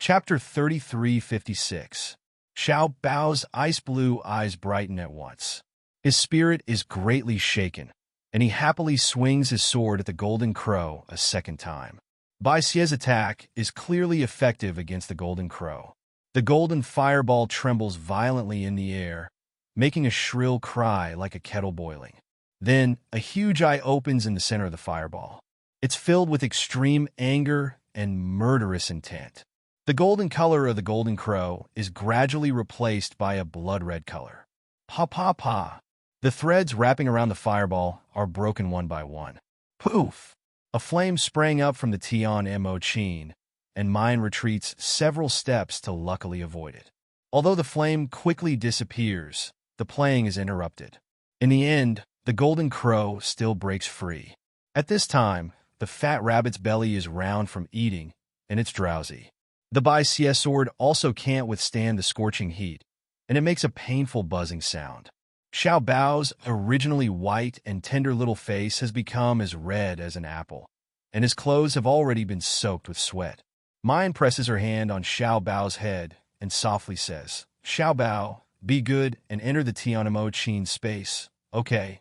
Chapter 3356. Xiao Bao's ice-blue eyes brighten at once. His spirit is greatly shaken, and he happily swings his sword at the Golden Crow a second time. Bai Xie's attack is clearly effective against the Golden Crow. The golden fireball trembles violently in the air, making a shrill cry like a kettle boiling. Then, a huge eye opens in the center of the fireball. It's filled with extreme anger and murderous intent. The golden color of the Golden Crow is gradually replaced by a blood-red color. Pa pa pa. The threads wrapping around the fireball are broken one by one. Poof! A flame sprang up from the Tian Mo Chin, and mine retreats several steps to luckily avoid it. Although the flame quickly disappears, the playing is interrupted. In the end, the Golden Crow still breaks free. At this time, the fat rabbit's belly is round from eating, and it's drowsy. The Bai Xie sword also can't withstand the scorching heat, and it makes a painful buzzing sound. Xiao Bao's originally white and tender little face has become as red as an apple, and his clothes have already been soaked with sweat. Mine presses her hand on Xiao Bao's head and softly says, "Xiao Bao, be good and enter the Tianmo Chin space, okay?"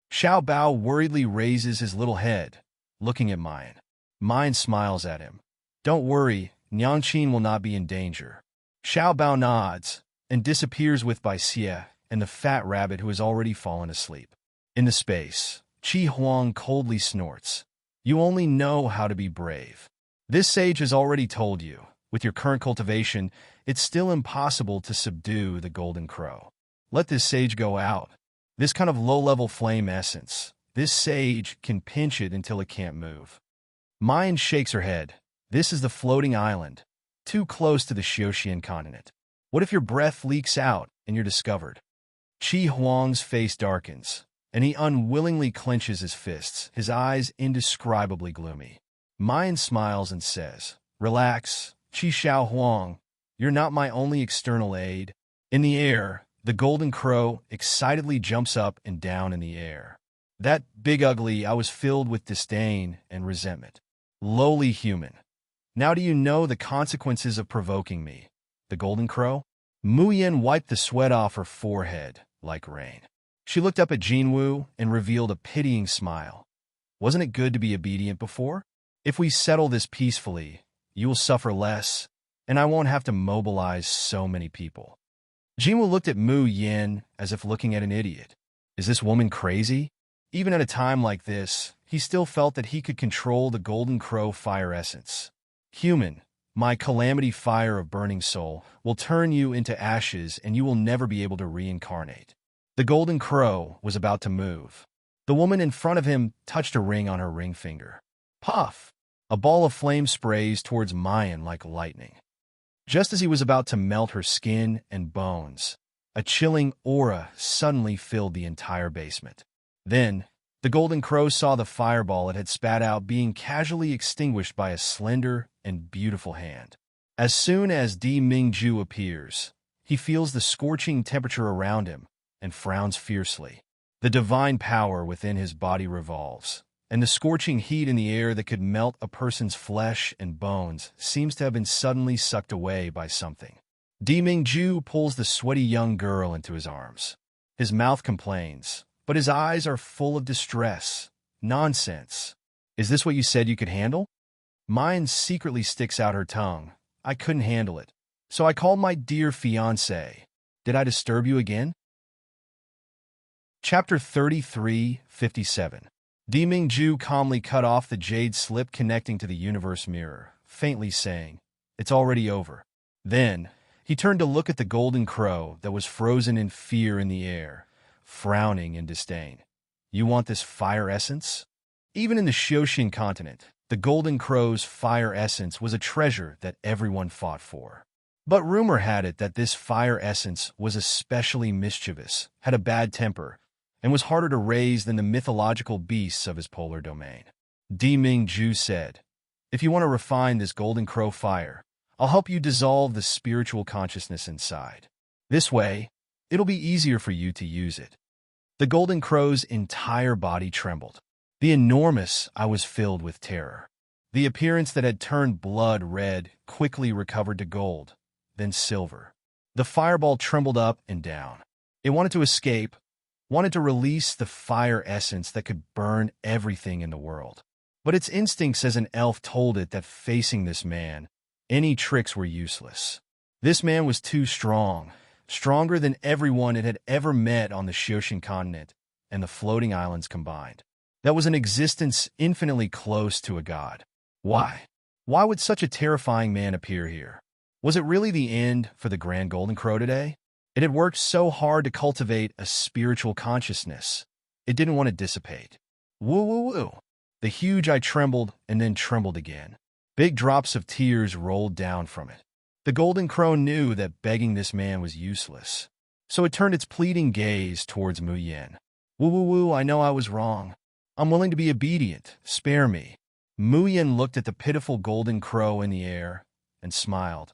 Xiao Bao worriedly raises his little head, looking at Mine. Mine smiles at him. "Don't worry, Nyangqin will not be in danger." Xiao Bao nods and disappears with Bai Xie and the fat rabbit who has already fallen asleep. In the space, Qi Huang coldly snorts. "You only know how to be brave. This sage has already told you, with your current cultivation, it's still impossible to subdue the Golden Crow. Let this sage go out. This kind of low-level flame essence, this sage can pinch it until it can't move." Mine shakes her head. "This is the floating island, too close to the Xiaoxian continent. What if your breath leaks out and you're discovered?" Qi Huang's face darkens, and he unwillingly clenches his fists, his eyes indescribably gloomy. Mine smiles and says, "Relax, Qi Xiao Huang. You're not my only external aid." In the air, the Golden Crow excitedly jumps up and down in the air. "That big ugly, I was filled with disdain and resentment. Lowly human. Now do you know the consequences of provoking me, the Golden Crow?" Mu Yin wiped the sweat off her forehead like rain. She looked up at Jinwu and revealed a pitying smile. "Wasn't it good to be obedient before? If we settle this peacefully, you will suffer less, and I won't have to mobilize so many people." Jinwu looked at Mu Yin as if looking at an idiot. Is this woman crazy? Even at a time like this, he still felt that he could control the Golden Crow fire essence. "Human, my calamity fire of burning soul will turn you into ashes and you will never be able to reincarnate." The Golden Crow was about to move. The woman in front of him touched a ring on her ring finger. Puff! A ball of flame sprays towards Mayan like lightning. Just as he was about to melt her skin and bones, a chilling aura suddenly filled the entire basement. Then, the Golden Crow saw the fireball it had spat out being casually extinguished by a slender and beautiful hand. As soon as Di Mingju appears, he feels the scorching temperature around him and frowns fiercely. The divine power within his body revolves, and the scorching heat in the air that could melt a person's flesh and bones seems to have been suddenly sucked away by something. Di Mingju pulls the sweaty young girl into his arms. His mouth complains, but his eyes are full of distress. "Nonsense. Is this what you said you could handle?" Mine secretly sticks out her tongue. "I couldn't handle it, so I called my dear fiancé. Did I disturb you again?" Chapter 3357. Di Mingju calmly cut off the jade slip connecting to the universe mirror, faintly saying, "It's already over." Then, he turned to look at the Golden Crow that was frozen in fear in the air, frowning in disdain. "You want this fire essence?" Even in the Xiaoxian continent, the Golden Crow's fire essence was a treasure that everyone fought for. But rumor had it that this fire essence was especially mischievous, had a bad temper, and was harder to raise than the mythological beasts of his polar domain. Di Mingju said, "If you want to refine this Golden Crow fire, I'll help you dissolve the spiritual consciousness inside. This way, it'll be easier for you to use it." The Golden Crow's entire body trembled. The enormous eye was filled with terror. The appearance that had turned blood red quickly recovered to gold, then silver. The fireball trembled up and down. It wanted to escape, wanted to release the fire essence that could burn everything in the world. But its instincts as an elf told it that facing this man, any tricks were useless. This man was too strong, stronger than everyone it had ever met on the Shoshin continent and the floating islands combined. That was an existence infinitely close to a god. Why? Why would such a terrifying man appear here? Was it really the end for the Grand Golden Crow today? It had worked so hard to cultivate a spiritual consciousness. It didn't want to dissipate. Woo woo woo. The huge eye trembled and then trembled again. Big drops of tears rolled down from it. The Golden Crow knew that begging this man was useless, so it turned its pleading gaze towards Mu Yen. Woo woo woo, I know I was wrong. I'm willing to be obedient. Spare me. Mu Yen looked at the pitiful Golden Crow in the air and smiled.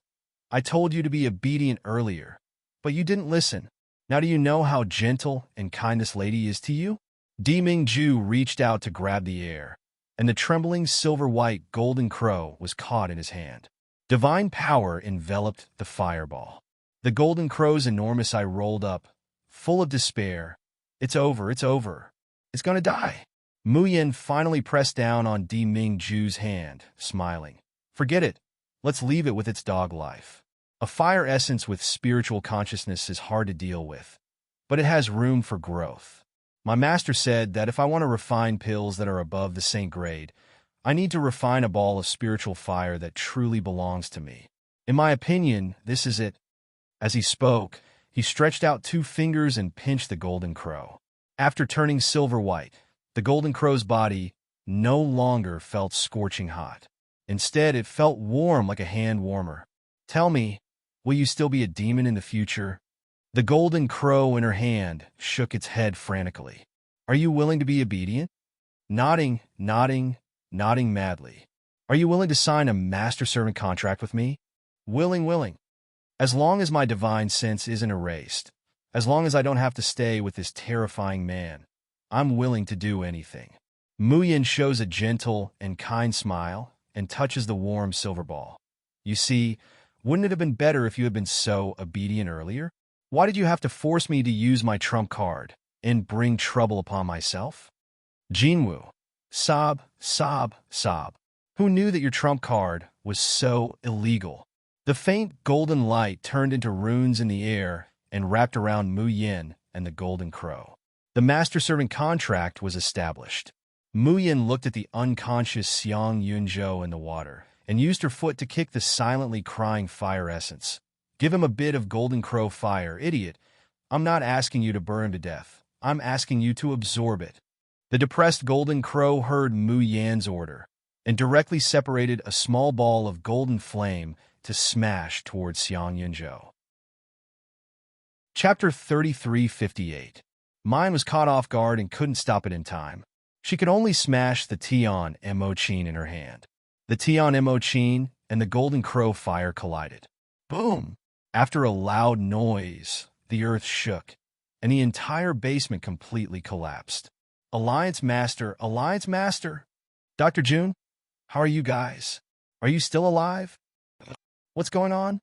I told you to be obedient earlier, but you didn't listen. Now do you know how gentle and kind this lady is to you? Deming Ju reached out to grab the air, and the trembling silver-white Golden Crow was caught in his hand. Divine power enveloped the fireball. The Golden Crow's enormous eye rolled up, full of despair. It's over, it's over. It's gonna die. Mu Yen finally pressed down on Deming Ju's hand, smiling. Forget it. Let's leave it with its dog life. A fire essence with spiritual consciousness is hard to deal with, but it has room for growth. My master said that if I want to refine pills that are above the saint grade, I need to refine a ball of spiritual fire that truly belongs to me. In my opinion, this is it. As he spoke, he stretched out 2 fingers and pinched the Golden Crow. After turning silver white, the Golden Crow's body no longer felt scorching hot. Instead, it felt warm like a hand warmer. Tell me, will you still be a demon in the future? The Golden Crow in her hand shook its head frantically. Are you willing to be obedient? Nodding madly. Are you willing to sign a master-servant contract with me? Willing. As long as my divine sense isn't erased, as long as I don't have to stay with this terrifying man, I'm willing to do anything. Mu Yen shows a gentle and kind smile and touches the warm silver ball. You see, wouldn't it have been better if you had been so obedient earlier? Why did you have to force me to use my trump card and bring trouble upon myself? Jinwoo. Sob. Who knew that your trump card was so illegal? The faint golden light turned into runes in the air and wrapped around Mu Yen and the Golden Crow. The master-servant contract was established. Mu Yen looked at the unconscious Xiang Yunzhou in the water and used her foot to kick the silently crying fire essence. Give him a bit of Golden Crow fire, idiot. I'm not asking you to burn him to death. I'm asking you to absorb it. The depressed Golden Crow heard Mu Yan's order and directly separated a small ball of golden flame to smash towards Xiang Yunzhou. Chapter 3358. Mine was caught off guard and couldn't stop it in time. She could only smash the Tian Mo-Chin in her hand. The Tian Mo-Chin and the Golden Crow fire collided. Boom! After a loud noise, the earth shook, and the entire basement completely collapsed. Alliance Master! Dr. June, how are you guys? Are you still alive? What's going on?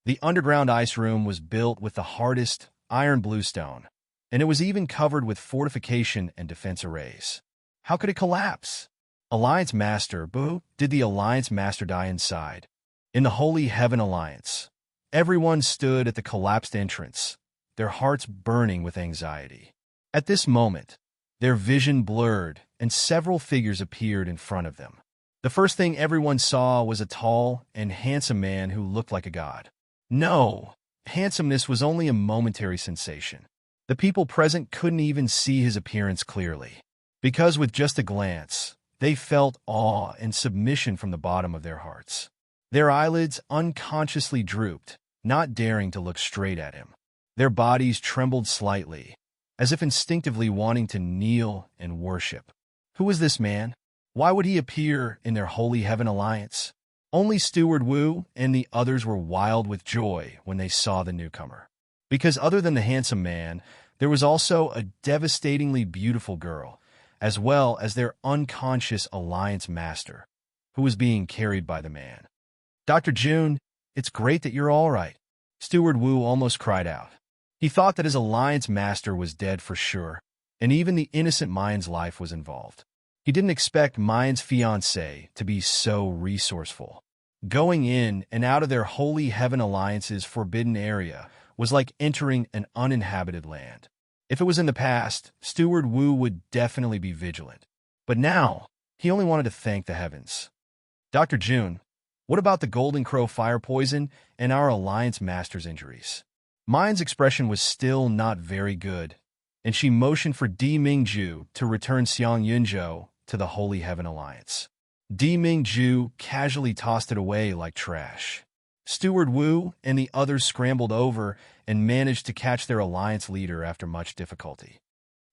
The underground ice room was built with the hardest iron bluestone, and it was even covered with fortification and defense arrays. How could it collapse? Alliance Master, boo, did the Alliance Master die inside? In the Holy Heaven Alliance, everyone stood at the collapsed entrance, their hearts burning with anxiety. At this moment, their vision blurred and several figures appeared in front of them. The first thing everyone saw was a tall and handsome man who looked like a god. No, handsomeness was only a momentary sensation. The people present couldn't even see his appearance clearly, because with just a glance, they felt awe and submission from the bottom of their hearts. Their eyelids unconsciously drooped, not daring to look straight at him. Their bodies trembled slightly, as if instinctively wanting to kneel and worship. Who was this man? Why would he appear in their Holy Heaven Alliance? Only Steward Wu and the others were wild with joy when they saw the newcomer. Because other than the handsome man, there was also a devastatingly beautiful girl, as well as their unconscious Alliance Master, who was being carried by the man. "Dr. June, it's great that you're all right," Steward Wu almost cried out. He thought that his alliance master was dead for sure, and even the innocent Mayan's life was involved. He didn't expect Mayan's fiancée to be so resourceful. Going in and out of their Holy Heaven Alliance's forbidden area was like entering an uninhabited land. If it was in the past, Steward Wu would definitely be vigilant. But now, he only wanted to thank the heavens. "Dr. June, what about the Golden Crow fire poison and our Alliance Master's injuries?" Mayan's expression was still not very good, and she motioned for Di Mingju to return Xiang Yunzhou to the Holy Heaven Alliance. Di Mingju casually tossed it away like trash. Steward Wu and the others scrambled over and managed to catch their alliance leader after much difficulty.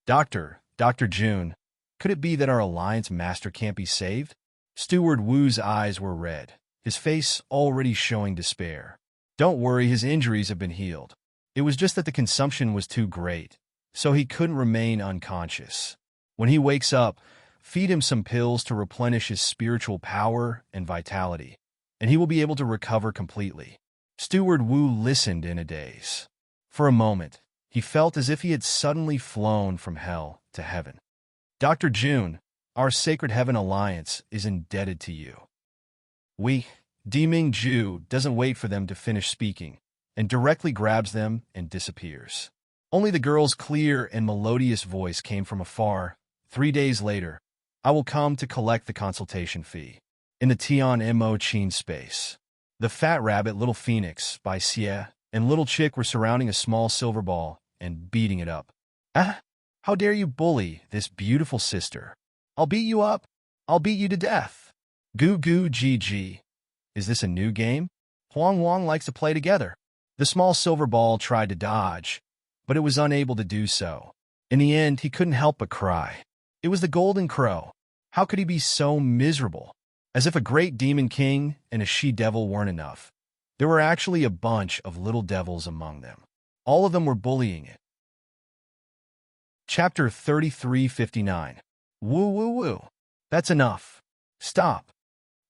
Dr. June, could it be that our alliance master can't be saved?" Steward Wu's eyes were red, his face already showing despair. "Don't worry, his injuries have been healed. It was just that the consumption was too great, so he couldn't remain unconscious. When he wakes up, feed him some pills to replenish his spiritual power and vitality, and he will be able to recover completely." Steward Wu listened in a daze. For a moment, he felt as if he had suddenly flown from hell to heaven. "Dr. June, our Sacred Heaven Alliance is indebted to you." Di Mingju doesn't wait for them to finish speaking, and directly grabs them and disappears. Only the girl's clear and melodious voice came from afar. 3 days later, I will come to collect the consultation fee. In the Tian Mo Chin space. The Fat Rabbit, Little Phoenix by Xie, and Little Chick were surrounding a small silver ball and beating it up. "Ah, how dare you bully this beautiful sister? I'll beat you up. I'll beat you to death. Goo goo GG. Is this a new game? Huang Wang likes to play together." The small silver ball tried to dodge, but it was unable to do so. In the end, he couldn't help but cry. It was the Golden Crow. How could he be so miserable? As if a great demon king and a she-devil weren't enough, there were actually a bunch of little devils among them. All of them were bullying it. Chapter 3359. Woo woo woo. That's enough. Stop.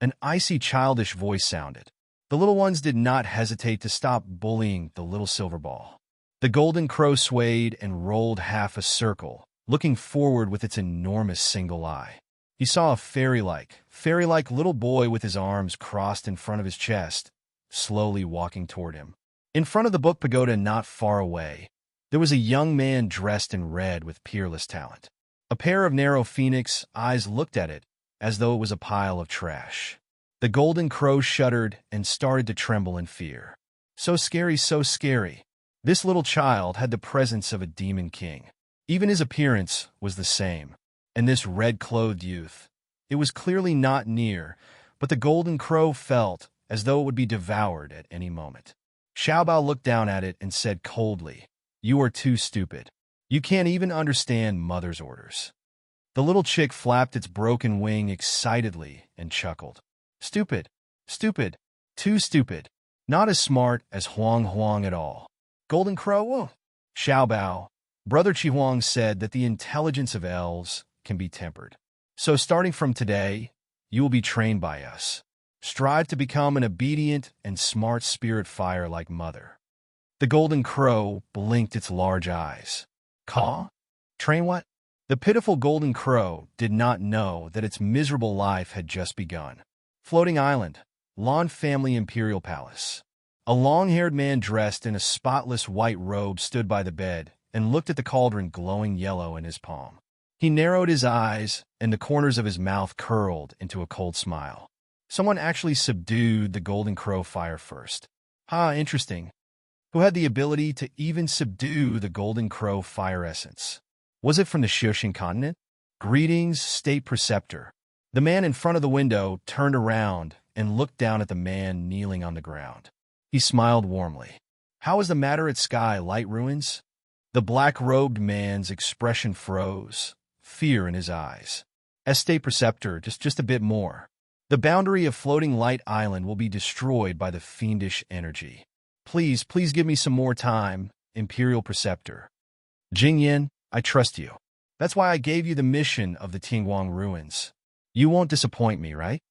An icy childish voice sounded. The little ones did not hesitate to stop bullying the little silver ball. The Golden Crow swayed and rolled half a circle, looking forward with its enormous single eye. He saw a fairy-like little boy with his arms crossed in front of his chest, slowly walking toward him. In front of the book pagoda not far away, there was a young man dressed in red with peerless talent. A pair of narrow phoenix eyes looked at it as though it was a pile of trash. The Golden Crow shuddered and started to tremble in fear. So scary, so scary. This little child had the presence of a demon king. Even his appearance was the same. And this red-clothed youth, it was clearly not near, but the Golden Crow felt as though it would be devoured at any moment. Xiaobao looked down at it and said coldly, "You are too stupid. You can't even understand mother's orders." The little chick flapped its broken wing excitedly and chuckled. "Stupid. Stupid. Too stupid. Not as smart as Huang at all. Golden Crow?" Xiaobao, Brother Chihuang said that the intelligence of elves can be tempered. So starting from today, you will be trained by us. Strive to become an obedient and smart spirit fire like mother. The Golden Crow blinked its large eyes. "Caw? Train what?" The pitiful Golden Crow did not know that its miserable life had just begun. Floating Island, Lawn Family Imperial Palace. A long-haired man dressed in a spotless white robe stood by the bed and looked at the cauldron glowing yellow in his palm. He narrowed his eyes, and the corners of his mouth curled into a cold smile. Someone actually subdued the Golden Crow fire first. Interesting. Who had the ability to even subdue the Golden Crow fire essence? Was it from the Xiuxin continent? Greetings, State Preceptor. The man in front of the window turned around and looked down at the man kneeling on the ground. He smiled warmly. "How is the matter at Sky Light Ruins?" The black-robed man's expression froze, fear in his eyes. "As State Preceptor, just a bit more. The boundary of Floating Light Island will be destroyed by the fiendish energy. Please give me some more time, Imperial Preceptor. Jingyan, I trust you. That's why I gave you the mission of the Tingguang Ruins. You won't disappoint me, right?"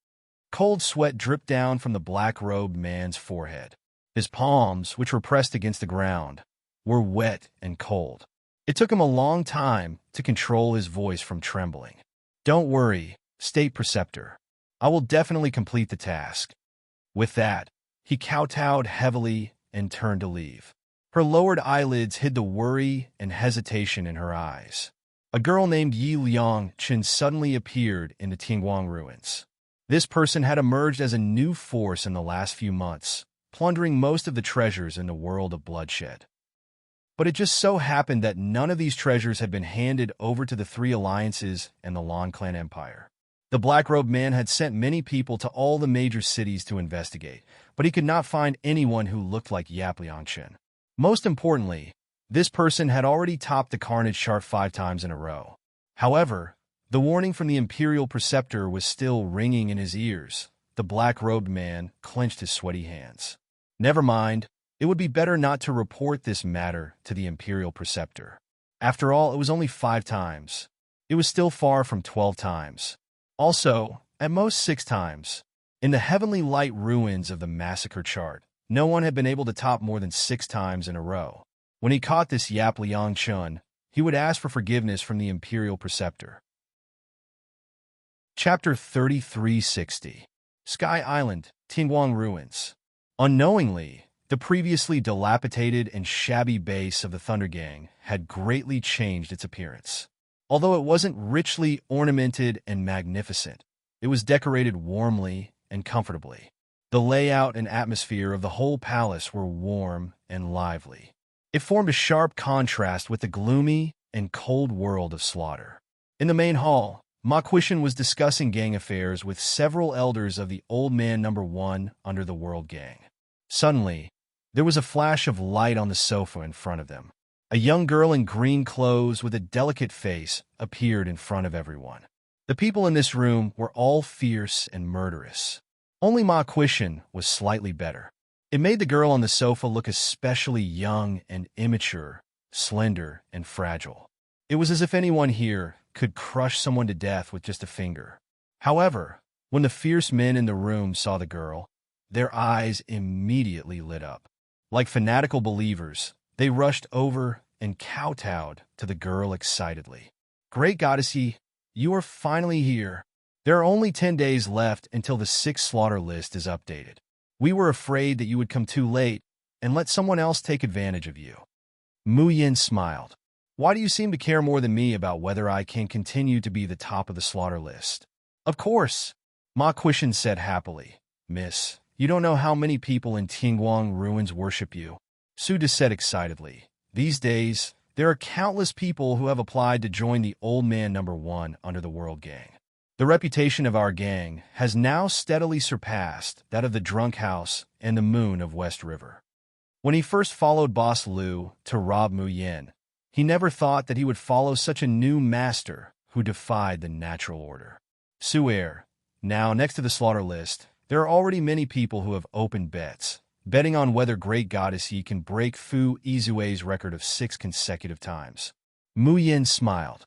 Cold sweat dripped down from the black-robed man's forehead. His palms, which were pressed against the ground, were wet and cold. It took him a long time to control his voice from trembling. "Don't worry, State Preceptor. I will definitely complete the task." With that, he kowtowed heavily and turned to leave. Her lowered eyelids hid the worry and hesitation in her eyes. A girl named Yi Liang-Chen suddenly appeared in the Tianguang ruins. This person had emerged as a new force in the last few months, plundering most of the treasures in the world of bloodshed. But it just so happened that none of these treasures had been handed over to the Three Alliances and the Lan Clan Empire. The black-robed man had sent many people to all the major cities to investigate, but he could not find anyone who looked like Yap Liangchen. Most importantly, this person had already topped the Carnage chart 5 times in a row. However, the warning from the Imperial Preceptor was still ringing in his ears. The black-robed man clenched his sweaty hands. Never mind, it would be better not to report this matter to the Imperial Preceptor. After all, it was only 5 times. It was still far from 12 times. Also, at most 6 times. In the heavenly light ruins of the massacre chart, no one had been able to top more than 6 times in a row. When he caught this Yap Liang-Chun, he would ask for forgiveness from the Imperial Preceptor. Chapter 3360. Sky Island, Tianguang Ruins. Unknowingly, the previously dilapidated and shabby base of the Thunder Gang had greatly changed its appearance. Although it wasn't richly ornamented and magnificent, it was decorated warmly and comfortably. The layout and atmosphere of the whole palace were warm and lively. It formed a sharp contrast with the gloomy and cold world of slaughter. In the main hall, Ma Quishan was discussing gang affairs with several elders of the Old Man No. 1 under the World Gang. Suddenly, there was a flash of light on the sofa in front of them. A young girl in green clothes with a delicate face appeared in front of everyone. The people in this room were all fierce and murderous. Only Ma Quishan was slightly better. It made the girl on the sofa look especially young and immature, slender and fragile. It was as if anyone here could crush someone to death with just a finger. However, when the fierce men in the room saw the girl, their eyes immediately lit up. Like fanatical believers, they rushed over and kowtowed to the girl excitedly. "Great Goddessy, you are finally here. There are only 10 days left until the 6th slaughter list is updated. We were afraid that you would come too late and let someone else take advantage of you." Mu Yin smiled. "Why do you seem to care more than me about whether I can continue to be the top of the slaughter list?" "Of course," Ma Quishan said happily. "Miss, you don't know how many people in Tianguang ruins worship you," Suda said excitedly. "These days, there are countless people who have applied to join the Old Man No. 1 under the World Gang. The reputation of our gang has now steadily surpassed that of the Drunk House and the Moon of West River." When he first followed Boss Liu to rob Mu Yin, he never thought that he would follow such a new master who defied the natural order. Su'er. Now, next to the slaughter list, there are already many people who have opened bets, betting on whether Great Goddess Yi can break Fu Izue's record of 6 consecutive times. Mu Yin smiled.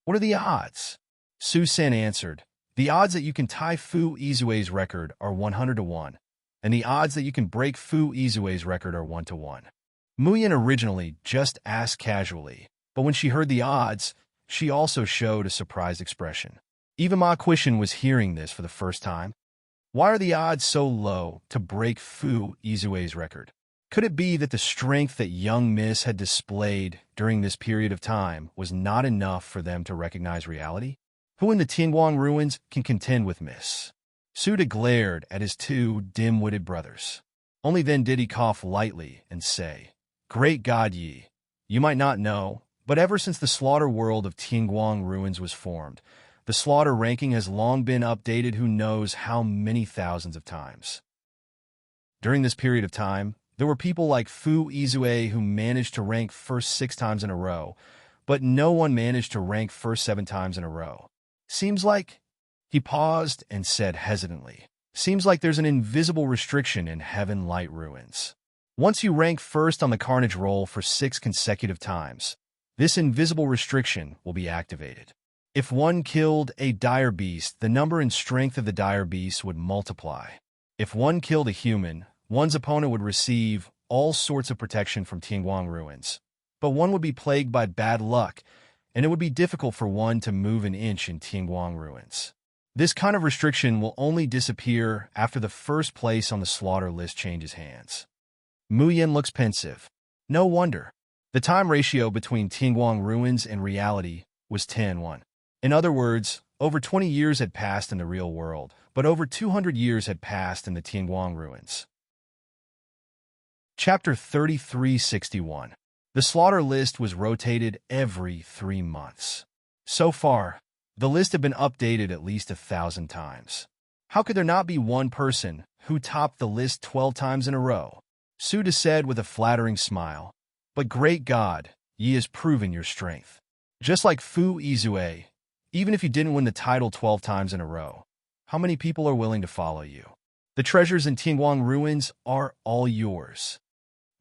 "What are the odds?" Su Sen answered, "The odds that you can tie Fu Izue's record are 100 to 1, and the odds that you can break Fu Izue's record are 1 to 1. Mu Yin originally just asked casually, but when she heard the odds, she also showed a surprised expression. Even Ma Quishan was hearing this for the first time. Why are the odds so low to break Fu Izue's record? Could it be that the strength that young Miss had displayed during this period of time was not enough for them to recognize reality? Who in the Tianguang ruins can contend with Miss? Suda glared at his 2 dim-witted brothers. Only then did he cough lightly and say, "Great God Yi, you might not know, but ever since the slaughter world of Tianguang ruins was formed, the slaughter ranking has long been updated who knows how many thousands of times. During this period of time, there were people like Fu Izue who managed to rank first 6 times in a row, but no one managed to rank first 7 times in a row. Seems like," he paused and said hesitantly, "seems like there's an invisible restriction in Heaven Light Ruins. Once you rank first on the Carnage roll for 6 consecutive times, this invisible restriction will be activated. If one killed a dire beast, the number and strength of the dire beast would multiply. If one killed a human, one's opponent would receive all sorts of protection from Tianguang ruins. But one would be plagued by bad luck, and it would be difficult for one to move an inch in Tianguang ruins. This kind of restriction will only disappear after the first place on the slaughter list changes hands. Mu Yin looks pensive. No wonder. The time ratio between Tianguang ruins and reality was 10:1. In other words, over 20 years had passed in the real world, but over 200 years had passed in the Tianguang ruins. Chapter 3361. The slaughter list was rotated every 3 months. So far, the list had been updated at least 1,000 times. How could there not be one person who topped the list 12 times in a row? Suda said with a flattering smile, "But great God, ye has proven your strength. Just like Fu Izue, even if you didn't win the title 12 times in a row, how many people are willing to follow you? The treasures in Tianguang ruins are all yours."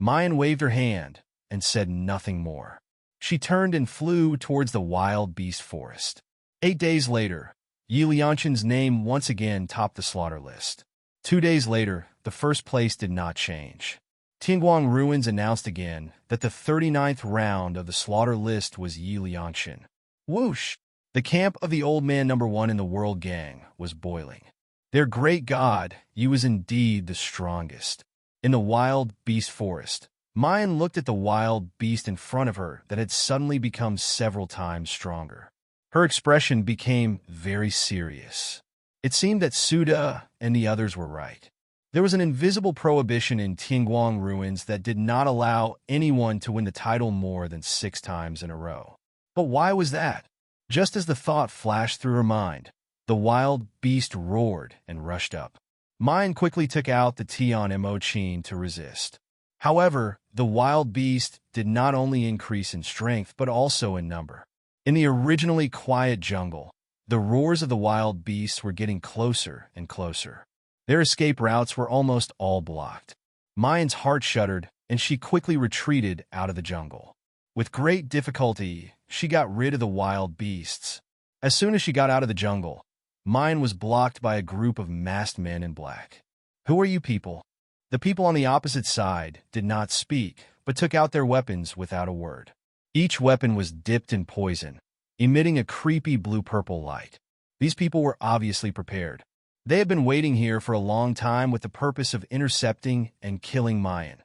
Mayan waved her hand and said nothing more. She turned and flew towards the wild beast forest. 8 days later, Yi Lianshan's name once again topped the slaughter list. 2 days later, the first place did not change. Tianguang ruins announced again that the 39th round of the slaughter list was Yi Lianshan. Whoosh! The camp of the old man #1 in the world gang was boiling. Their great god, Yi was indeed the strongest. In the wild beast forest, Mayan looked at the wild beast in front of her that had suddenly become several times stronger. Her expression became very serious. It seemed that Suda and the others were right. There was an invisible prohibition in Tianguang ruins that did not allow anyone to win the title more than 6 times in a row. But why was that? Just as the thought flashed through her mind, the wild beast roared and rushed up. Mayan quickly took out the Tian Mo Qin to resist. However, the wild beast did not only increase in strength but also in number. In the originally quiet jungle, the roars of the wild beasts were getting closer and closer. Their escape routes were almost all blocked. Mayan's heart shuddered, and she quickly retreated out of the jungle. With great difficulty, she got rid of the wild beasts. As soon as she got out of the jungle, Mayan was blocked by a group of masked men in black. "Who are you people?" The people on the opposite side did not speak, but took out their weapons without a word. Each weapon was dipped in poison, emitting a creepy blue-purple light. These people were obviously prepared. They had been waiting here for a long time with the purpose of intercepting and killing Mayan,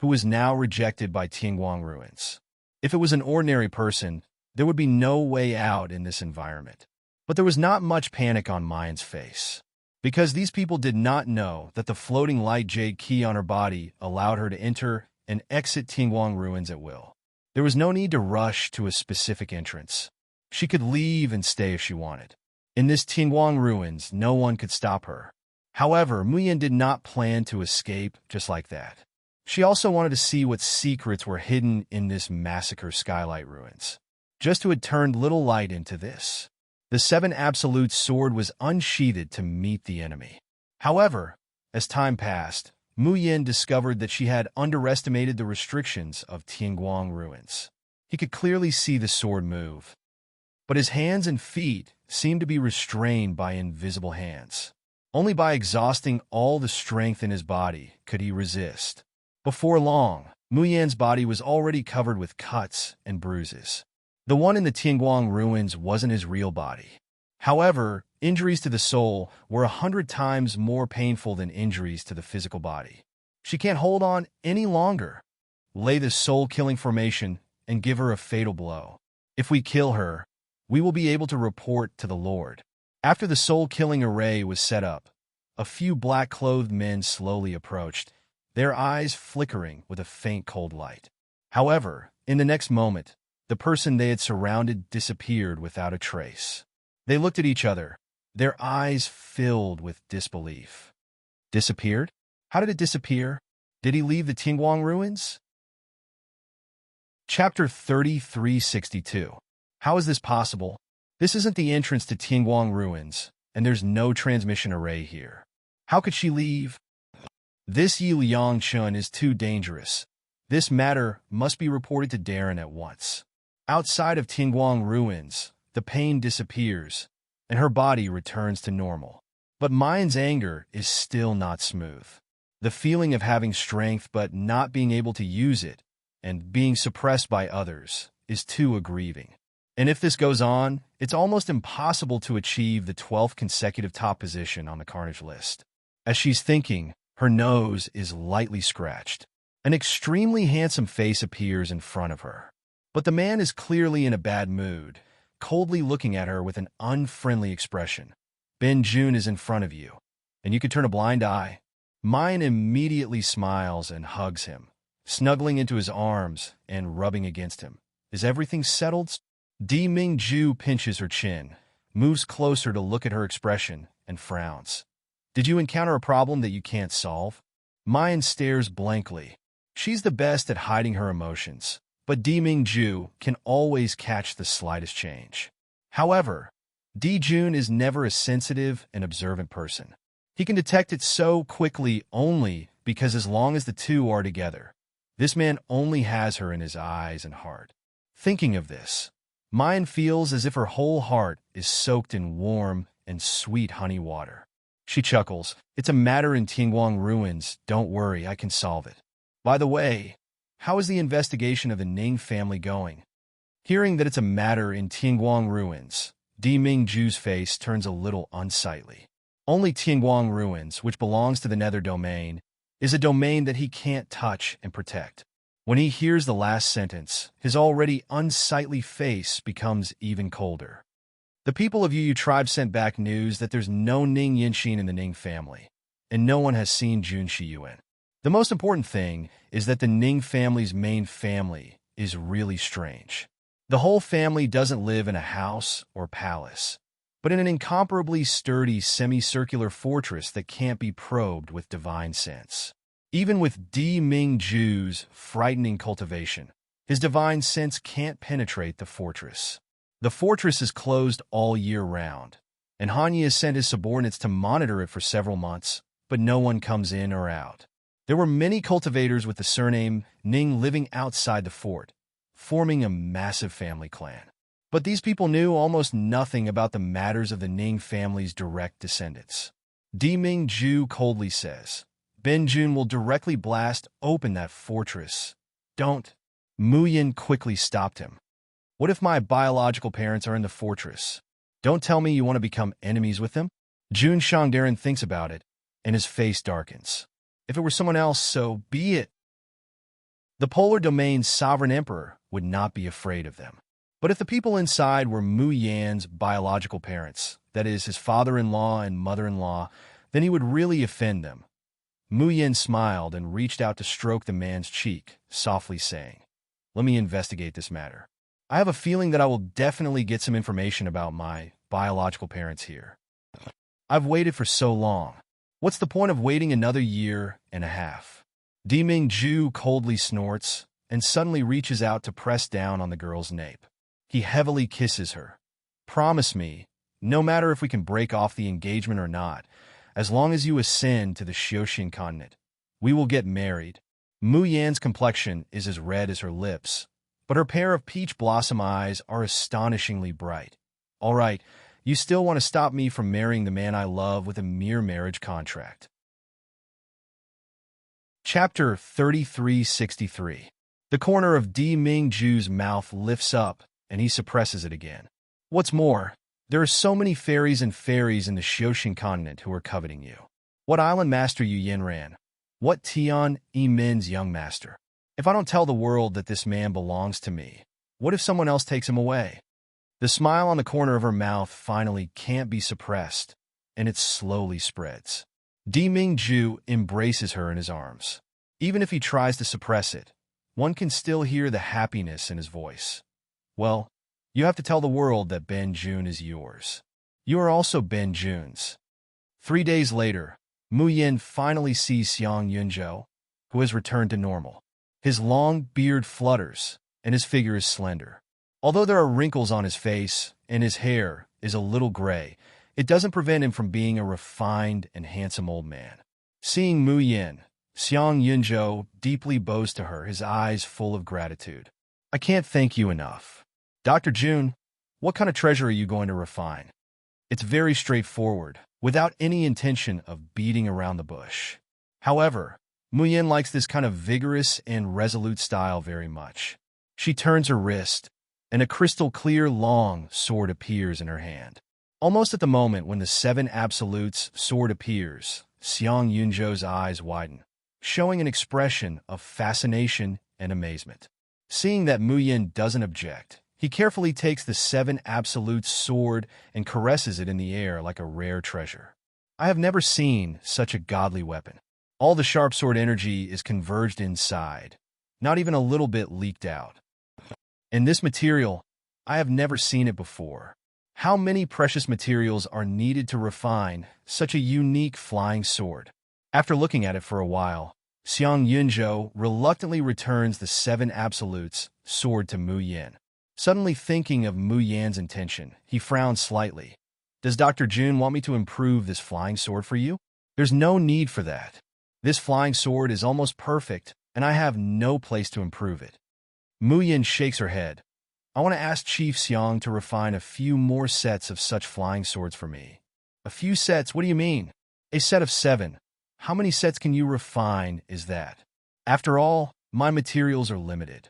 who was now rejected by Tianguang ruins. If it was an ordinary person, there would be no way out in this environment. But there was not much panic on Mayan's face, because these people did not know that the floating light jade key on her body allowed her to enter and exit Tianguang ruins at will. There was no need to rush to a specific entrance. She could leave and stay if she wanted. In this Tianguang ruins, no one could stop her. However, Mu Yin did not plan to escape just like that. She also wanted to see what secrets were hidden in this massacre skylight ruins. Just who had turned little light into this. The 7 Absolute sword was unsheathed to meet the enemy. However, as time passed, Mu Yin discovered that she had underestimated the restrictions of Tianguang ruins. He could clearly see the sword move, but his hands and feet seemed to be restrained by invisible hands. Only by exhausting all the strength in his body could he resist. Before long, Mu Yin's body was already covered with cuts and bruises. The one in the Tianguang ruins wasn't his real body. However, injuries to the soul were 100 times more painful than injuries to the physical body. She can't hold on any longer. Lay the soul-killing formation and give her a fatal blow. If we kill her, we will be able to report to the Lord. After the soul-killing array was set up, a few black-clothed men slowly approached, their eyes flickering with a faint cold light. However, in the next moment, the person they had surrounded disappeared without a trace. They looked at each other, their eyes filled with disbelief. Disappeared? How did it disappear? Did he leave the Tianguang ruins? Chapter 3362. How is this possible? This isn't the entrance to Tianguang ruins, and there's no transmission array here. How could she leave? This Yi Lianshan is too dangerous. This matter must be reported to Darren at once. Outside of Tianguang ruins, the pain disappears, and her body returns to normal. But Mayin's anger is still not smooth. The feeling of having strength but not being able to use it, and being suppressed by others, is too aggrieving. And if this goes on, it's almost impossible to achieve the 12th consecutive top position on the Carnage list. As she's thinking, her nose is lightly scratched. An extremely handsome face appears in front of her. But the man is clearly in a bad mood, coldly looking at her with an unfriendly expression. Ben-Jun is in front of you, and you could turn a blind eye. Mayin immediately smiles and hugs him, snuggling into his arms and rubbing against him. Is everything settled? Di Mingju pinches her chin, moves closer to look at her expression, and frowns. Did you encounter a problem that you can't solve? Mayin stares blankly. She's the best at hiding her emotions, but Di Mingju can always catch the slightest change. However, Di Jun is never a sensitive and observant person. He can detect it so quickly only because as long as the two are together, this man only has her in his eyes and heart. Thinking of this, Mayin feels as if her whole heart is soaked in warm and sweet honey water. She chuckles. It's a matter in Tianguang ruins. Don't worry, I can solve it. By the way, how is the investigation of the Ning family going? Hearing that it's a matter in Tianguang ruins, Di Mingju's face turns a little unsightly. Only Tianguang ruins, which belongs to the Nether domain, is a domain that he can't touch and protect. When he hears the last sentence, his already unsightly face becomes even colder. The people of Yu tribe sent back news that there's no Ning Yinxin in the Ning family, and no one has seen Jun Shiyuan. The most important thing is that the Ning family's main family is really strange. The whole family doesn't live in a house or palace, but in an incomparably sturdy semicircular fortress that can't be probed with divine sense. Even with Di Mingju's frightening cultivation, his divine sense can't penetrate the fortress. The fortress is closed all year round, and Hanyi has sent his subordinates to monitor it for several months, but no one comes in or out. There were many cultivators with the surname Ning living outside the fort, forming a massive family clan. But these people knew almost nothing about the matters of the Ning family's direct descendants. Di Mingju coldly says, Ben-Jun will directly blast open that fortress. Don't. Mu Yin quickly stopped him. What if my biological parents are in the fortress? Don't tell me you want to become enemies with them? Jun Shangdaran thinks about it, and his face darkens. If it were someone else, so be it. The Polar Domain's sovereign emperor would not be afraid of them. But if the people inside were Mu Yan's biological parents, that is, his father-in-law and mother-in-law, then he would really offend them. Mu Yan smiled and reached out to stroke the man's cheek, softly saying, "Let me investigate this matter. I have a feeling that I will definitely get some information about my biological parents here. I've waited for so long. What's the point of waiting another year and a half?" Di Mingju coldly snorts and suddenly reaches out to press down on the girl's nape. He heavily kisses her. "Promise me, no matter if we can break off the engagement or not, as long as you ascend to the Xiaoxian continent, we will get married." Mu Yan's complexion is as red as her lips, but her pair of peach blossom eyes are astonishingly bright. "All right, you still want to stop me from marrying the man I love with a mere marriage contract." Chapter 3363. The corner of Di Mingju's mouth lifts up, and he suppresses it again. "What's more, there are so many fairies and fairies in the Xiaoxian continent who are coveting you. What island master Yu Yinran? What Tian Yimin's young master? If I don't tell the world that this man belongs to me, what if someone else takes him away?" The smile on the corner of her mouth finally can't be suppressed, and it slowly spreads. Di Mingju embraces her in his arms. Even if he tries to suppress it, one can still hear the happiness in his voice. "Well, you have to tell the world that Ben-Jun is yours. You are also Ben-Jun's." 3 days later, Mu Yin finally sees Xiang Yunzhou, who has returned to normal. His long beard flutters, and his figure is slender. Although there are wrinkles on his face, and his hair is a little gray, it doesn't prevent him from being a refined and handsome old man. Seeing Mu Yin, Xiang Yunzhou deeply bows to her, his eyes full of gratitude. "I can't thank you enough. Dr. Jun, What kind of treasure are you going to refine? It's very straightforward, without any intention of beating around the bush. However, Muyin likes this kind of vigorous and resolute style very much. She turns her wrist, and a crystal-clear long sword appears in her hand. Almost at the moment when the Seven Absolutes sword appears, Xiang Yunzhou's eyes widen, showing an expression of fascination and amazement. Seeing that Muyin doesn't object, he carefully takes the Seven Absolutes sword and caresses it in the air like a rare treasure. I have never seen such a godly weapon. All the sharp sword energy is converged inside, not even a little bit leaked out. In this material, I have never seen it before. How many precious materials are needed to refine such a unique flying sword? After looking at it for a while, Xiang Yunzhou reluctantly returns the Seven Absolutes sword to Mu Yan. Suddenly thinking of Mu Yan's intention, he frowns slightly. Does Dr. Jun want me to improve this flying sword for you? There's no need for that. This flying sword is almost perfect, and I have no place to improve it. Mu Yan shakes her head. I want to ask Chief Xiang to refine a few more sets of such flying swords for me. A few sets? What do you mean? A set of 7. How many sets can you refine is that? After all, my materials are limited.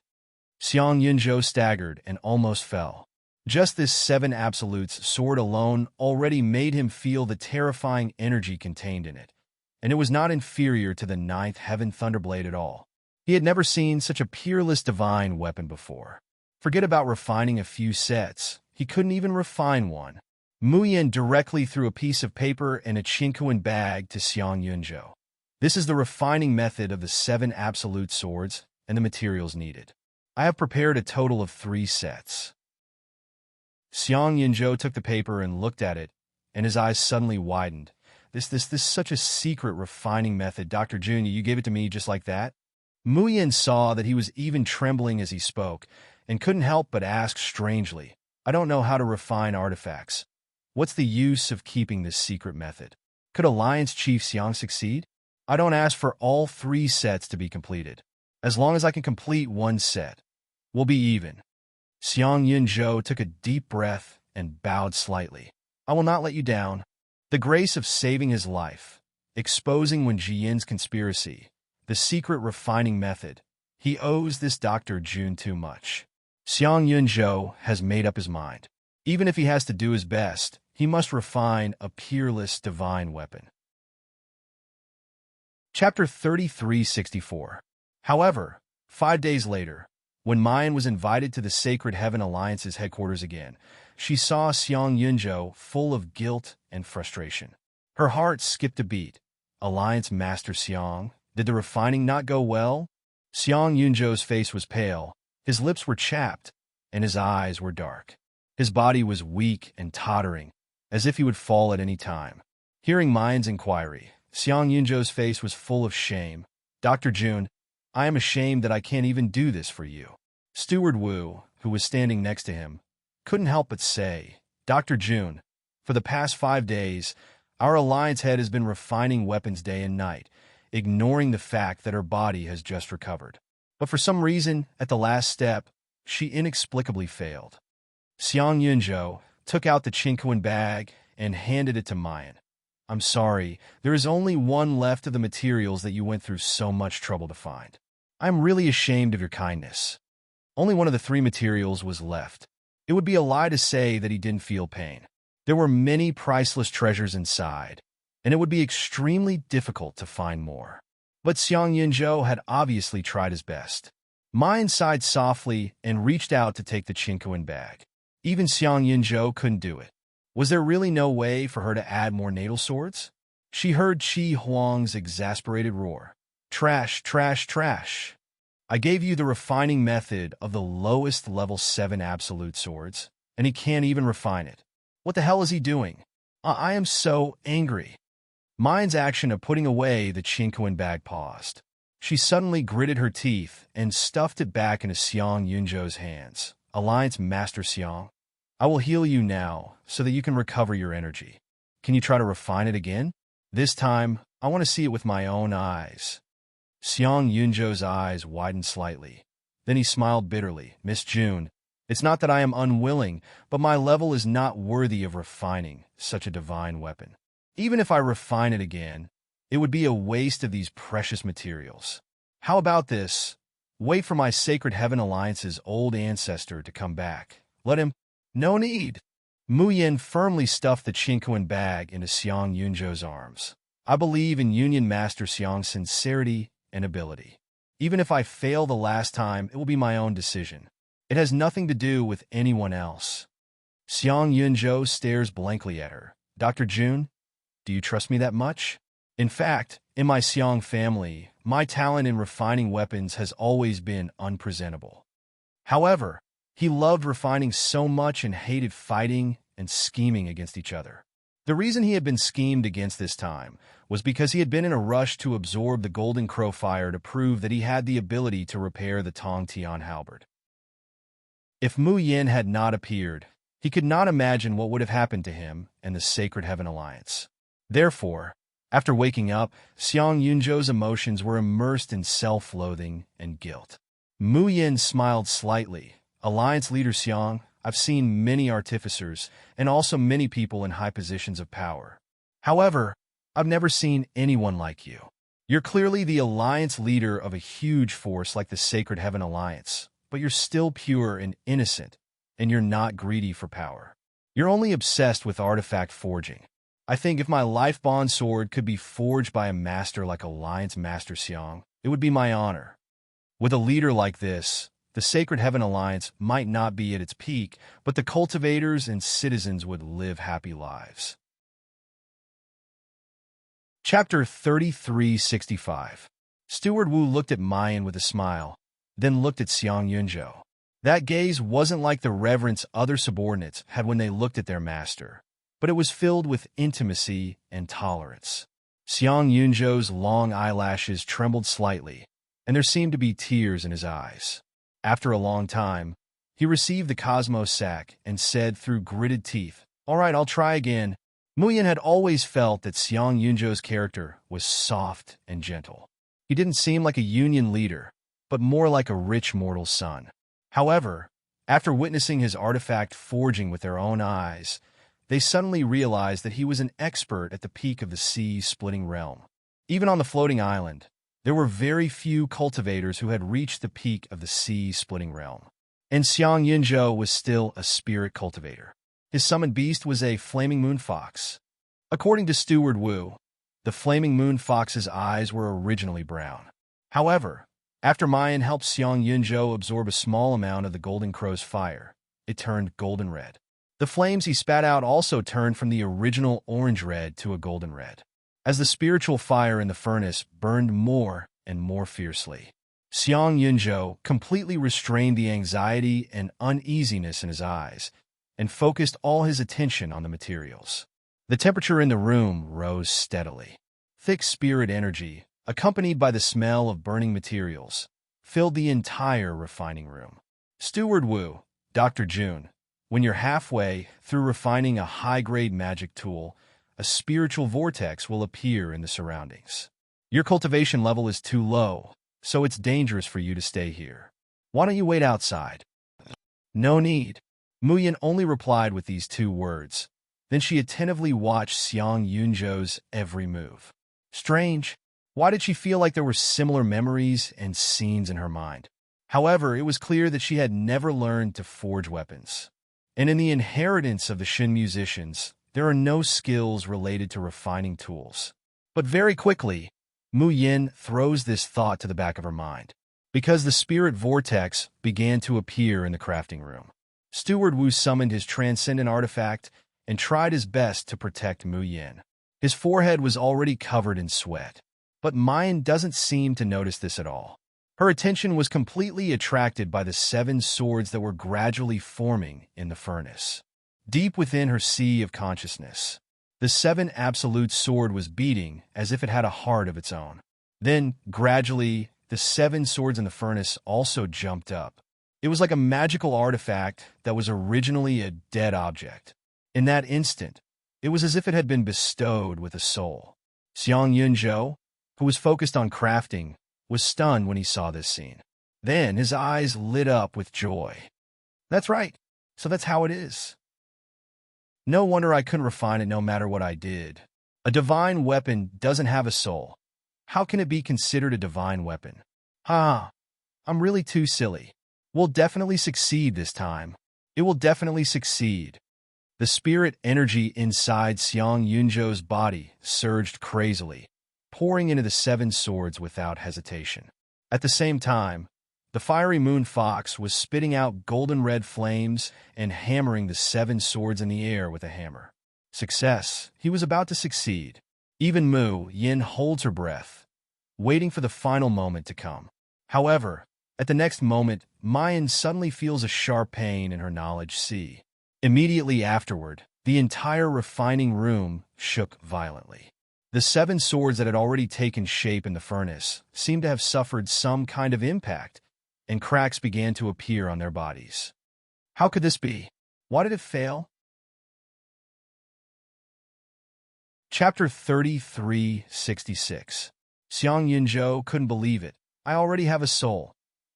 Xiang Yunzhou staggered and almost fell. Just this 7 Absolutes sword alone already made him feel the terrifying energy contained in it, and it was not inferior to the 9th Heaven Thunderblade at all. He had never seen such a peerless divine weapon before. Forget about refining a few sets. He couldn't even refine one. Mu Yan directly threw a piece of paper and a chinquan bag to Xiang Yunzhou. This is the refining method of the 7 Absolute swords and the materials needed. I have prepared a total of 3 sets. Xiang Yunzhou took the paper and looked at it, and his eyes suddenly widened. This such a secret refining method. Dr. Jun, you gave it to me just like that? Mu Yan saw that he was even trembling as he spoke, and couldn't help but ask strangely, I don't know how to refine artifacts. What's the use of keeping this secret method? Could Alliance Chief Xiang succeed? I don't ask for all 3 sets to be completed. As long as I can complete 1 set, we'll be even. Xiang Yunzhou took a deep breath and bowed slightly. I will not let you down. The grace of saving his life, exposing Wen Jiyin's conspiracy, the secret refining method, he owes this Dr. Jun too much. Xiang Yunzhou has made up his mind. Even if he has to do his best, he must refine a peerless divine weapon. Chapter 3364. However, 5 days later, when Mayan was invited to the Sacred Heaven Alliance's headquarters again, she saw Xiang Yunzhou full of guilt and frustration. Her heart skipped a beat. Alliance Master Xiang, did the refining not go well? Xiang Yunzhou's face was pale, his lips were chapped, and his eyes were dark. His body was weak and tottering, as if he would fall at any time. Hearing Mayan's inquiry, Xiang Yunzhou's face was full of shame. Dr. Jun, I am ashamed that I can't even do this for you. Steward Wu, who was standing next to him, couldn't help but say, Dr. Jun, for the past 5 days, our Alliance head has been refining weapons day and night, ignoring the fact that her body has just recovered. But for some reason, at the last step, she inexplicably failed. Xiang Yunzhou took out the chinquan bag and handed it to Mayan. I'm sorry, there is only 1 left of the materials that you went through so much trouble to find. I'm really ashamed of your kindness. Only 1 of the 3 materials was left. It would be a lie to say that he didn't feel pain. There were many priceless treasures inside, and it would be extremely difficult to find more. But Xiang Yunzhou had obviously tried his best. Mayan sighed softly and reached out to take the chinquan bag. Even Xiang Yunzhou couldn't do it. Was there really no way for her to add more natal swords? She heard Qi Huang's exasperated roar. Trash, trash, trash. I gave you the refining method of the lowest level 7 absolute swords, and he can't even refine it. What the hell is he doing? I am so angry. Mayan's action of putting away the chinquan bag paused. She suddenly gritted her teeth and stuffed it back into Xiang Yunzhou's hands. Alliance Master Xiang, I will heal you now so that you can recover your energy. Can you try to refine it again? This time, I want to see it with my own eyes. Xiang Yunzhou's eyes widened slightly. Then he smiled bitterly. Miss June, It's not that I am unwilling, but my level is not worthy of refining such a divine weapon. Even if I refine it again, it would be a waste of these precious materials. How about this? Wait for my Sacred Heaven Alliance's old ancestor to come back. Let him— No need. Mu Yin firmly stuffed the Qinkuan bag into Xiang Yunzhou's arms. I believe in Union Master Xiang's sincerity and ability. Even if I fail the last time, it will be my own decision. It has nothing to do with anyone else. Xiang Yunzhou stares blankly at her. Dr. Jun, do you trust me that much? In fact, in my Xiang family, my talent in refining weapons has always been unpresentable. However, he loved refining so much and hated fighting and scheming against each other. The reason he had been schemed against this time was because he had been in a rush to absorb the Golden Crow fire to prove that he had the ability to repair the Tong Tian halberd. If Mu Yin had not appeared, he could not imagine what would have happened to him and the Sacred Heaven Alliance. Therefore, after waking up, Xiang Yunzhou's emotions were immersed in self-loathing and guilt. Mu Yin smiled slightly. Alliance leader Xiang, I've seen many artificers and also many people in high positions of power. However, I've never seen anyone like you. You're clearly the alliance leader of a huge force like the Sacred Heaven Alliance, but you're still pure and innocent, and you're not greedy for power. You're only obsessed with artifact forging. I think if my life-bond sword could be forged by a master like Alliance Master Xiang, it would be my honor. With a leader like this, the Sacred Heaven Alliance might not be at its peak, but the cultivators and citizens would live happy lives. Chapter 3365. Steward Wu looked at Mayan with a smile, then looked at Xiang Yunzhou. That gaze wasn't like the reverence other subordinates had when they looked at their master, but it was filled with intimacy and tolerance. Xiang Yunzhou's long eyelashes trembled slightly, and there seemed to be tears in his eyes. After a long time, he received the Cosmos sack and said through gritted teeth, "All right, I'll try again." Mu Yin had always felt that Xiang Yunzhou's character was soft and gentle. He didn't seem like a union leader, but more like a rich mortal son. However, after witnessing his artifact forging with their own eyes, they suddenly realized that he was an expert at the peak of the sea-splitting realm. Even on the floating island, there were very few cultivators who had reached the peak of the sea-splitting realm. And Xiang Yunzhou was still a spirit cultivator. His summoned beast was a flaming moon fox. According to Steward Wu, the flaming moon fox's eyes were originally brown. However, after Mayan helped Xiang Yunzhou absorb a small amount of the Golden Crow's fire, it turned golden red. The flames he spat out also turned from the original orange red to a golden red. As the spiritual fire in the furnace burned more and more fiercely, Xiang Yunzhou completely restrained the anxiety and uneasiness in his eyes and focused all his attention on the materials. The temperature in the room rose steadily. Thick spirit energy, accompanied by the smell of burning materials, filled the entire refining room. Steward Wu, Dr. Jun, when you're halfway through refining a high-grade magic tool, a spiritual vortex will appear in the surroundings. Your cultivation level is too low, so it's dangerous for you to stay here. Why don't you wait outside? No need. Mu Yin only replied with these two words. Then she attentively watched Xiang Yunzhou's every move. Strange. Why did she feel like there were similar memories and scenes in her mind? However, it was clear that she had never learned to forge weapons. And in the inheritance of the Shin musicians, there are no skills related to refining tools. But very quickly, Mu Yin throws this thought to the back of her mind, because the spirit vortex began to appear in the crafting room. Steward Wu summoned his transcendent artifact and tried his best to protect Mu Yin. His forehead was already covered in sweat, but Mayan doesn't seem to notice this at all. Her attention was completely attracted by the 7 swords that were gradually forming in the furnace. Deep within her sea of consciousness, the 7 absolute sword was beating as if it had a heart of its own. Then, gradually, the 7 swords in the furnace also jumped up. It was like a magical artifact that was originally a dead object. In that instant, it was as if it had been bestowed with a soul. Xiang Yunzhou, who was focused on crafting, was stunned when he saw this scene. Then his eyes lit up with joy. That's right. So that's how it is. No wonder I couldn't refine it no matter what I did. A divine weapon doesn't have a soul. How can it be considered a divine weapon? I'm really too silly. We'll definitely succeed this time. It will definitely succeed. The spirit energy inside Xiang Yunzhou's body surged crazily, pouring into the seven swords without hesitation. At the same time, the fiery moon fox was spitting out golden red flames and hammering the seven swords in the air with a hammer. Success. He was about to succeed. Even Mu Yin holds her breath, waiting for the final moment to come. However, at the next moment, Mayan suddenly feels a sharp pain in her knowledge sea. Immediately afterward, the entire refining room shook violently. The seven swords that had already taken shape in the furnace seemed to have suffered some kind of impact, and cracks began to appear on their bodies. How could this be? Why did it fail? Chapter 3366. Xiang Yunzhou couldn't believe it. I already have a soul.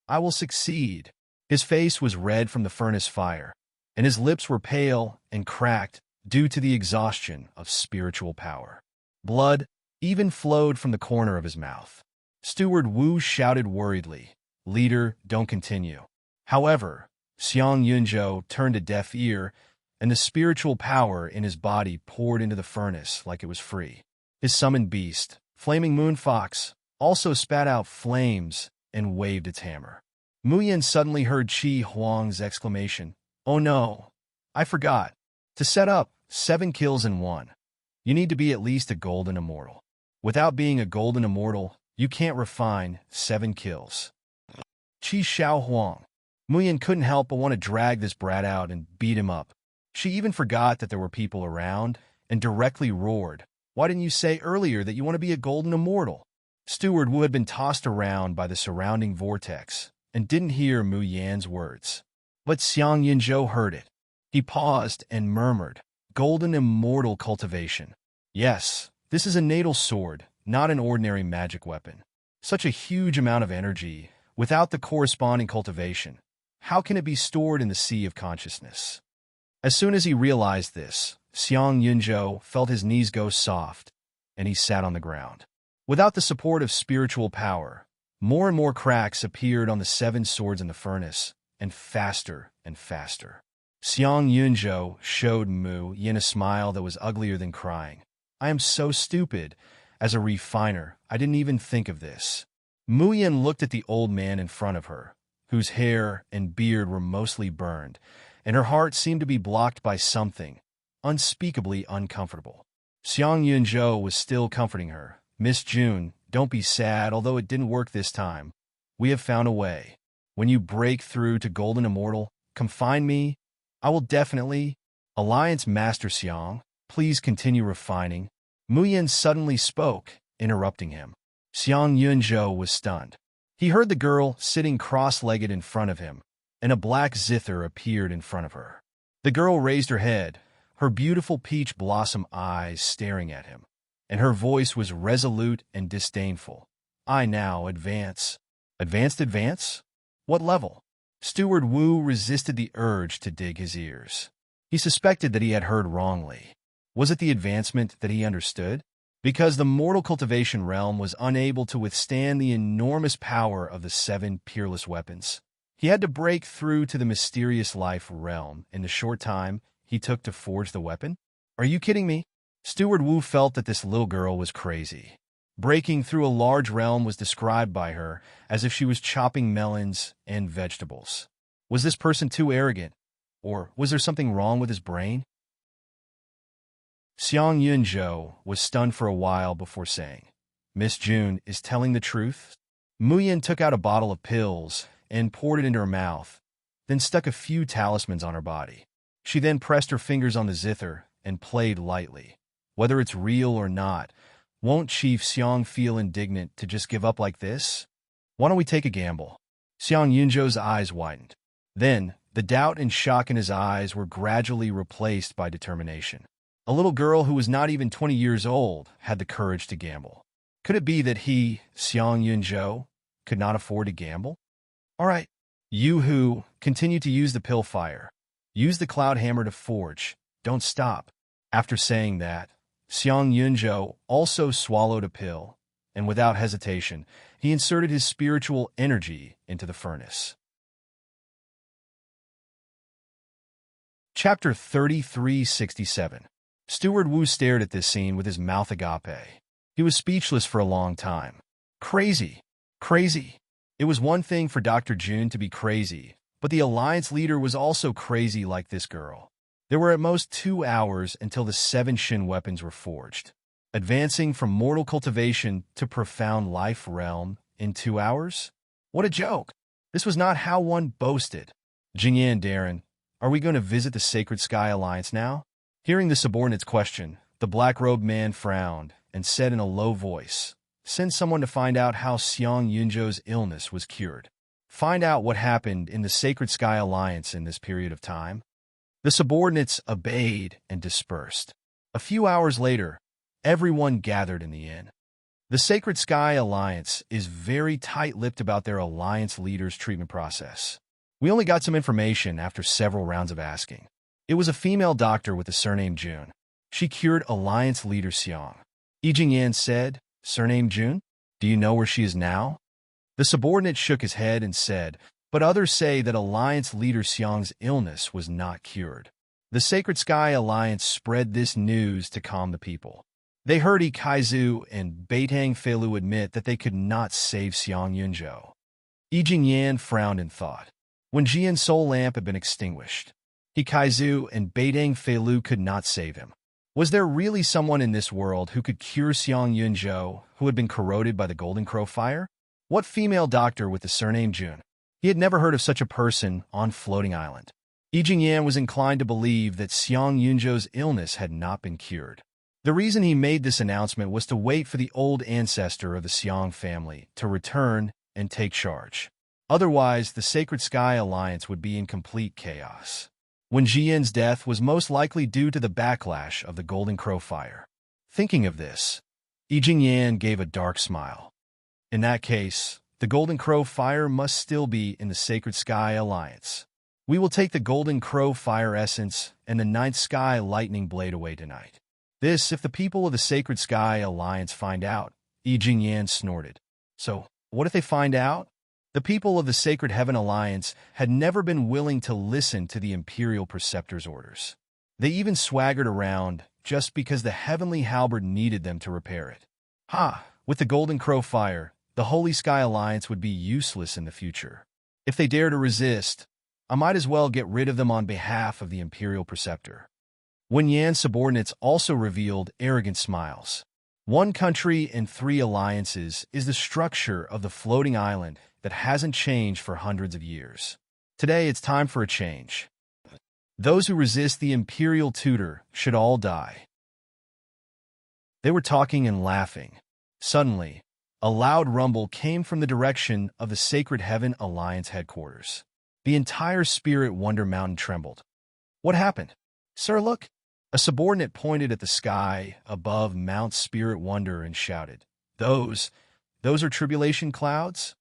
I will succeed. His face was red from the furnace fire, and his lips were pale and cracked due to the exhaustion of spiritual power. Blood even flowed from the corner of his mouth. Steward Wu shouted worriedly, "Leader, don't continue." However, Xiang Yunzhou turned a deaf ear, and the spiritual power in his body poured into the furnace like it was free. His summoned beast, Flaming Moon Fox, also spat out flames and waved its hammer. Mu Yin suddenly heard Qi Huang's exclamation, "Oh no, I forgot. To set up 7 kills in 1, you need to be at least a golden immortal. Without being a golden immortal, you can't refine 7 kills. Qi Huang. Mu Yin couldn't help but want to drag this brat out and beat him up. She even forgot that there were people around and directly roared, "Why didn't you say earlier that you want to be a golden immortal?" Steward Wu had been tossed around by the surrounding vortex and didn't hear Mu Yan's words. But Xiang Yunzhou heard it. He paused and murmured, "Golden immortal cultivation. Yes, this is a natal sword, not an ordinary magic weapon. Such a huge amount of energy, without the corresponding cultivation. How can it be stored in the sea of consciousness?" As soon as he realized this, Xiang Yunzhou felt his knees go soft, and he sat on the ground. Without the support of spiritual power, more and more cracks appeared on the 7 swords in the furnace, and faster and faster. Xiang Yunzhou showed Mu Yin a smile that was uglier than crying. "I am so stupid. As a refiner, I didn't even think of this." Mu Yin looked at the old man in front of her, whose hair and beard were mostly burned, and her heart seemed to be blocked by something unspeakably uncomfortable. Xiang Yunzhou was still comforting her. "Miss June, don't be sad, although it didn't work this time. We have found a way. When you break through to Golden Immortal, come find me. I will definitely." "Alliance Master Xiang, please continue refining." Mu Yin suddenly spoke, interrupting him. Xiang Yunzhou was stunned. He heard the girl sitting cross-legged in front of him, and a black zither appeared in front of her. The girl raised her head, her beautiful peach blossom eyes staring at him, and her voice was resolute and disdainful. "I now advance." Advance? What level?" Steward Wu resisted the urge to dig his ears. He suspected that he had heard wrongly. Was it the advancement that he understood? Because the mortal cultivation realm was unable to withstand the enormous power of the 7 peerless weapons. He had to break through to the mysterious life realm in the short time he took to forge the weapon? Are you kidding me? Steward Wu felt that this little girl was crazy. Breaking through a large realm was described by her as if she was chopping melons and vegetables. Was this person too arrogant? Or was there something wrong with his brain? Xiang Yunzhou was stunned for a while before saying, "Miss June is telling the truth?" Mu Yin took out a bottle of pills and poured it into her mouth, then stuck a few talismans on her body. She then pressed her fingers on the zither and played lightly. Whether it's real or not, won't Chief Xiang feel indignant to just give up like this? Why don't we take a gamble? Xiang Yunzhou's eyes widened. Then, the doubt and shock in his eyes were gradually replaced by determination. A little girl who was not even 20 years old had the courage to gamble. Could it be that he, Xiang Yunzhou, could not afford to gamble? All right, You who continue to use the pill fire, use the cloud hammer to forge, don't stop. After saying that, Xiang Yunzhou also swallowed a pill, and without hesitation, he inserted his spiritual energy into the furnace. Chapter 3367. Steward Wu stared at this scene with his mouth agape. He was speechless for a long time. Crazy. Crazy. It was one thing for Dr. Jun to be crazy, but the Alliance leader was also crazy like this girl. There were at most 2 hours until the 7 Shin weapons were forged. Advancing from mortal cultivation to profound life realm in 2 hours? What a joke! This was not how one boasted. Jingyan Darren, are we going to visit the Sacred Sky Alliance now? Hearing the subordinate's question, the black-robed man frowned and said in a low voice, "Send someone to find out how Xiang Yunzhou's illness was cured. Find out what happened in the Sacred Sky Alliance in this period of time." The subordinates obeyed and dispersed. A few hours later, everyone gathered in the inn. The Sacred Sky Alliance is very tight-lipped about their Alliance leader's treatment process. We only got some information after several rounds of asking. It was a female doctor with the surname Jun. She cured Alliance leader Xiang. Yi Jingyan said, "Surname Jun? Do you know where she is now?" The subordinate shook his head and said, "But others say that Alliance leader Xiang's illness was not cured." The Sacred Sky Alliance spread this news to calm the people. They heard Yi Kaizu and Beitang Feilu admit that they could not save Xiang Yunzhou. Yi Jingyan frowned in thought. When Jian's soul lamp had been extinguished, Yi Kaizu and Beitang Feilu could not save him. Was there really someone in this world who could cure Xiang Yunzhou, who had been corroded by the Golden Crow fire? What female doctor with the surname Jun? He had never heard of such a person on Floating Island. Yi Jingyan was inclined to believe that Xiang Yunzhou's illness had not been cured. The reason he made this announcement was to wait for the old ancestor of the Xiang family to return and take charge. Otherwise, the Sacred Sky Alliance would be in complete chaos. When Jian's death was most likely due to the backlash of the Golden Crow fire. Thinking of this, Yi Jingyan gave a dark smile. In that case, the Golden Crow fire must still be in the Sacred Sky Alliance. We will take the Golden Crow fire essence and the Ninth Sky lightning blade away tonight. This, if the people of the Sacred Sky Alliance find out, Yi Jingyan snorted. So, what if they find out? The people of the Sacred Heaven Alliance had never been willing to listen to the Imperial Preceptor's orders. They even swaggered around just because the Heavenly Halberd needed them to repair it. With the Golden Crow fire, the Holy Sky Alliance would be useless in the future. If they dare to resist, I might as well get rid of them on behalf of the Imperial Preceptor. Wen Yan's subordinates also revealed arrogant smiles. 1 country and 3 alliances is the structure of the floating island that hasn't changed for hundreds of years. Today it's time for a change. Those who resist the Imperial Tutor should all die. They were talking and laughing. Suddenly, a loud rumble came from the direction of the Sacred Heaven Alliance headquarters. The entire Spirit Wonder Mountain trembled. What happened? Sir, look! A subordinate pointed at the sky above Mount Spirit Wonder and shouted, Those are tribulation clouds?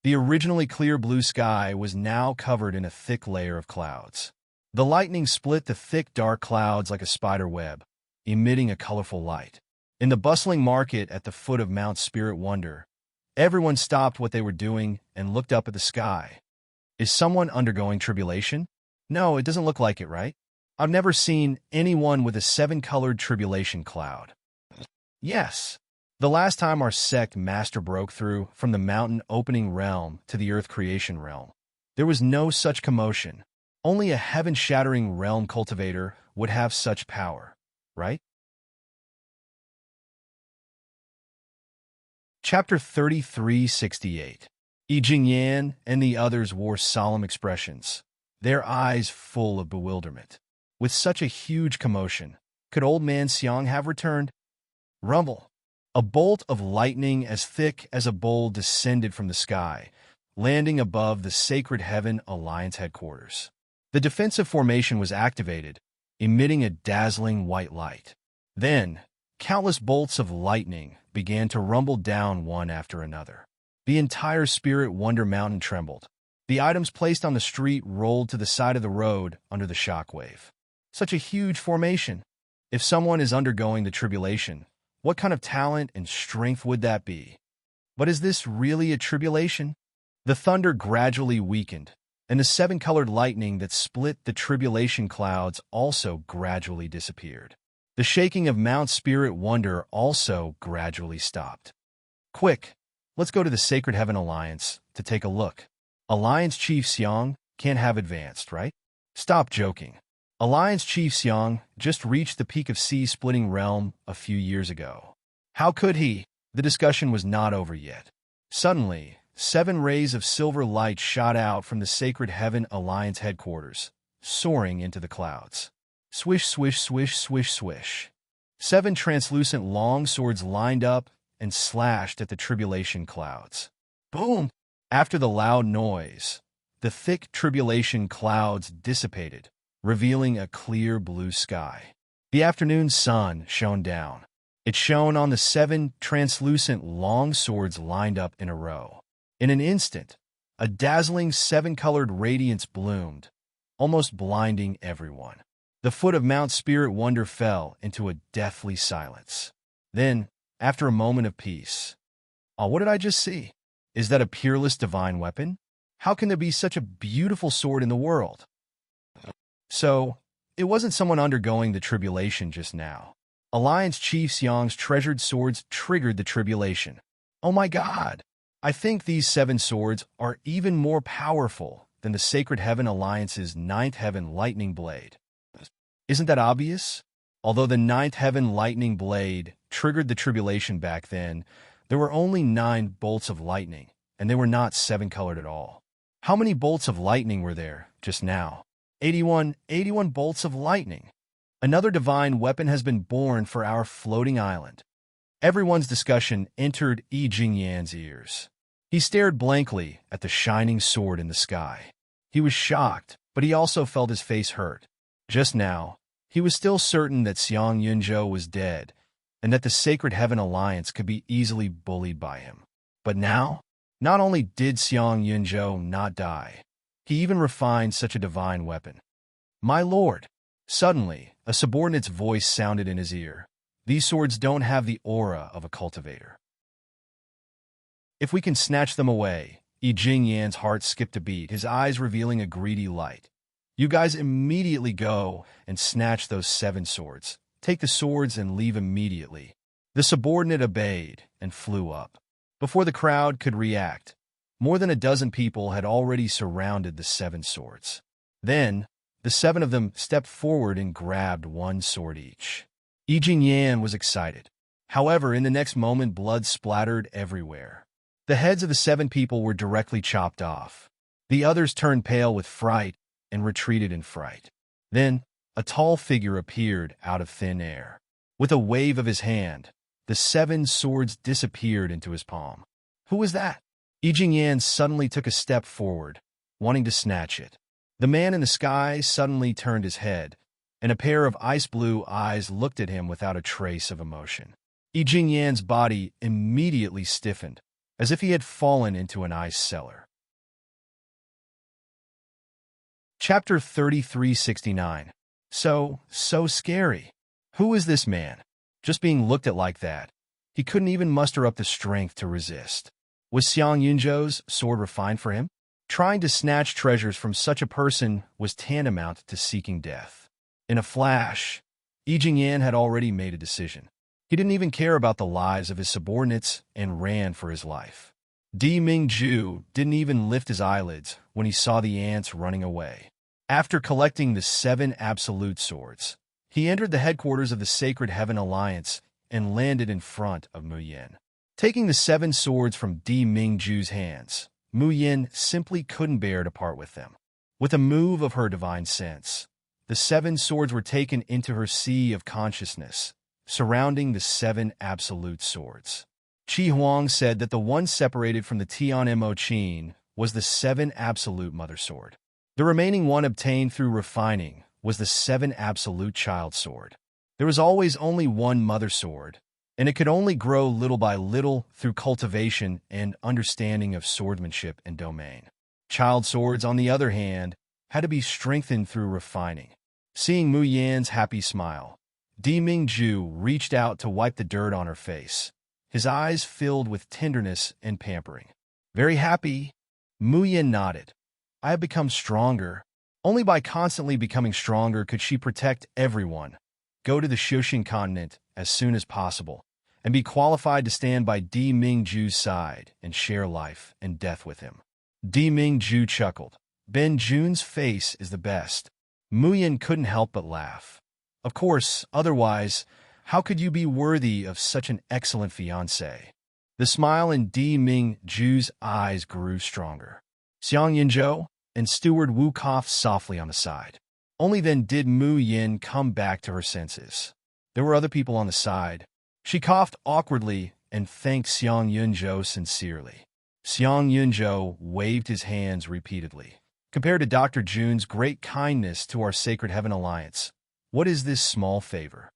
The originally clear blue sky was now covered in a thick layer of clouds. The lightning split the thick dark clouds like a spider web, emitting a colorful light. In the bustling market at the foot of Mount Spirit Wonder, everyone stopped what they were doing and looked up at the sky. Is someone undergoing tribulation? No, it doesn't look like it, right? I've never seen anyone with a 7-colored tribulation cloud. Yes. The last time our sect master broke through from the mountain opening realm to the earth creation realm, there was no such commotion. Only a heaven-shattering realm cultivator would have such power, right? Chapter 3368. Yi Jingyan and the others wore solemn expressions, their eyes full of bewilderment. With such a huge commotion, could old man Xiang have returned? Rumble! A bolt of lightning as thick as a bowl descended from the sky, landing above the Sacred Heaven Alliance headquarters. The defensive formation was activated, emitting a dazzling white light. Then, countless bolts of lightning began to rumble down one after another. The entire Spirit Wonder Mountain trembled. The items placed on the street rolled to the side of the road under the shockwave. Such a huge formation. If someone is undergoing the tribulation, what kind of talent and strength would that be? But is this really a tribulation? The thunder gradually weakened, and the seven-colored lightning that split the tribulation clouds also gradually disappeared. The shaking of Mount Spirit Wonder also gradually stopped. Quick, let's go to the Sacred Heaven Alliance to take a look. Alliance Chief Xiong can't have advanced, right? Stop joking. Alliance Chief Xiong just reached the peak of Sea-Splitting Realm a few years ago. How could he? The discussion was not over yet. Suddenly, 7 rays of silver light shot out from the Sacred Heaven Alliance headquarters, soaring into the clouds. Swish, swish, swish, swish, swish. 7 translucent long swords lined up and slashed at the tribulation clouds. Boom! After the loud noise, the thick tribulation clouds dissipated, revealing a clear blue sky. The afternoon sun shone down. It shone on the 7 translucent long swords lined up in a row. In an instant, a dazzling 7-colored radiance bloomed, almost blinding everyone. The foot of Mount Spirit Wonder fell into a deathly silence. Then, after a moment of peace, "Oh, what did I just see? Is that a peerless divine weapon? How can there be such a beautiful sword in the world?" So, it wasn't someone undergoing the tribulation just now. Alliance Chief Xiong's treasured swords triggered the tribulation. Oh my god! I think these 7 swords are even more powerful than the Sacred Heaven Alliance's 9th Heaven Lightning Blade. Isn't that obvious? Although the 9th Heaven Lightning Blade triggered the tribulation back then, there were only 9 bolts of lightning, and they were not 7-colored at all. How many bolts of lightning were there just now? 81 bolts of lightning. Another divine weapon has been born for our floating island. Everyone's discussion entered Yi Jingyan's ears. He stared blankly at the shining sword in the sky. He was shocked, but he also felt his face hurt. Just now, he was still certain that Xiong Yunzhou was dead, and that the Sacred Heaven Alliance could be easily bullied by him. But now, not only did Xiong Yunzhou not die, he even refined such a divine weapon. "My lord!" Suddenly, a subordinate's voice sounded in his ear. "These swords don't have the aura of a cultivator. If we can snatch them away," Yi Jingyan's heart skipped a beat, his eyes revealing a greedy light. "You guys immediately go and snatch those 7 swords. Take the swords and leave immediately." The subordinate obeyed and flew up. Before the crowd could react, more than a dozen people had already surrounded the 7 swords. Then, the 7 of them stepped forward and grabbed 1 sword each. Yi Jingyan was excited. However, in the next moment, blood splattered everywhere. The heads of the 7 people were directly chopped off. The others turned pale with fright and retreated in fright. Then, a tall figure appeared out of thin air. With a wave of his hand, the 7 swords disappeared into his palm. Who was that? Yi Jingyan suddenly took a step forward, wanting to snatch it. The man in the sky suddenly turned his head, and a pair of ice-blue eyes looked at him without a trace of emotion. Yi Jingyan's body immediately stiffened, as if he had fallen into an ice cellar. Chapter 3369. So scary. Who is this man? Just being looked at like that, he couldn't even muster up the strength to resist. Was Xiong Yunzhou's sword refined for him? Trying to snatch treasures from such a person was tantamount to seeking death. In a flash, Yi Jingyan had already made a decision. He didn't even care about the lives of his subordinates and ran for his life. Di Mingzhu didn't even lift his eyelids when he saw the ants running away. After collecting the 7 absolute swords, he entered the headquarters of the Sacred Heaven Alliance and landed in front of Mu Yin. Taking the 7 swords from Di Mingzhu's hands, Mu Yin simply couldn't bear to part with them. With a move of her divine sense, the 7 swords were taken into her sea of consciousness, surrounding the 7 absolute swords. Qi Huang said that the one separated from the Tian Mo Qin was the 7 absolute mother sword. The remaining one obtained through refining was the 7 absolute child sword. There was always only one mother sword, and it could only grow little by little through cultivation and understanding of swordsmanship and domain. Child swords, on the other hand, had to be strengthened through refining. Seeing Mu Yan's happy smile, Di Mingju reached out to wipe the dirt on her face, his eyes filled with tenderness and pampering. Very happy? Mu Yan nodded. I have become stronger. Only by constantly becoming stronger could she protect everyone, go to the Xiuxing continent as soon as possible, and be qualified to stand by Di Mingju's side and share life and death with him. Di Mingju chuckled. Ben Jun's face is the best. Mu Yan couldn't help but laugh. Of course, otherwise, how could you be worthy of such an excellent fiancé? The smile in Di Mingju's eyes grew stronger. Xiang Yinzhou and Steward Wu coughed softly on the side. Only then did Mu Yan come back to her senses. There were other people on the side. She coughed awkwardly and thanked Xiang Yinzhou sincerely. Xiang Yinzhou waved his hands repeatedly. Compared to Dr. Jun's great kindness to our Sacred Heaven Alliance, what is this small favor?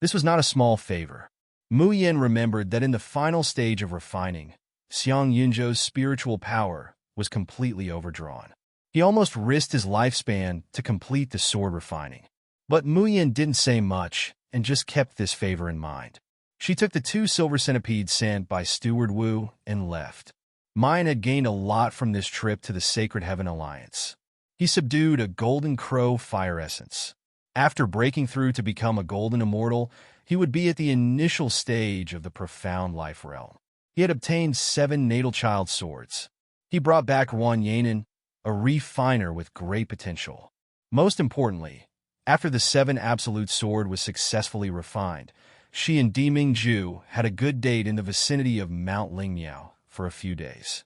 This was not a small favor. Mu Yan remembered that in the final stage of refining, Xiang Yinzhou's spiritual power was completely overdrawn. He almost risked his lifespan to complete the sword refining. But Mu Yan didn't say much and just kept this favor in mind. She took the 2 silver centipedes sent by Steward Wu and left. Mayan had gained a lot from this trip to the Sacred Heaven Alliance. He subdued a golden crow fire essence. After breaking through to become a golden immortal, he would be at the initial stage of the profound life realm. He had obtained 7 natal child swords. He brought back Wan Yanan, a refiner with great potential. Most importantly, after the 7 absolute sword was successfully refined, she and Di Mingju had a good date in the vicinity of Mount Lingmiao for a few days.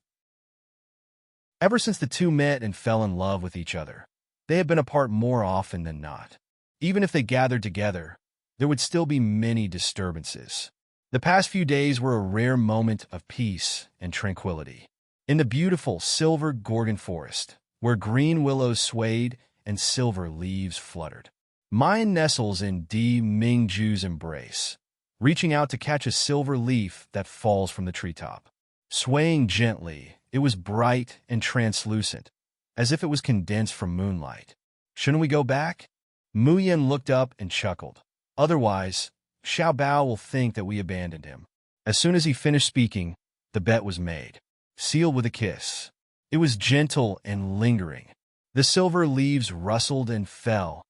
Ever since the two met and fell in love with each other, they had been apart more often than not. Even if they gathered together, there would still be many disturbances. The past few days were a rare moment of peace and tranquility. In the beautiful silver Gorgon forest, where green willows swayed and silver leaves fluttered, Mayan nestles in Di Mingju's embrace, reaching out to catch a silver leaf that falls from the treetop. Swaying gently, it was bright and translucent, as if it was condensed from moonlight. Shouldn't we go back? Mu Yan looked up and chuckled. Otherwise, Xiao Bao will think that we abandoned him. As soon as he finished speaking, the bet was made. Sealed with a kiss. It was gentle and lingering. The silver leaves rustled and fell,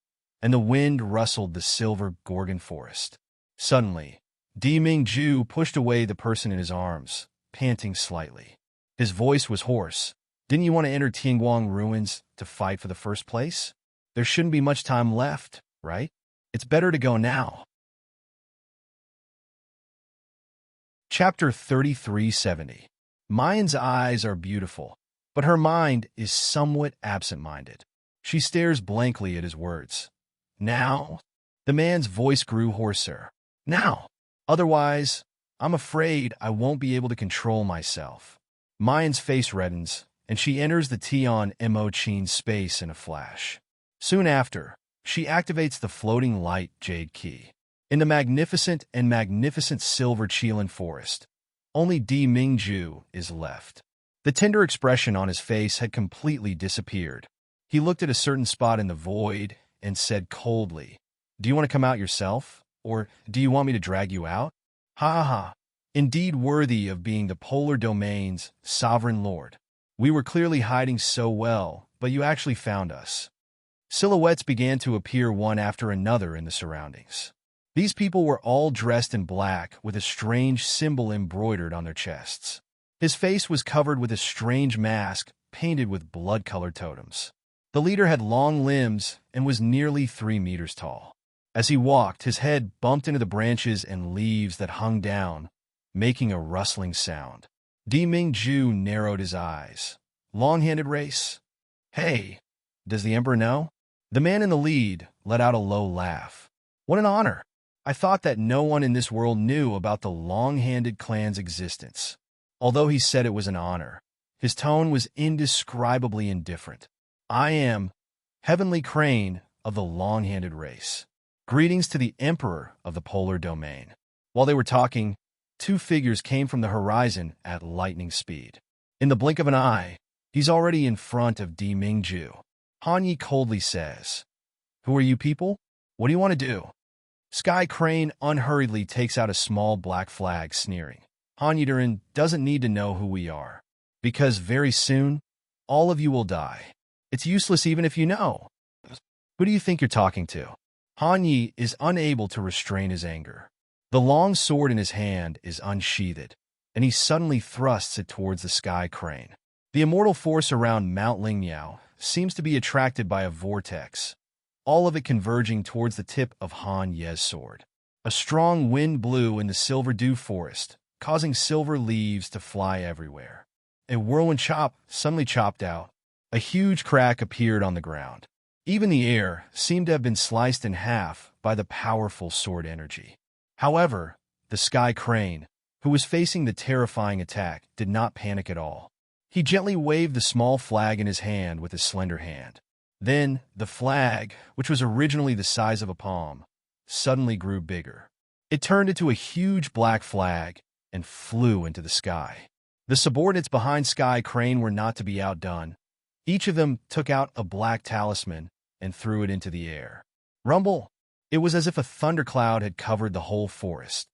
and the wind rustled the silver Gorgon forest. Suddenly, Di Mingju pushed away the person in his arms, panting slightly. His voice was hoarse. Didn't you want to enter Tianguang ruins to fight for the first place? There shouldn't be much time left, right? It's better to go now. Chapter 3370. Mayan's eyes are beautiful, but her mind is somewhat absent-minded. She stares blankly at his words. Now? The man's voice grew hoarser. Now. Otherwise, I'm afraid I won't be able to control myself. Mayan's face reddens, and she enters the Tian Mo Chin space in a flash. Soon after, she activates the floating light jade key. In the magnificent silver Qilin forest, only Di Mingju is left. The tender expression on his face had completely disappeared. He looked at a certain spot in the void and said coldly, "Do you want to come out yourself? Or do you want me to drag you out? Ha ha. Indeed worthy of being the polar domain's sovereign lord. We were clearly hiding so well, but you actually found us." Silhouettes began to appear one after another in the surroundings. These people were all dressed in black with a strange symbol embroidered on their chests. His face was covered with a strange mask painted with blood-colored totems. The leader had long limbs and was nearly 3 meters tall. As he walked, his head bumped into the branches and leaves that hung down, making a rustling sound. Di Mingju narrowed his eyes. Long-handed race? Hey, does the Emperor know? The man in the lead let out a low laugh. What an honor! I thought that no one in this world knew about the long-handed clan's existence. Although he said it was an honor, his tone was indescribably indifferent. I am Heavenly Crane of the long-handed race. Greetings to the Emperor of the Polar Domain. While they were talking, 2 figures came from the horizon at lightning speed. In the blink of an eye, He's already in front of Di Mingju. Han Yi coldly says, "Who are you people? What do you want to do?" Sky Crane unhurriedly takes out a small black flag, sneering. "Han Yidarin doesn't need to know who we are, because very soon, all of you will die. It's useless even if you know. Who do you think you're talking to?" Han Yi is unable to restrain his anger. The long sword in his hand is unsheathed, and he suddenly thrusts it towards the Sky Crane. The immortal force around Mount Lingniao seems to be attracted by a vortex, all of it converging towards the tip of Han Ye's sword. A strong wind blew in the silver dew forest, causing silver leaves to fly everywhere. A whirlwind chop suddenly chopped out. A huge crack appeared on the ground. Even the air seemed to have been sliced in half by the powerful sword energy. However, the Sky Crane, who was facing the terrifying attack, did not panic at all. He gently waved the small flag in his hand with his slender hand. Then, the flag, which was originally the size of a palm, suddenly grew bigger. It turned into a huge black flag and flew into the sky. The subordinates behind Sky Crane were not to be outdone. Each of them took out a black talisman and threw it into the air. Rumble! It was as if a thundercloud had covered the whole forest.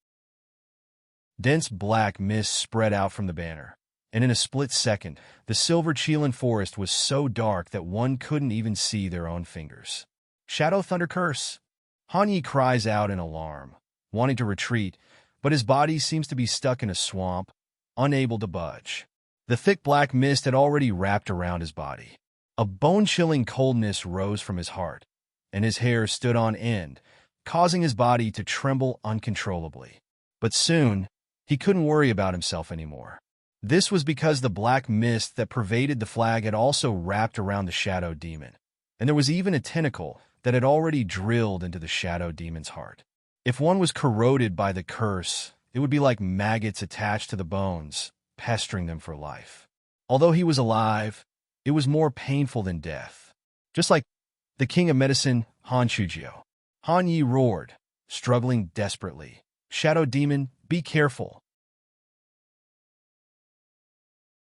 Dense black mist spread out from the banner, and in a split second, the silver Qilin forest was so dark that one couldn't even see their own fingers. "Shadow Thunder Curse!" Han Yi cries out in alarm, wanting to retreat, but his body seems to be stuck in a swamp, unable to budge. The thick black mist had already wrapped around his body. A bone-chilling coldness rose from his heart, and his hair stood on end, causing his body to tremble uncontrollably. But soon, he couldn't worry about himself anymore. This was because the black mist that pervaded the flag had also wrapped around the Shadow Demon, and there was even a tentacle that had already drilled into the Shadow Demon's heart. If one was corroded by the curse, it would be like maggots attached to the bones, pestering them for life. Although he was alive, it was more painful than death. Just like the king of medicine, Han Chujio. Han Yi roared, struggling desperately. "Shadow Demon, be careful."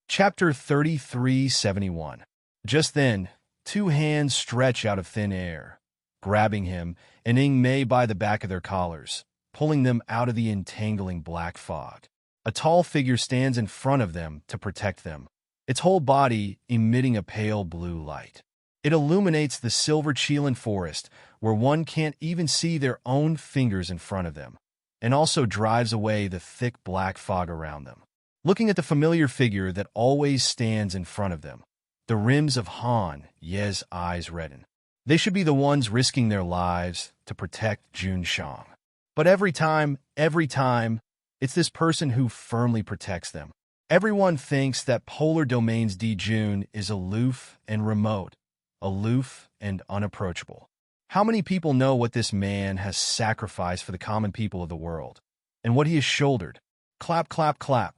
Chapter 3371. Just then, two hands stretch out of thin air, grabbing him and Ing Mei by the back of their collars, pulling them out of the entangling black fog. A tall figure stands in front of them to protect them, its whole body emitting a pale blue light. It illuminates the silver Qilin forest, where one can't even see their own fingers in front of them, and also drives away the thick black fog around them. Looking at the familiar figure that always stands in front of them, the rims of Han Ye's eyes redden. They should be the ones risking their lives to protect Jun Shang. But every time, it's this person who firmly protects them. Everyone thinks that Polar Domain's Dijun is aloof and remote, aloof and unapproachable. How many people know what this man has sacrificed for the common people of the world, and what he has shouldered? Clap, clap, clap.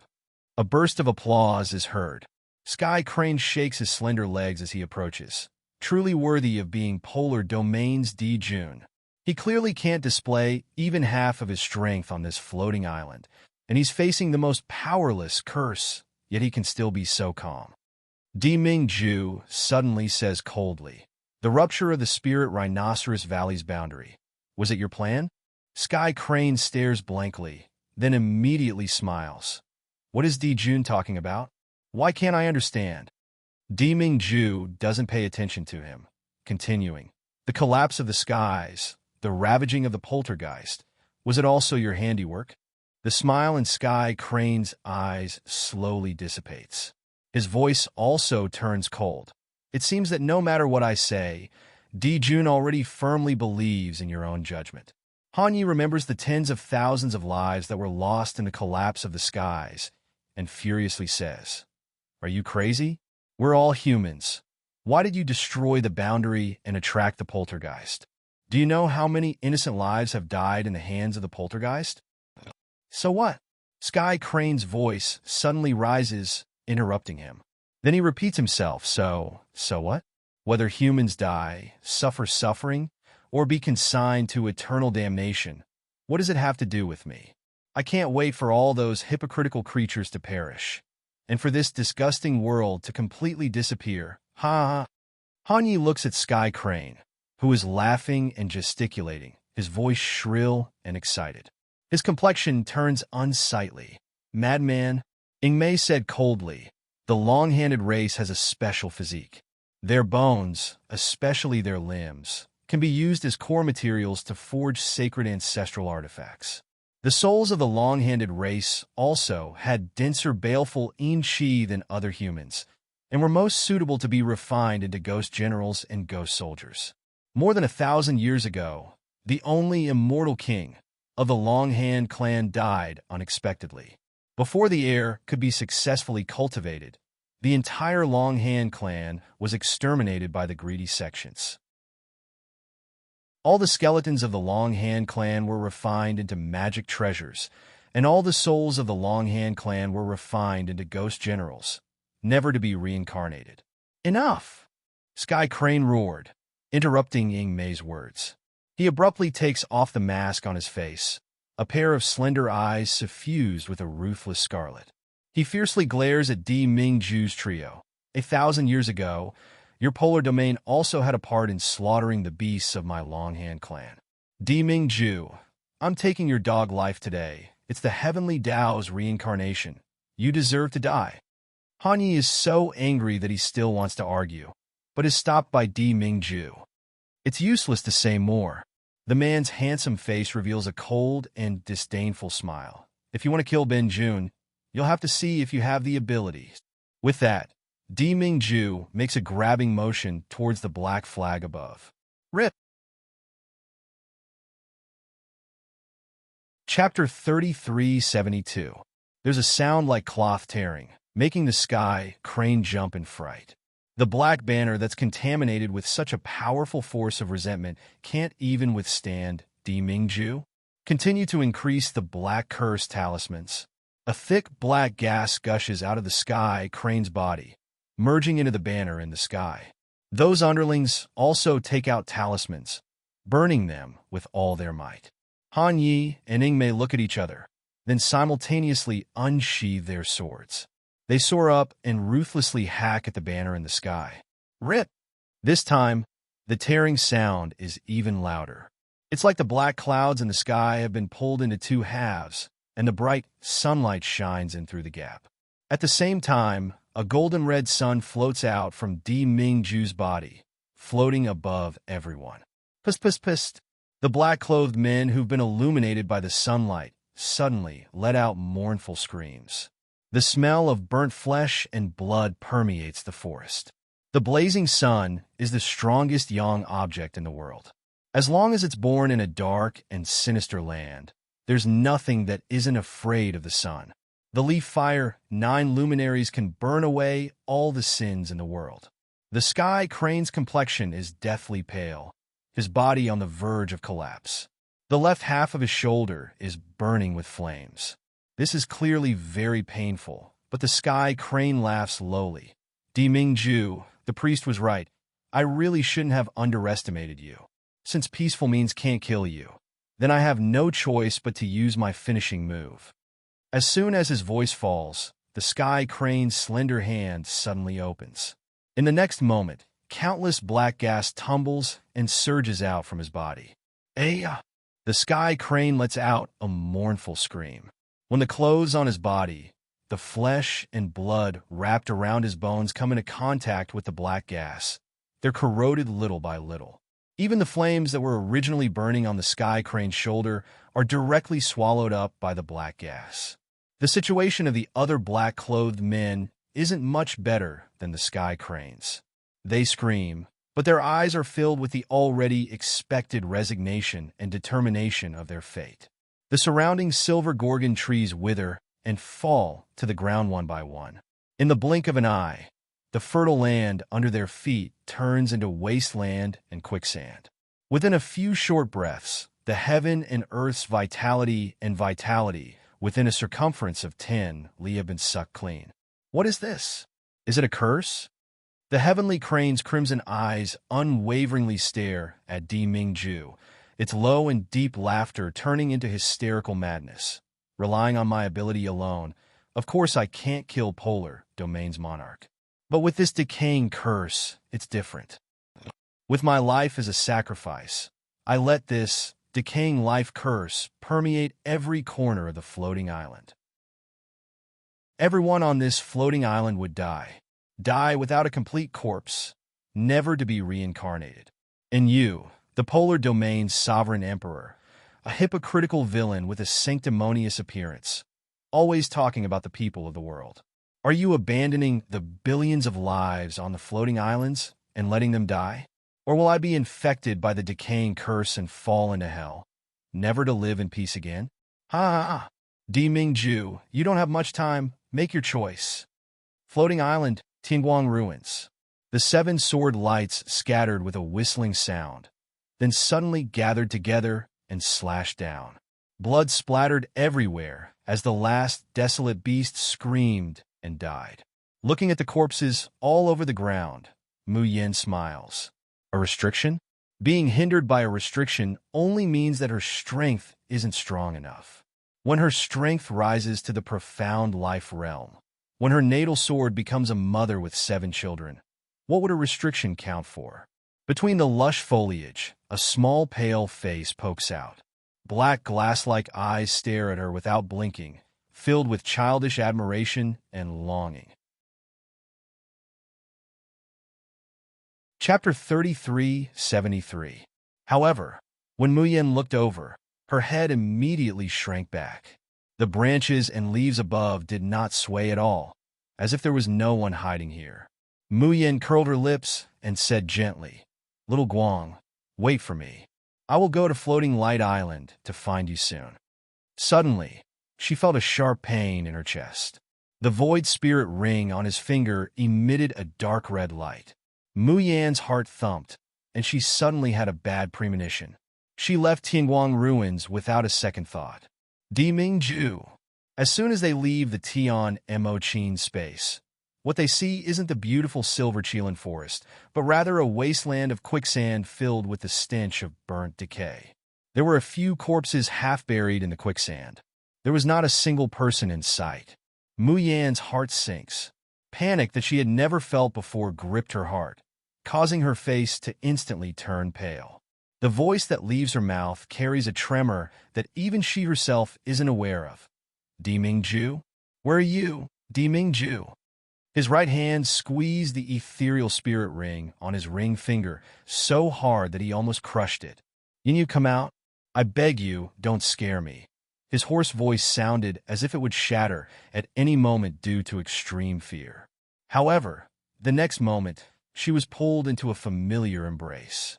A burst of applause is heard. Sky Crane shakes his slender legs as he approaches, truly worthy of being Polar Domain's Dijun. He clearly can't display even half of his strength on this floating island, and he's facing the most powerless curse, yet he can still be so calm. Di Mingju suddenly says coldly, "The rupture of the Spirit Rhinoceros Valley's boundary. Was it your plan?" Sky Crane stares blankly, then immediately smiles. "What is Di Jun talking about? Why can't I understand?" Di Mingju doesn't pay attention to him, continuing, "The collapse of the skies, the ravaging of the poltergeist, was it also your handiwork?" The smile in Sky Crane's eyes slowly dissipates. His voice also turns cold. "It seems that no matter what I say, Di Jun already firmly believes in your own judgment." Han Yi remembers the tens of thousands of lives that were lost in the collapse of the skies, and furiously says, "Are you crazy? We're all humans. Why did you destroy the boundary and attract the poltergeist? Do you know how many innocent lives have died in the hands of the poltergeist?" "So what?" Sky Crane's voice suddenly rises, interrupting him. Then he repeats himself, so what? Whether humans die, suffer suffering, or be consigned to eternal damnation, what does it have to do with me? I can't wait for all those hypocritical creatures to perish. and for this disgusting world to completely disappear. Ha ha. Han Yi looks at Sky Crane, who is laughing and gesticulating, his voice shrill and excited. His complexion turns unsightly. Madman, Ingmei said coldly, the long-handed race has a special physique. Their bones, especially their limbs, can be used as core materials to forge sacred ancestral artifacts. The souls of the long-handed race also had denser baleful in-chi than other humans, and were most suitable to be refined into ghost generals and ghost soldiers. More than 1,000 years ago, the only immortal king of the Longhand clan died unexpectedly. Before the heir could be successfully cultivated, the entire Longhand clan was exterminated by the greedy sections. All the skeletons of the Longhand clan were refined into magic treasures, and all the souls of the Longhand clan were refined into ghost generals, never to be reincarnated. Enough! Sky Crane roared, interrupting Ying Mei's words. He abruptly takes off the mask on his face, a pair of slender eyes suffused with a ruthless scarlet. He fiercely glares at Di Mingju's trio. 1,000 years ago, your polar domain also had a part in slaughtering the beasts of my Longhand clan. Di Mingju, I'm taking your dog life today. It's the heavenly Tao's reincarnation. You deserve to die. Han Yi is so angry that he still wants to argue, but is stopped by Di Mingju. It's useless to say more. The man's handsome face reveals a cold and disdainful smile. If you want to kill Ben Jun, you'll have to see if you have the ability. With that, Di Mingju makes a grabbing motion towards the black flag above. Rip! Chapter 3372. There's a sound like cloth tearing, making the Sky Crane jump in fright. The black banner that's contaminated with such a powerful force of resentment can't even withstand Di Mingju. Continue to increase the black curse talismans. A thick black gas gushes out of the Sky Crane's body, merging into the banner in the sky. Those underlings also take out talismans, burning them with all their might. Han Yi and Ingmei look at each other, then simultaneously unsheathe their swords. They soar up and ruthlessly hack at the banner in the sky. Rip! This time, the tearing sound is even louder. It's like the black clouds in the sky have been pulled into two halves, and the bright sunlight shines in through the gap. At the same time, a golden-red sun floats out from Di Mingju's body, floating above everyone. Pist. The black-clothed men who've been illuminated by the sunlight suddenly let out mournful screams. The smell of burnt flesh and blood permeates the forest. The blazing sun is the strongest yang object in the world. As long as it's born in a dark and sinister land, there's nothing that isn't afraid of the sun. The leaf fire 9 luminaries can burn away all the sins in the world. The Sky Crane's complexion is deathly pale, his body on the verge of collapse. The left half of his shoulder is burning with flames. This is clearly very painful, but the Sky Crane laughs lowly. Di Mingju, the priest was right. I really shouldn't have underestimated you. Since peaceful means can't kill you, then I have no choice but to use my finishing move. As soon as his voice falls, the Sky Crane's slender hand suddenly opens. In the next moment, countless black gas tumbles and surges out from his body. Aya! The Sky Crane lets out a mournful scream. When the clothes on his body, the flesh and blood wrapped around his bones come into contact with the black gas, they're corroded little by little. Even the flames that were originally burning on the Sky Crane's shoulder are directly swallowed up by the black gas. The situation of the other black-clothed men isn't much better than the Sky Crane's. They scream, but their eyes are filled with the already expected resignation and determination of their fate. The surrounding silver gorgon trees wither and fall to the ground one by one. In the blink of an eye, the fertile land under their feet turns into wasteland and quicksand. Within a few short breaths, the heaven and earth's vitality within a circumference of 10 li have been sucked clean. What is this? Is it a curse? The heavenly crane's crimson eyes unwaveringly stare at Di Mingju, its low and deep laughter turning into hysterical madness. Relying on my ability alone, Of course I can't kill Polar Domain's monarch. But with this decaying curse, it's different. With my life as a sacrifice, I let this decaying life curse permeate every corner of the floating island. Everyone on this floating island would die. Die without a complete corpse, never to be reincarnated. And you, the Polar Domain's sovereign emperor, a hypocritical villain with a sanctimonious appearance, always talking about the people of the world. Are you abandoning the billions of lives on the floating islands and letting them die? Or will I be infected by the decaying curse and fall into hell, never to live in peace again? Ha ha ha! Deming Ju, you don't have much time. Make your choice. Floating island, Tianguang ruins. The seven sword lights scattered with a whistling sound, then suddenly gathered together and slashed down. Blood splattered everywhere as the last desolate beast screamed and died. Looking at the corpses all over the ground, Mu Yen smiles. A restriction? Being hindered by a restriction only means that her strength isn't strong enough. When her strength rises to the profound life realm, when her natal sword becomes a mother with 7 children, what would a restriction count for? Between the lush foliage, a small pale face pokes out. Black glass-like eyes stare at her without blinking, filled with childish admiration and longing. Chapter 33:73. However, when Mu Yen looked over, her head immediately shrank back. The branches and leaves above did not sway at all, as if there was no one hiding here. Mu Yen curled her lips and said gently, "Little Guang, wait for me. I will go to Floating Light Island to find you soon." Suddenly, she felt a sharp pain in her chest. The void spirit ring on his finger emitted a dark red light. Mu Yan's heart thumped, and she suddenly had a bad premonition. She left Tianguang ruins without a second thought. Deming Ju. As soon as they leave the Tian Mo Chin space, what they see isn't the beautiful silver Chilan forest, but rather a wasteland of quicksand filled with the stench of burnt decay. There were a few corpses half buried in the quicksand. There was not a single person in sight. Mu Yan's heart sinks. Panic that she had never felt before gripped her heart, causing her face to instantly turn pale. The voice that leaves her mouth carries a tremor that even she herself isn't aware of. Deming Ju? Where are you, Deming Ju? His right hand squeezed the ethereal spirit ring on his ring finger so hard that he almost crushed it. "Can you come out? I beg you, don't scare me." His hoarse voice sounded as if it would shatter at any moment due to extreme fear. However, the next moment, she was pulled into a familiar embrace.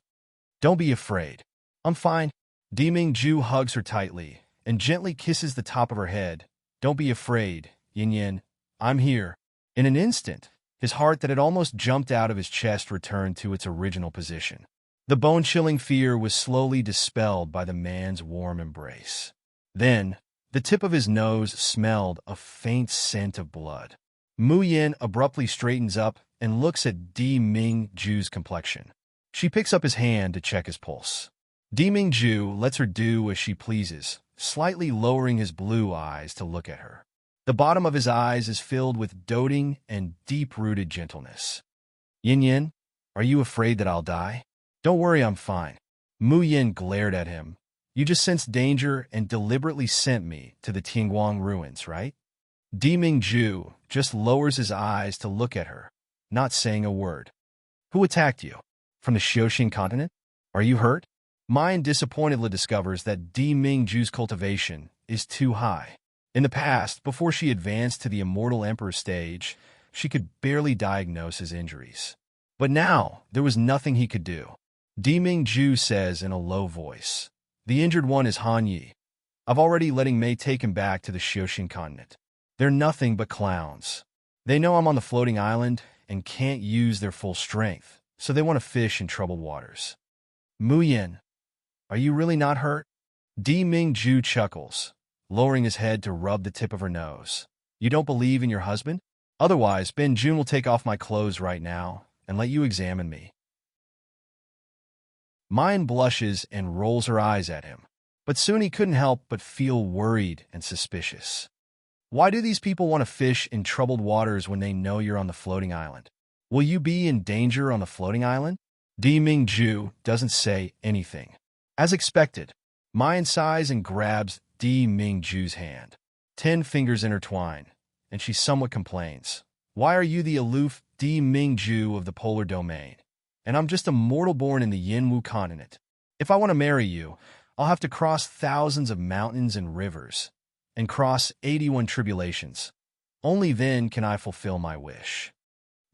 "Don't be afraid. I'm fine." Deming Ju hugs her tightly and gently kisses the top of her head. "Don't be afraid, Yin Yin. I'm here." In an instant, his heart that had almost jumped out of his chest returned to its original position. The bone-chilling fear was slowly dispelled by the man's warm embrace. Then, the tip of his nose smelled a faint scent of blood. Mu Yin abruptly straightens up and looks at Deming Ju's complexion. She picks up his hand to check his pulse. Deming Ju lets her do as she pleases, slightly lowering his blue eyes to look at her. The bottom of his eyes is filled with doting and deep-rooted gentleness. "Yin Yin, are you afraid that I'll die?" "Don't worry, I'm fine." Mu Yin glared at him. "You just sensed danger and deliberately sent me to the Tianguang ruins, right?" Deming Ju just lowers his eyes to look at her, not saying a word. "Who attacked you? From the Xiaoxin continent? Are you hurt?" Mind disappointedly discovers that Deming Ju's cultivation is too high. In the past, before she advanced to the Immortal Emperor stage, she could barely diagnose his injuries. But now, there was nothing he could do. Deming Ju says in a low voice, "The injured one is Han Yi. I've already letting Mei take him back to the Xiaoxin continent. They're nothing but clowns. They know I'm on the floating island and can't use their full strength, so they want to fish in troubled waters." "Mu Yin, are you really not hurt?" Deming Ju chuckles, lowering his head to rub the tip of her nose. "You don't believe in your husband? Otherwise, Ben Jun will take off my clothes right now and let you examine me." Mine blushes and rolls her eyes at him, but soon he couldn't help but feel worried and suspicious. Why do these people want to fish in troubled waters when they know you're on the floating island? Will you be in danger on the floating island? Di Mingju doesn't say anything. As expected, Mayan sighs and grabs Di Mingju's hand. 10 fingers intertwine, and she somewhat complains. Why are you the aloof Di Mingju of the polar domain? And I'm just a mortal born in the Yinwu continent. If I want to marry you, I'll have to cross thousands of mountains and rivers, and cross 81 tribulations. Only then can I fulfill my wish.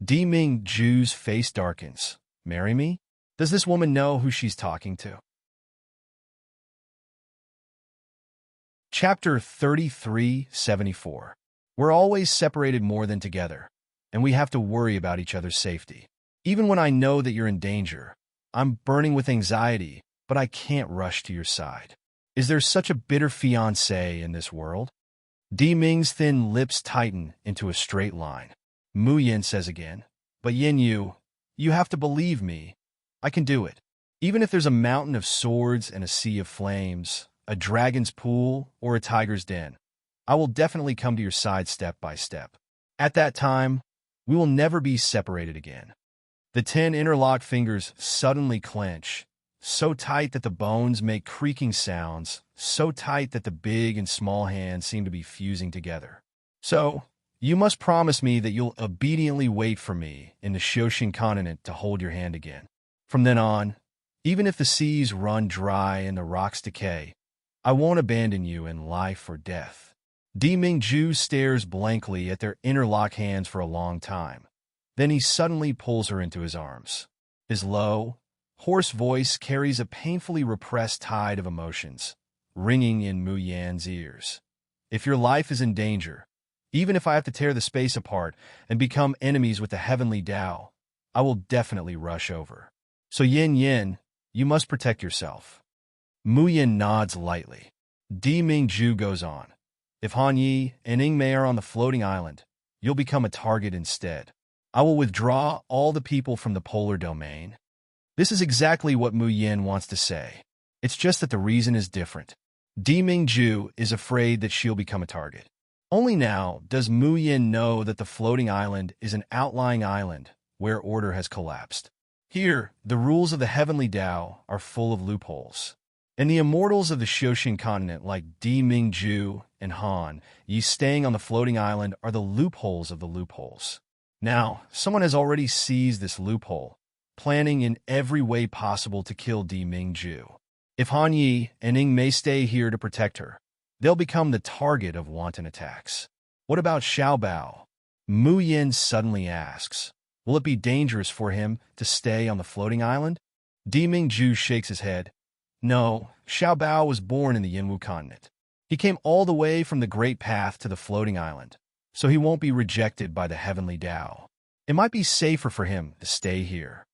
Di Mingju's face darkens. Marry me? Does this woman know who she's talking to? Chapter 3374. We're always separated more than together, and we have to worry about each other's safety. Even when I know that you're in danger, I'm burning with anxiety, but I can't rush to your side. Is there such a bitter fiancé in this world? Di Ming's thin lips tighten into a straight line. Mu Yin says again, but Yin you have to believe me. I can do it. Even if there's a mountain of swords and a sea of flames, a dragon's pool, or a tiger's den, I will definitely come to your side step by step. At that time, we will never be separated again. The 10 interlocked fingers suddenly clench, so tight that the bones make creaking sounds, so tight that the big and small hands seem to be fusing together. So, you must promise me that you'll obediently wait for me in the Xiaoxing continent to hold your hand again. From then on, even if the seas run dry and the rocks decay, I won't abandon you in life or death. Di Mingju stares blankly at their interlocked hands for a long time. Then he suddenly pulls her into his arms. His low, hoarse voice carries a painfully repressed tide of emotions, ringing in Mu Yan's ears. If your life is in danger, even if I have to tear the space apart and become enemies with the heavenly Tao, I will definitely rush over. So Yin, you must protect yourself. Mu Yin nods lightly. Di Mingju goes on. If Han Yi and Ing Mei are on the floating island, you'll become a target instead. I will withdraw all the people from the polar domain. This is exactly what Mu Yin wants to say. It's just that the reason is different. Di Mingju is afraid that she'll become a target. Only now does Mu Yin know that the floating island is an outlying island where order has collapsed. Here, the rules of the heavenly Tao are full of loopholes. And the immortals of the Xiaoxing continent like Di Mingju and Han Yi staying on the floating island are the loopholes of the loopholes. Now, someone has already seized this loophole, planning in every way possible to kill Di Mingju. If Han Yi and Ing Mei stay here to protect her, they'll become the target of wanton attacks. What about Xiao Bao? Mu Yin suddenly asks. Will it be dangerous for him to stay on the floating island? Di Mingju shakes his head. No, Xiao Bao was born in the Yinwu continent. He came all the way from the Great Path to the floating island, so he won't be rejected by the heavenly Tao. It might be safer for him to stay here.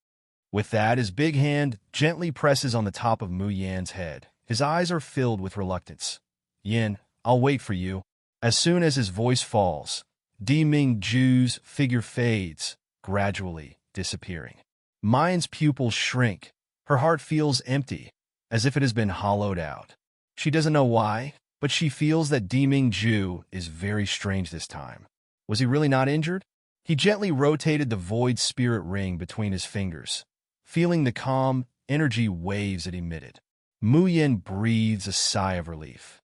With that, his big hand gently presses on the top of Mu Yan's head. His eyes are filled with reluctance. Yin, I'll wait for you. As soon as his voice falls, Di Mingju's figure fades, gradually disappearing. Mayan's pupils shrink. Her heart feels empty, as if it has been hollowed out. She doesn't know why, but she feels that Di Mingju is very strange this time. Was he really not injured? He gently rotated the void spirit ring between his fingers, feeling the calm energy waves it emitted. Mu Yin breathes a sigh of relief.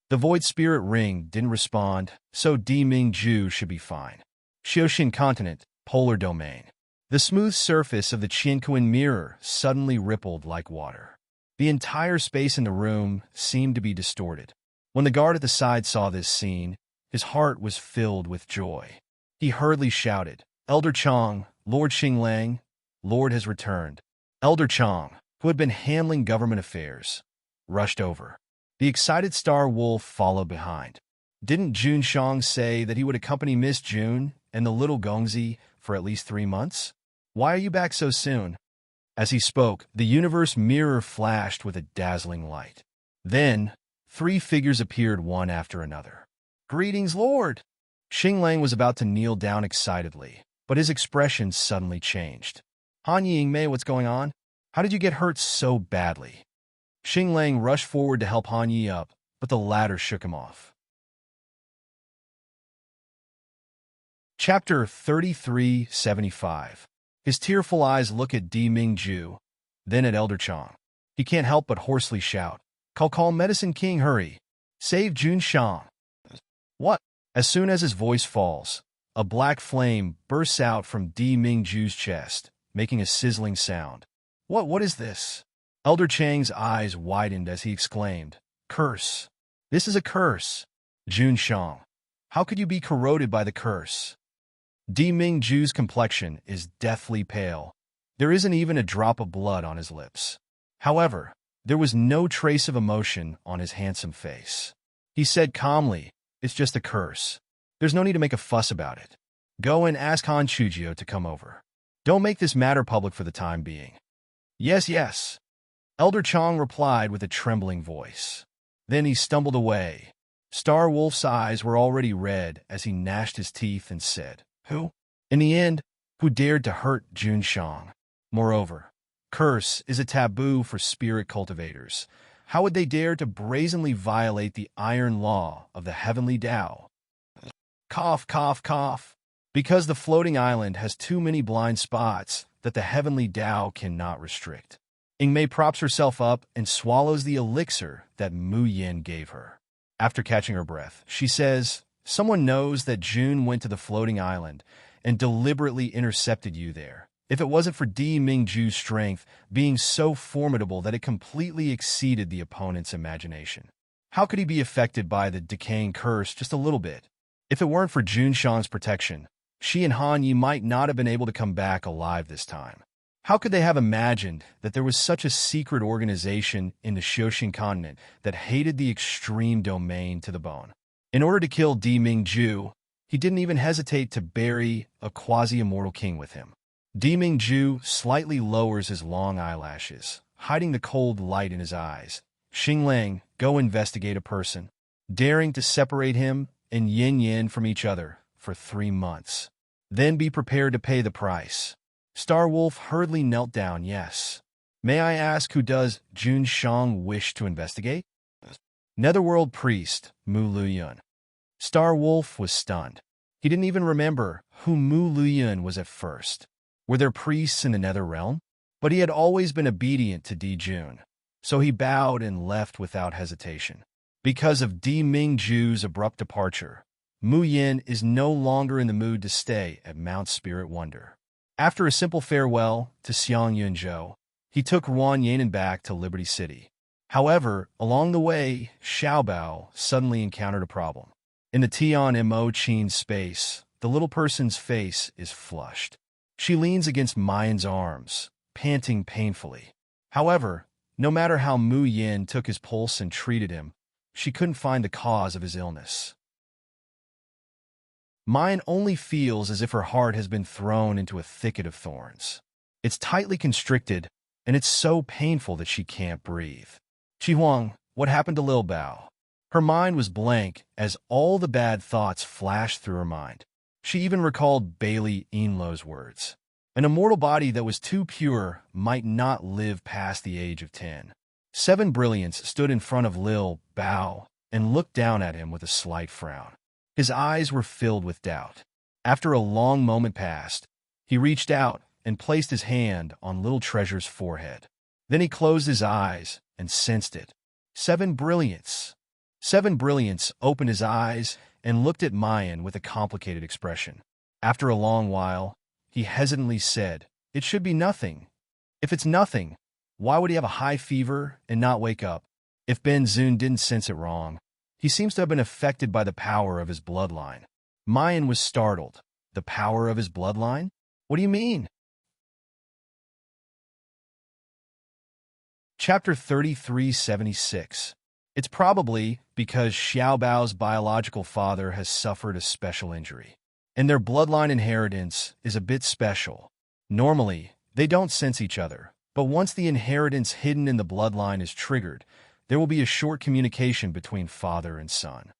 The void spirit ring didn't respond, so Di Mingju should be fine. Xiaoxing continent, polar domain. The smooth surface of the Qianquan mirror suddenly rippled like water. The entire space in the room seemed to be distorted. When the guard at the side saw this scene, his heart was filled with joy. He hurriedly shouted, Elder Chong, Lord Xinglang, Lord has returned. Elder Chong, who had been handling government affairs, rushed over. The excited Star Wolf followed behind. Didn't Jun Shang say that he would accompany Miss June and the little Gongzi for at least 3 months? Why are you back so soon? As he spoke, the universe mirror flashed with a dazzling light. Then, 3 figures appeared one after another. Greetings, Lord! Xinglang was about to kneel down excitedly, but his expression suddenly changed. Han Ying Mei, what's going on? How did you get hurt so badly? Xinglang rushed forward to help Han Yi up, but the latter shook him off. Chapter 3375. His tearful eyes look at Di Mingju, then at Elder Chang. He can't help but hoarsely shout, Call Medicine King, hurry! Save Jun Shang! What? As soon as his voice falls, a black flame bursts out from Di Mingju's chest, making a sizzling sound. What is this? Elder Chang's eyes widened as he exclaimed, Curse! This is a curse! Jun Shang, how could you be corroded by the curse? Di Mingju's complexion is deathly pale. There isn't even a drop of blood on his lips. However, there was no trace of emotion on his handsome face. He said calmly, It's just a curse. There's no need to make a fuss about it. Go and ask Han Chujio to come over. Don't make this matter public for the time being. Yes. Elder Chang replied with a trembling voice. Then he stumbled away. Star Wolf's eyes were already red as he gnashed his teeth and said, Who? In the end, who dared to hurt Jun Shang? Moreover, curse is a taboo for spirit cultivators. How would they dare to brazenly violate the iron law of the heavenly Tao? Cough, cough, cough. Because the floating island has too many blind spots that the heavenly Tao cannot restrict. Ingmei props herself up and swallows the elixir that Mu Yin gave her. After catching her breath, she says, Someone knows that Jun went to the floating island and deliberately intercepted you there. If it wasn't for Di Mingju's strength being so formidable that it completely exceeded the opponent's imagination. How could he be affected by the decaying curse just a little bit? If it weren't for Jun Shang's protection, she and Han Yi might not have been able to come back alive this time. How could they have imagined that there was such a secret organization in the Xiaoxing continent that hated the extreme domain to the bone? In order to kill Di Mingju, he didn't even hesitate to bury a quasi-immortal king with him. Di Mingju slightly lowers his long eyelashes, hiding the cold light in his eyes. Xinglang, go investigate a person, daring to separate him and Yin Yin from each other for 3 months. Then be prepared to pay the price. Starwolf hurriedly knelt down, yes. May I ask who does Jun Shang wish to investigate? Netherworld priest, Mu Luyun. Starwolf was stunned. He didn't even remember who Mu Luyun was at first. Were there priests in the Nether Realm? But he had always been obedient to Di Jun, so he bowed and left without hesitation. Because of Di Mingju's abrupt departure, Mu Yin is no longer in the mood to stay at Mount Spirit Wonder. After a simple farewell to Xiang Yunzhou, he took Ruan Yanan back to Liberty City. However, along the way, Xiaobao suddenly encountered a problem. In the Tian Mo Qin space, the little person's face is flushed. She leans against Mayan's arms, panting painfully. However, no matter how Mu Yin took his pulse and treated him, she couldn't find the cause of his illness. Mayan only feels as if her heart has been thrown into a thicket of thorns. It's tightly constricted, and it's so painful that she can't breathe. Huang, what happened to Lil Bao? Her mind was blank as all the bad thoughts flashed through her mind. She even recalled Bailey Inlo's words. An immortal body that was too pure might not live past the age of 10. 7 Brilliance stood in front of Lil Bao and looked down at him with a slight frown. His eyes were filled with doubt. After a long moment passed, he reached out and placed his hand on Little Treasure's forehead. Then he closed his eyes and sensed it. 7 Brilliance. 7 Brilliance opened his eyes and looked at Mayan with a complicated expression. After a long while, he hesitantly said, It should be nothing. If it's nothing, why would he have a high fever and not wake up? If Ben Zun didn't sense it wrong, he seems to have been affected by the power of his bloodline. Mayan was startled. The power of his bloodline? What do you mean? Chapter 3376. It's probably because Xiaobao's biological father has suffered a special injury, and their bloodline inheritance is a bit special. Normally, they don't sense each other, but once the inheritance hidden in the bloodline is triggered, there will be a short communication between father and son.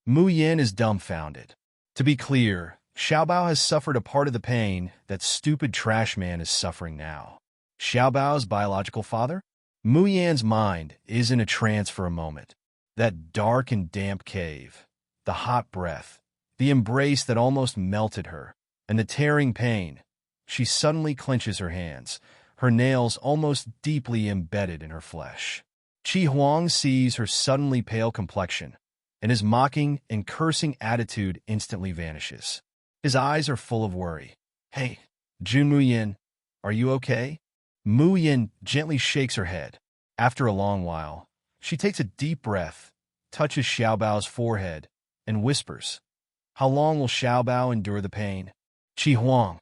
Mu Yin is dumbfounded. To be clear, Xiaobao has suffered a part of the pain that stupid trash man is suffering now. Xiaobao's biological father? Mu Yan's mind is in a trance for a moment. That dark and damp cave, the hot breath, the embrace that almost melted her, and the tearing pain. She suddenly clenches her hands, her nails almost deeply embedded in her flesh. Qi Huang sees her suddenly pale complexion, and his mocking and cursing attitude instantly vanishes. His eyes are full of worry. "Hey, Jun Muyin, are you okay?" Muyin gently shakes her head. After a long while, she takes a deep breath, touches Xiaobao's forehead, and whispers, "How long will Xiaobao endure the pain?" "Qi Huang,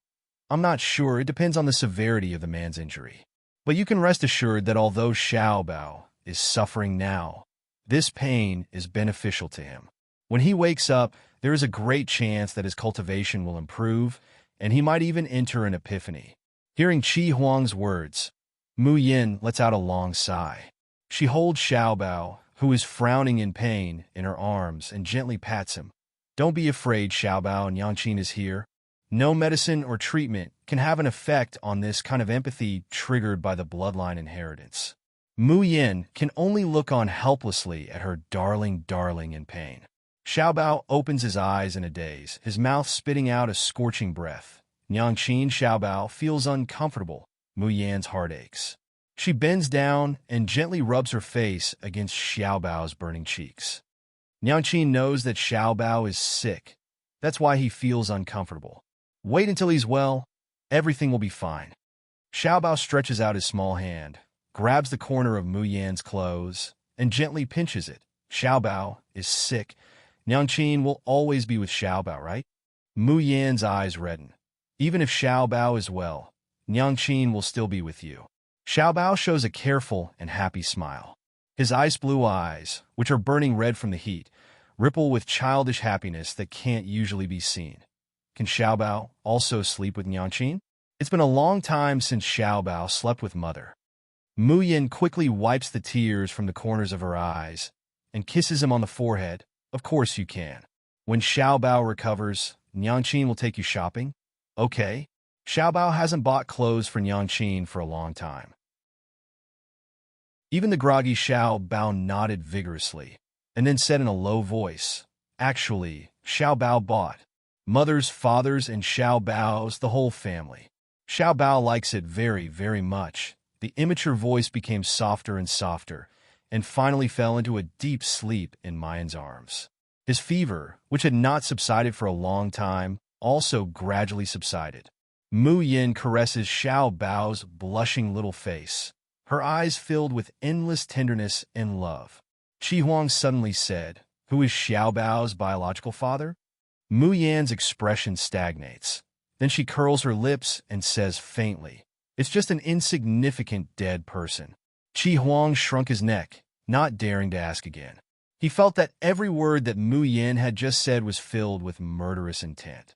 I'm not sure. It depends on the severity of the man's injury. But you can rest assured that although Xiaobao is suffering now, this pain is beneficial to him. When he wakes up, there is a great chance that his cultivation will improve, and he might even enter an epiphany." Hearing Qi Huang's words, Mu Yin lets out a long sigh. She holds Xiaobao, who is frowning in pain, in her arms and gently pats him. "Don't be afraid, Xiaobao, and Yangqin is here. No medicine or treatment can have an effect on this kind of empathy triggered by the bloodline inheritance." Mu Yin can only look on helplessly at her darling in pain. Xiaobao opens his eyes in a daze, his mouth spitting out a scorching breath. Yangqin Xiaobao feels uncomfortable. Mu Yin's heart aches. She bends down and gently rubs her face against Xiaobao's burning cheeks. Yangqin knows that Xiaobao is sick. That's why he feels uncomfortable. "Wait until he's well. Everything will be fine." Xiaobao stretches out his small hand, grabs the corner of Mu Yan's clothes, and gently pinches it. "Xiaobao is sick. Yangqin will always be with Xiaobao, right?" Mu Yan's eyes redden. "Even if Xiaobao is well, Yangqin will still be with you." Xiaobao shows a careful and happy smile. His ice blue eyes, which are burning red from the heat, ripple with childish happiness that can't usually be seen. Can Xiaobao also sleep with Yangqin? It's been a long time since Xiaobao slept with Mother. Mu Yin quickly wipes the tears from the corners of her eyes and kisses him on the forehead. "Of course you can. When Xiaobao recovers, Yangqin will take you shopping." "Okay." Xiaobao hasn't bought clothes for Yangqin for a long time. Even the groggy Xiaobao nodded vigorously, and then said in a low voice, "Actually, Xiaobao bought. Mother's, father's, and Xiaobao's, the whole family. Xiaobao likes it very much." The immature voice became softer and softer, and finally fell into a deep sleep in Mayan's arms. His fever, which had not subsided for a long time, also gradually subsided. Mu Yin caresses Xiaobao's blushing little face, her eyes filled with endless tenderness and love. Qi Huang suddenly said, "Who is Xiaobao's biological father?" Mu Yan's expression stagnates. Then she curls her lips and says faintly, "It's just an insignificant dead person." Qi Huang shrunk his neck, not daring to ask again. He felt that every word that Mu Yin had just said was filled with murderous intent.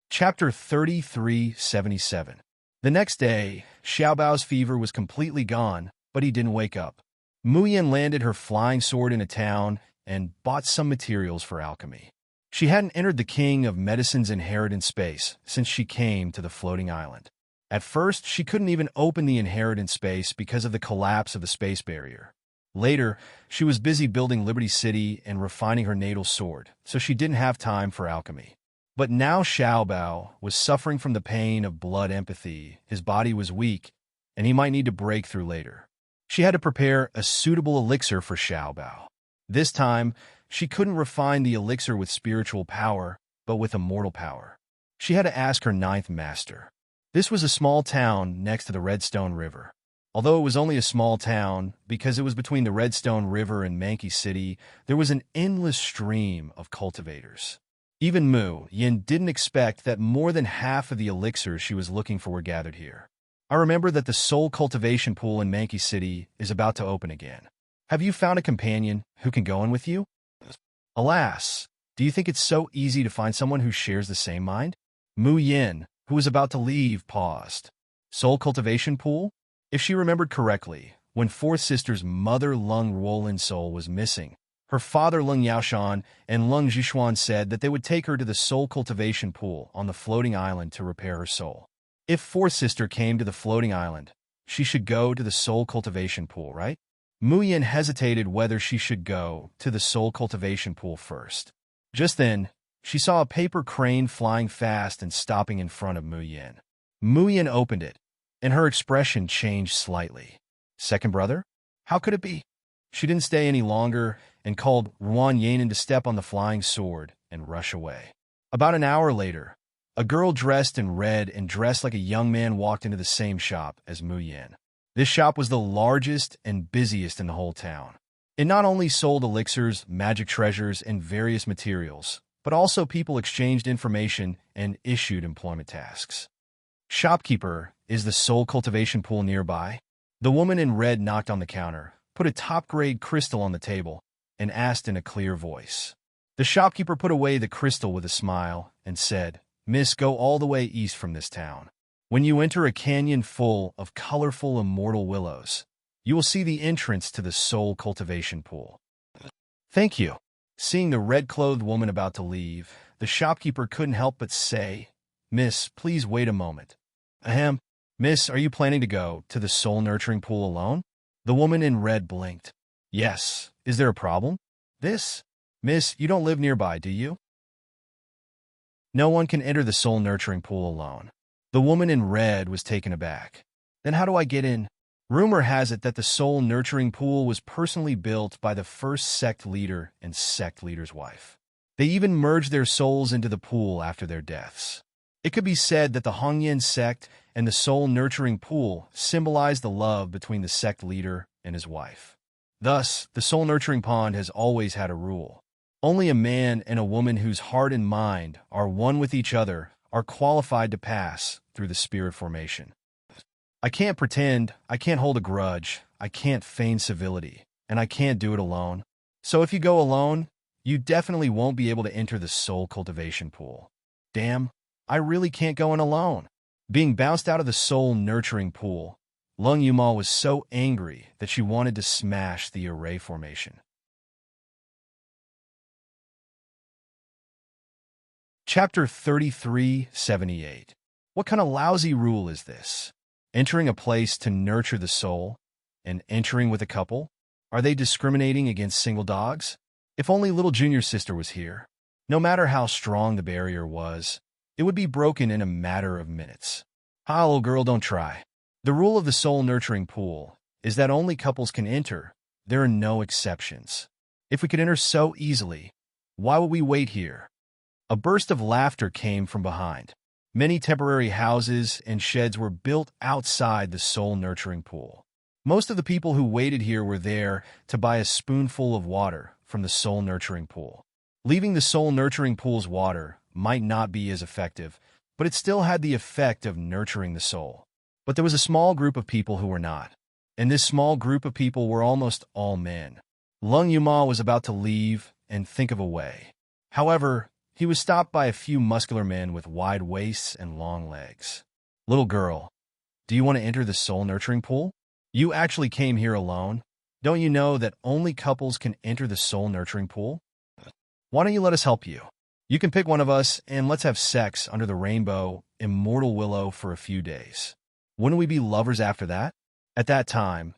Chapter 3377. The next day, Xiaobao's fever was completely gone, but he didn't wake up. Mu Yin landed her flying sword in a town and bought some materials for alchemy. She hadn't entered the King of Medicine's inheritance space since she came to the floating island. At first, she couldn't even open the inheritance space because of the collapse of the space barrier. Later, she was busy building Liberty City and refining her natal sword, so she didn't have time for alchemy. But now Xiaobao was suffering from the pain of blood empathy, his body was weak, and he might need to break through later. She had to prepare a suitable elixir for Xiaobao. This time, she couldn't refine the elixir with spiritual power, but with immortal power. She had to ask her ninth master. This was a small town next to the Redstone River. Although it was only a small town, because it was between the Redstone River and Mankey City, there was an endless stream of cultivators. Even Mu Yin didn't expect that more than half of the elixirs she was looking for were gathered here. "I remember that the soul cultivation pool in Mankey City is about to open again. Have you found a companion who can go in with you?" "Alas, do you think it's so easy to find someone who shares the same mind?" Mu Yin, who was about to leave, paused. Soul cultivation pool? If she remembered correctly, when fourth sister's mother Lung Ruolin's soul was missing, her father Lung Yaoshan and Lung Zhishuan said that they would take her to the soul cultivation pool on the floating island to repair her soul. If fourth sister came to the floating island, she should go to the soul cultivation pool, right? Mu Yin hesitated whether she should go to the soul cultivation pool first. Just then, she saw a paper crane flying fast and stopping in front of Mu Yin. Mu Yin opened it, and her expression changed slightly. Second brother? How could it be? She didn't stay any longer and called Ruan Yanin to step on the flying sword and rush away. About an hour later, a girl dressed in red and dressed like a young man walked into the same shop as Mu Yin. This shop was the largest and busiest in the whole town. It not only sold elixirs, magic treasures, and various materials, but also people exchanged information and issued employment tasks. Shopkeeper, is the soul cultivation pool nearby? The woman in red knocked on the counter, put a top-grade crystal on the table, and asked in a clear voice. The shopkeeper put away the crystal with a smile and said, "Miss, go all the way east from this town. When you enter a canyon full of colorful immortal willows, you will see the entrance to the soul cultivation pool." "Thank you." Seeing the red-clothed woman about to leave, the shopkeeper couldn't help but say, "Miss, please wait a moment." "Ahem. Miss, are you planning to go to the soul-nurturing pool alone?" The woman in red blinked. "Yes. Is there a problem?" "This? Miss, you don't live nearby, do you?" "No one can enter the soul-nurturing pool alone." The woman in red was taken aback. "Then how do I get in?" Rumor has it that the soul-nurturing pool was personally built by the first sect leader and sect leader's wife. They even merged their souls into the pool after their deaths. It could be said that the Hongyan sect and the soul-nurturing pool symbolize the love between the sect leader and his wife. Thus, the soul-nurturing pond has always had a rule. Only a man and a woman whose heart and mind are one with each other are qualified to pass through the spirit formation. I can't pretend, I can't hold a grudge, I can't feign civility, and I can't do it alone. So if you go alone, you definitely won't be able to enter the soul cultivation pool. Damn, I really can't go in alone. Being bounced out of the soul-nurturing pool, Lung Yuma was so angry that she wanted to smash the array formation. Chapter 3378. What kind of lousy rule is this? Entering a place to nurture the soul, and entering with a couple? Are they discriminating against single dogs? If only little junior sister was here. No matter how strong the barrier was, it would be broken in a matter of minutes. Ah, little girl, don't try. The rule of the soul-nurturing pool is that only couples can enter. There are no exceptions. If we could enter so easily, why would we wait here? A burst of laughter came from behind. Many temporary houses and sheds were built outside the soul-nurturing pool. Most of the people who waited here were there to buy a spoonful of water from the soul-nurturing pool. Leaving the soul-nurturing pool's water might not be as effective, but it still had the effect of nurturing the soul. But there was a small group of people who were not, and this small group of people were almost all men. Lung Yuma was about to leave and think of a way. However, he was stopped by a few muscular men with wide waists and long legs. "Little girl, do you want to enter the soul-nurturing pool? You actually came here alone. Don't you know that only couples can enter the soul-nurturing pool? Why don't you let us help you? You can pick one of us and let's have sex under the rainbow, immortal willow for a few days. Wouldn't we be lovers after that? At that time,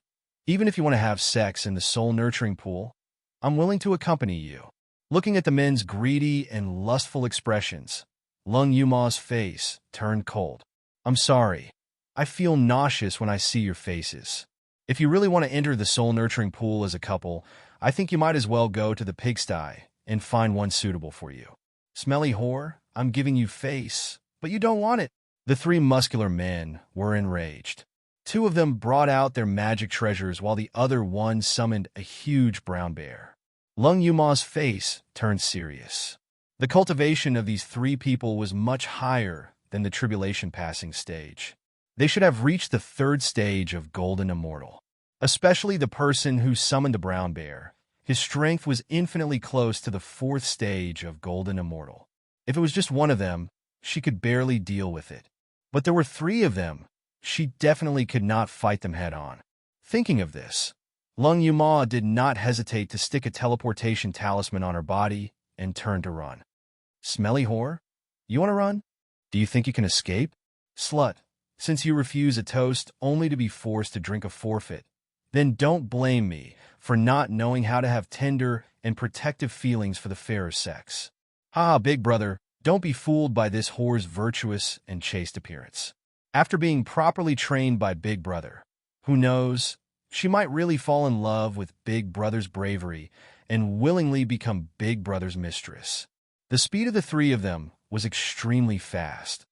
even if you want to have sex in the soul-nurturing pool, I'm willing to accompany you." Looking at the men's greedy and lustful expressions, Lung Yuma's face turned cold. "I'm sorry. I feel nauseous when I see your faces. If you really want to enter the soul-nurturing pool as a couple, I think you might as well go to the pigsty and find one suitable for you. Smelly whore, I'm giving you face, but you don't want it." The three muscular men were enraged. Two of them brought out their magic treasures while the other one summoned a huge brown bear. Lung Yuma's face turned serious. The cultivation of these three people was much higher than the tribulation passing stage. They should have reached the third stage of golden immortal. Especially the person who summoned the brown bear. His strength was infinitely close to the fourth stage of golden immortal. If it was just one of them, she could barely deal with it. But there were three of them. She definitely could not fight them head-on. Thinking of this, Lung Yuma did not hesitate to stick a teleportation talisman on her body and turn to run. "Smelly whore? You want to run? Do you think you can escape? Slut, since you refuse a toast only to be forced to drink a forfeit, then don't blame me for not knowing how to have tender and protective feelings for the fairer sex. Ah, big brother, don't be fooled by this whore's virtuous and chaste appearance. After being properly trained by Big Brother, who knows, she might really fall in love with Big Brother's bravery and willingly become Big Brother's mistress. The speed of the three of them was extremely fast.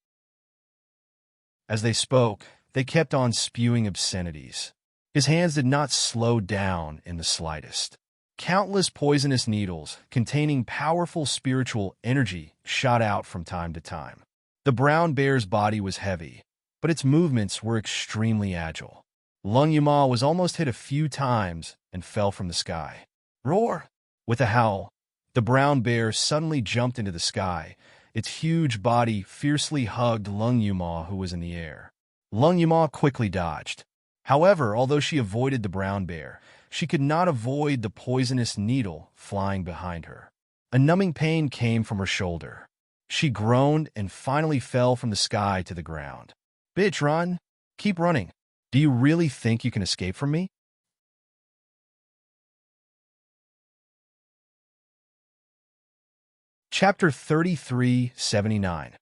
As they spoke, they kept on spewing obscenities. His hands did not slow down in the slightest. Countless poisonous needles containing powerful spiritual energy shot out from time to time. The brown bear's body was heavy, but its movements were extremely agile. Lung Yuma was almost hit a few times and fell from the sky. Roar! With a howl, the brown bear suddenly jumped into the sky. Its huge body fiercely hugged Lung Yuma, who was in the air. Lung Yuma quickly dodged. However, although she avoided the brown bear, she could not avoid the poisonous needle flying behind her. A numbing pain came from her shoulder. She groaned and finally fell from the sky to the ground. Bitch, run! Keep running. Do you really think you can escape from me? Chapter 3379.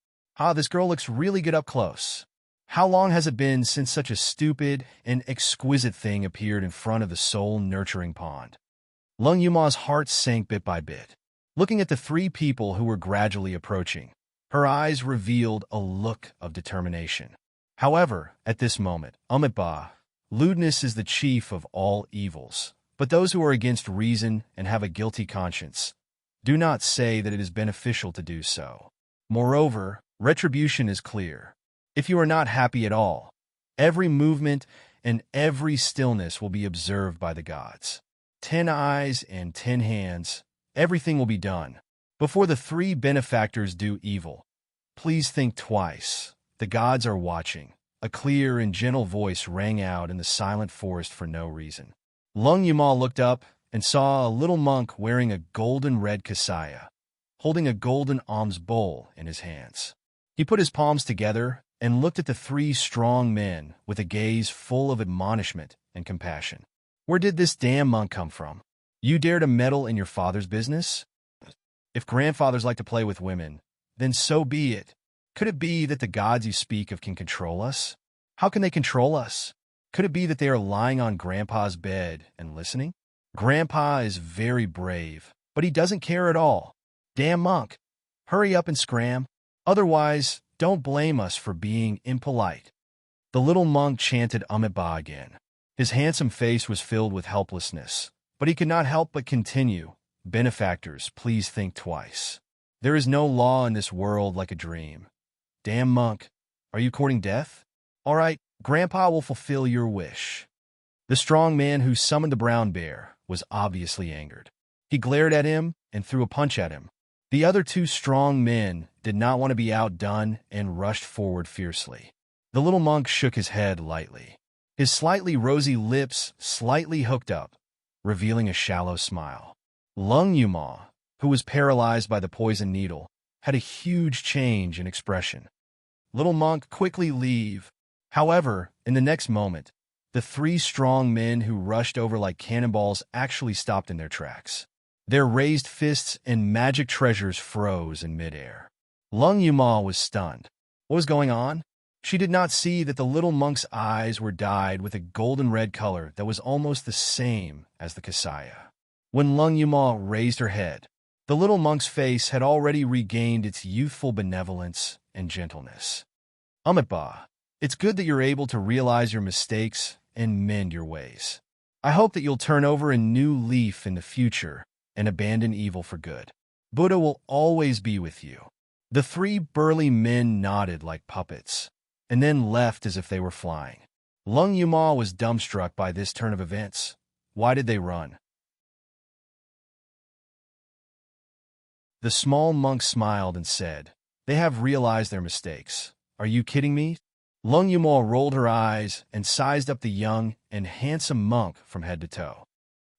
Ah, this girl looks really good up close. How long has it been since such a stupid and exquisite thing appeared in front of the soul-nurturing pond? Lung Yuma's heart sank bit by bit. Looking at the three people who were gradually approaching, her eyes revealed a look of determination. However, at this moment, Ba, lewdness is the chief of all evils, but those who are against reason and have a guilty conscience do not say that it is beneficial to do so. Moreover, retribution is clear. If you are not happy at all, every movement and every stillness will be observed by the gods. 10 eyes and 10 hands, everything will be done. Before the three benefactors do evil, please think twice. The gods are watching. A clear and gentle voice rang out in the silent forest for no reason. Lung Yuma looked up and saw a little monk wearing a golden red kasaya, holding a golden alms bowl in his hands. He put his palms together and looked at the three strong men with a gaze full of admonishment and compassion. Where did this damn monk come from? You dare to meddle in your father's business? If grandfathers like to play with women, then so be it. Could it be that the gods you speak of can control us? How can they control us? Could it be that they are lying on Grandpa's bed and listening? Grandpa is very brave, but he doesn't care at all. Damn monk. Hurry up and scram. Otherwise, don't blame us for being impolite. The little monk chanted Ba again. His handsome face was filled with helplessness, but he could not help but continue. Benefactors, please think twice. There is no law in this world like a dream. Damn monk, are you courting death? All right, Grandpa will fulfill your wish. The strong man who summoned the brown bear was obviously angered. He glared at him and threw a punch at him. The other two strong men did not want to be outdone and rushed forward fiercely. The little monk shook his head lightly. His slightly rosy lips slightly hooked up, revealing a shallow smile. Lung Yuma, who was paralyzed by the poison needle, had a huge change in expression. Little monk, quickly leave. However, in the next moment, the three strong men who rushed over like cannonballs actually stopped in their tracks. Their raised fists and magic treasures froze in midair. Lung Yuma was stunned. What was going on? She did not see that the little monk's eyes were dyed with a golden red color that was almost the same as the kasaya. When Lung Yuma raised her head, the little monk's face had already regained its youthful benevolence and gentleness. Ba, it's good that you're able to realize your mistakes and mend your ways. I hope that you'll turn over a new leaf in the future and abandon evil for good. Buddha will always be with you. The three burly men nodded like puppets, and then left as if they were flying. Lung Yuma was dumbstruck by this turn of events. Why did they run? The small monk smiled and said, "They have realized their mistakes. Are you kidding me?" Lung Yuma rolled her eyes and sized up the young and handsome monk from head to toe.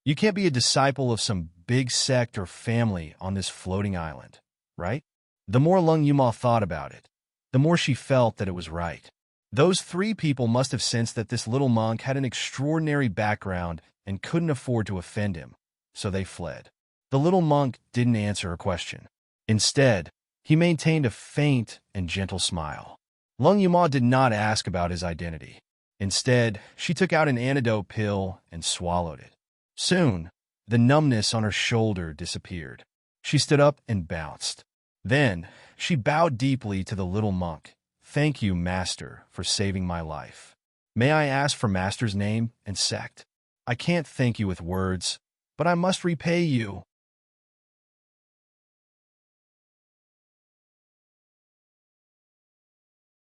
You can't be a disciple of some big sect or family on this floating island, right? The more Lung Yuma thought about it, the more she felt that it was right. Those three people must have sensed that this little monk had an extraordinary background and couldn't afford to offend him, so they fled. The little monk didn't answer a question. Instead, he maintained a faint and gentle smile. Lung Yuma did not ask about his identity. Instead, she took out an antidote pill and swallowed it. Soon, the numbness on her shoulder disappeared. She stood up and bounced. Then, she bowed deeply to the little monk. "Thank you, Master, for saving my life. May I ask for Master's name and sect? I can't thank you with words, but I must repay you."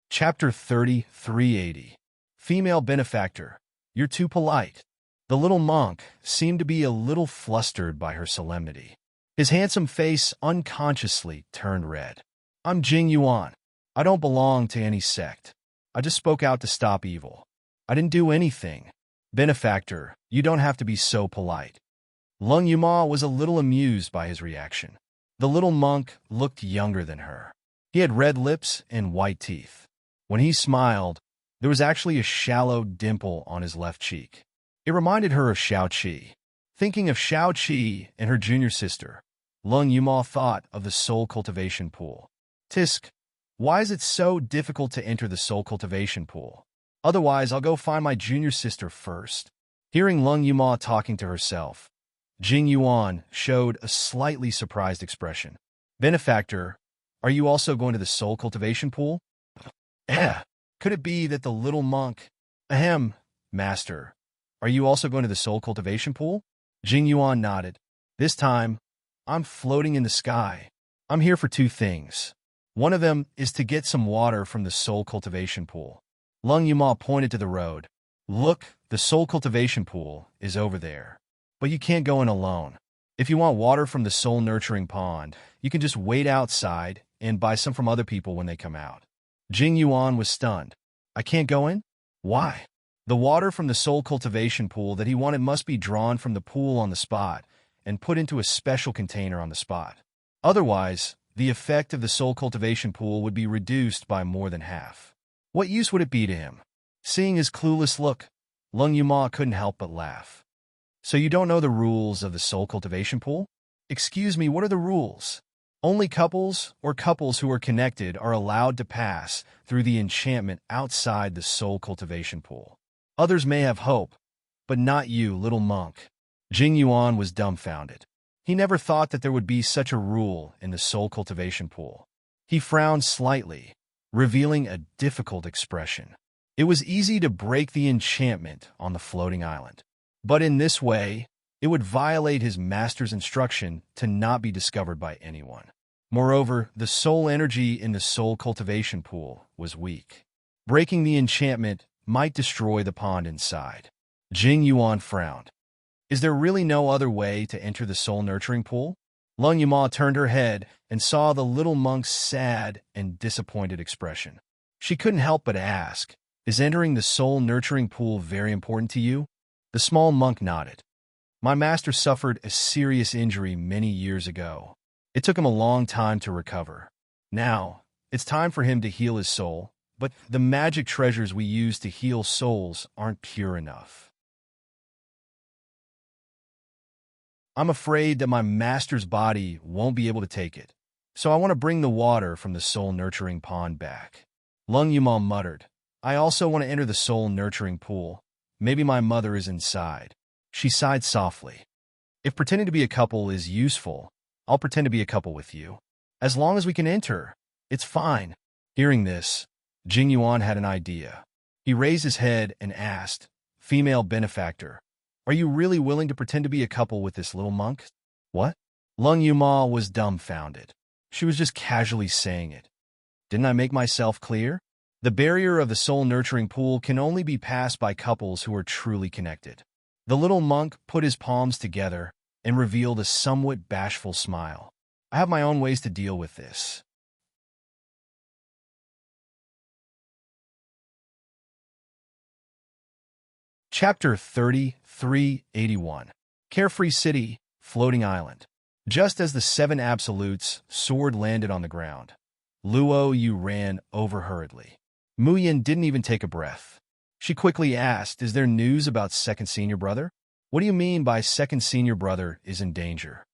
Chapter 380. Female Benefactor. "You're too polite." The little monk seemed to be a little flustered by her solemnity. His handsome face unconsciously turned red. "I'm Jing Yuan. I don't belong to any sect. I just spoke out to stop evil. I didn't do anything." "Benefactor, you don't have to be so polite." Lung Yuma was a little amused by his reaction. The little monk looked younger than her. He had red lips and white teeth. When he smiled, there was actually a shallow dimple on his left cheek. It reminded her of Xiao-Qi. Thinking of Xiao-Qi and her junior sister, Lung Yuma thought of the soul cultivation pool. "Tisk, why is it so difficult to enter the soul cultivation pool? Otherwise, I'll go find my junior sister first." Hearing Lung Yuma talking to herself, Jing Yuan showed a slightly surprised expression. "Benefactor, are you also going to the soul cultivation pool?" Could it be that the little monk... Ahem, Master. Are you also going to the soul cultivation pool? Jing Yuan nodded. "This time, I'm floating in the sky. I'm here for two things. One of them is to get some water from the soul cultivation pool." Lung Yuma pointed to the road. "Look, the soul cultivation pool is over there. But you can't go in alone. If you want water from the soul nurturing pond, you can just wait outside and buy some from other people when they come out." Jing Yuan was stunned. "I can't go in? Why?" The water from the soul cultivation pool that he wanted must be drawn from the pool on the spot and put into a special container on the spot. Otherwise, the effect of the soul cultivation pool would be reduced by more than half. What use would it be to him? Seeing his clueless look, Lung Yuma couldn't help but laugh. "So you don't know the rules of the soul cultivation pool?" "Excuse me, what are the rules?" "Only couples or couples who are connected are allowed to pass through the enchantment outside the soul cultivation pool. Others may have hope, but not you, little monk." Jing Yuan was dumbfounded. He never thought that there would be such a rule in the soul cultivation pool. He frowned slightly, revealing a difficult expression. It was easy to break the enchantment on the floating island. But in this way, it would violate his master's instruction to not be discovered by anyone. Moreover, the soul energy in the soul cultivation pool was weak. Breaking the enchantment might destroy the pond inside. Jing Yuan frowned. "Is there really no other way to enter the soul nurturing pool?" Lung Yuma turned her head and saw the little monk's sad and disappointed expression. She couldn't help but ask, "Is entering the soul nurturing pool very important to you?" The small monk nodded. "My master suffered a serious injury many years ago. It took him a long time to recover. Now, it's time for him to heal his soul, but the magic treasures we use to heal souls aren't pure enough. I'm afraid that my master's body won't be able to take it, so I want to bring the water from the soul-nurturing pond back." Lung Yuma muttered, "I also want to enter the soul-nurturing pool. Maybe my mother is inside." She sighed softly. "If pretending to be a couple is useful, I'll pretend to be a couple with you. As long as we can enter, it's fine." Hearing this, Jing Yuan had an idea. He raised his head and asked, "Female benefactor, are you really willing to pretend to be a couple with this little monk?" "What?" Lung Yuma was dumbfounded. She was just casually saying it. Didn't I make myself clear? The barrier of the soul-nurturing pool can only be passed by couples who are truly connected. The little monk put his palms together and revealed a somewhat bashful smile. "I have my own ways to deal with this." Chapter 3381. Carefree City, Floating Island. Just as the seven absolutes' sword landed on the ground, Luo Yu ran over hurriedly. Muyin didn't even take a breath. She quickly asked, "Is there news about second senior brother?" "What do you mean by second senior brother is in danger?"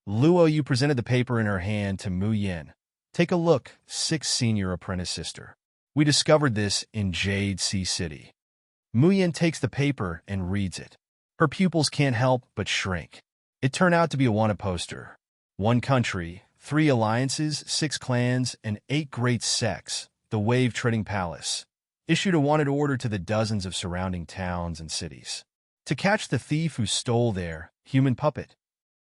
Luo Yu presented the paper in her hand to Muyin. "Take a look, sixth senior apprentice sister. We discovered this in Jade Sea City." Muyin takes the paper and reads it. Her pupils can't help but shrink. It turned out to be a wanted poster. 1 country, 3 alliances, 6 clans, and 8 great sects, the wave-treading palace, issued a wanted order to the dozens of surrounding towns and cities to catch the thief who stole their human puppet.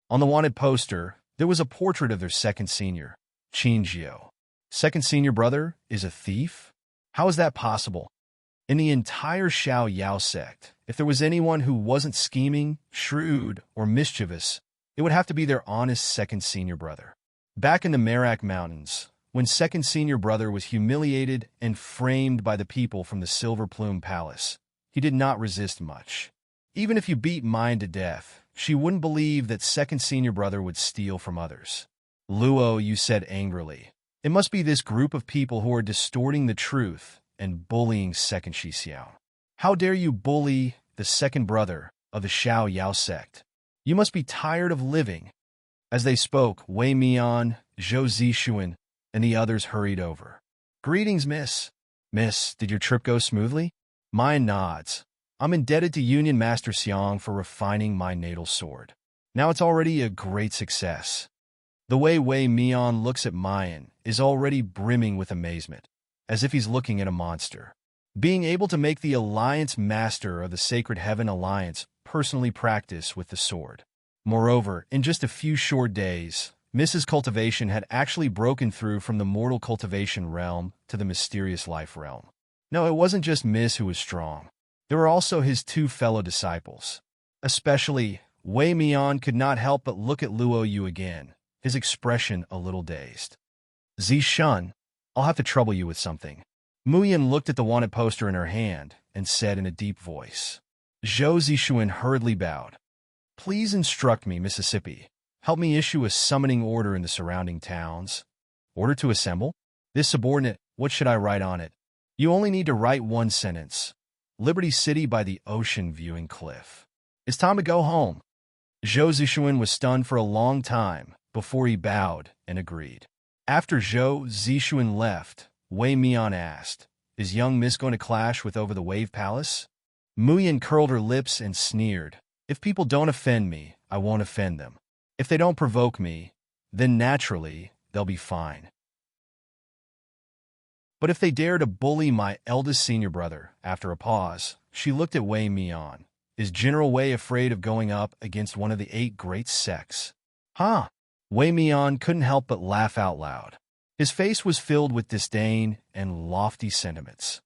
On the wanted poster, there was a portrait of their second senior, Qinjiu. Second senior brother is a thief? How is that possible? In the entire Xiao Yao sect, if there was anyone who wasn't scheming, shrewd, or mischievous, it would have to be their honest second senior brother. Back in the Merak Mountains, when second senior brother was humiliated and framed by the people from the Silver Plume Palace, he did not resist much. Even if you beat mine to death, she wouldn't believe that second senior brother would steal from others. Luo, you said angrily. It must be this group of people who are distorting the truth and bullying second Xixiao. How dare you bully the second brother of the Xiao Yao sect? You must be tired of living. As they spoke, Wei Mian, Zhou Zixuan, and the others hurried over. Greetings, miss. Miss, did your trip go smoothly? Mine nods. I'm indebted to Union Master Xiang for refining my natal sword. Now it's already a great success. The way Wei Mian looks at Mayan is already brimming with amazement, as if he's looking at a monster. Being able to make the Alliance Master of the Sacred Heaven Alliance personally practice with the sword. Moreover, in just a few short days, Mrs. Cultivation had actually broken through from the mortal cultivation realm to the mysterious life realm. No, it wasn't just Miss who was strong. There were also his 2 fellow disciples. Especially, Wei Mian could not help but look at Luo Yu again, his expression a little dazed. Zishun, I'll have to trouble you with something. Muyin looked at the wanted poster in her hand and said in a deep voice. Zhou Zixuan hurriedly bowed. Please instruct me, Mississippi. Help me issue a summoning order in the surrounding towns. Order to assemble? This subordinate, what should I write on it? You only need to write 1 sentence. Liberty City by the ocean viewing cliff. It's time to go home. Zhou Zixuan was stunned for a long time before he bowed and agreed. After Zhou Zixuan left, Wei Mian asked, Is young Miss going to clash with over the Wave Palace? Muyin curled her lips and sneered. If people don't offend me, I won't offend them. If they don't provoke me, then naturally, they'll be fine. But if they dare to bully my eldest senior brother, after a pause, she looked at Wei Mian. Is General Wei afraid of going up against one of the 8 great sects? Huh? Wei Mian couldn't help but laugh out loud. His face was filled with disdain and lofty sentiments.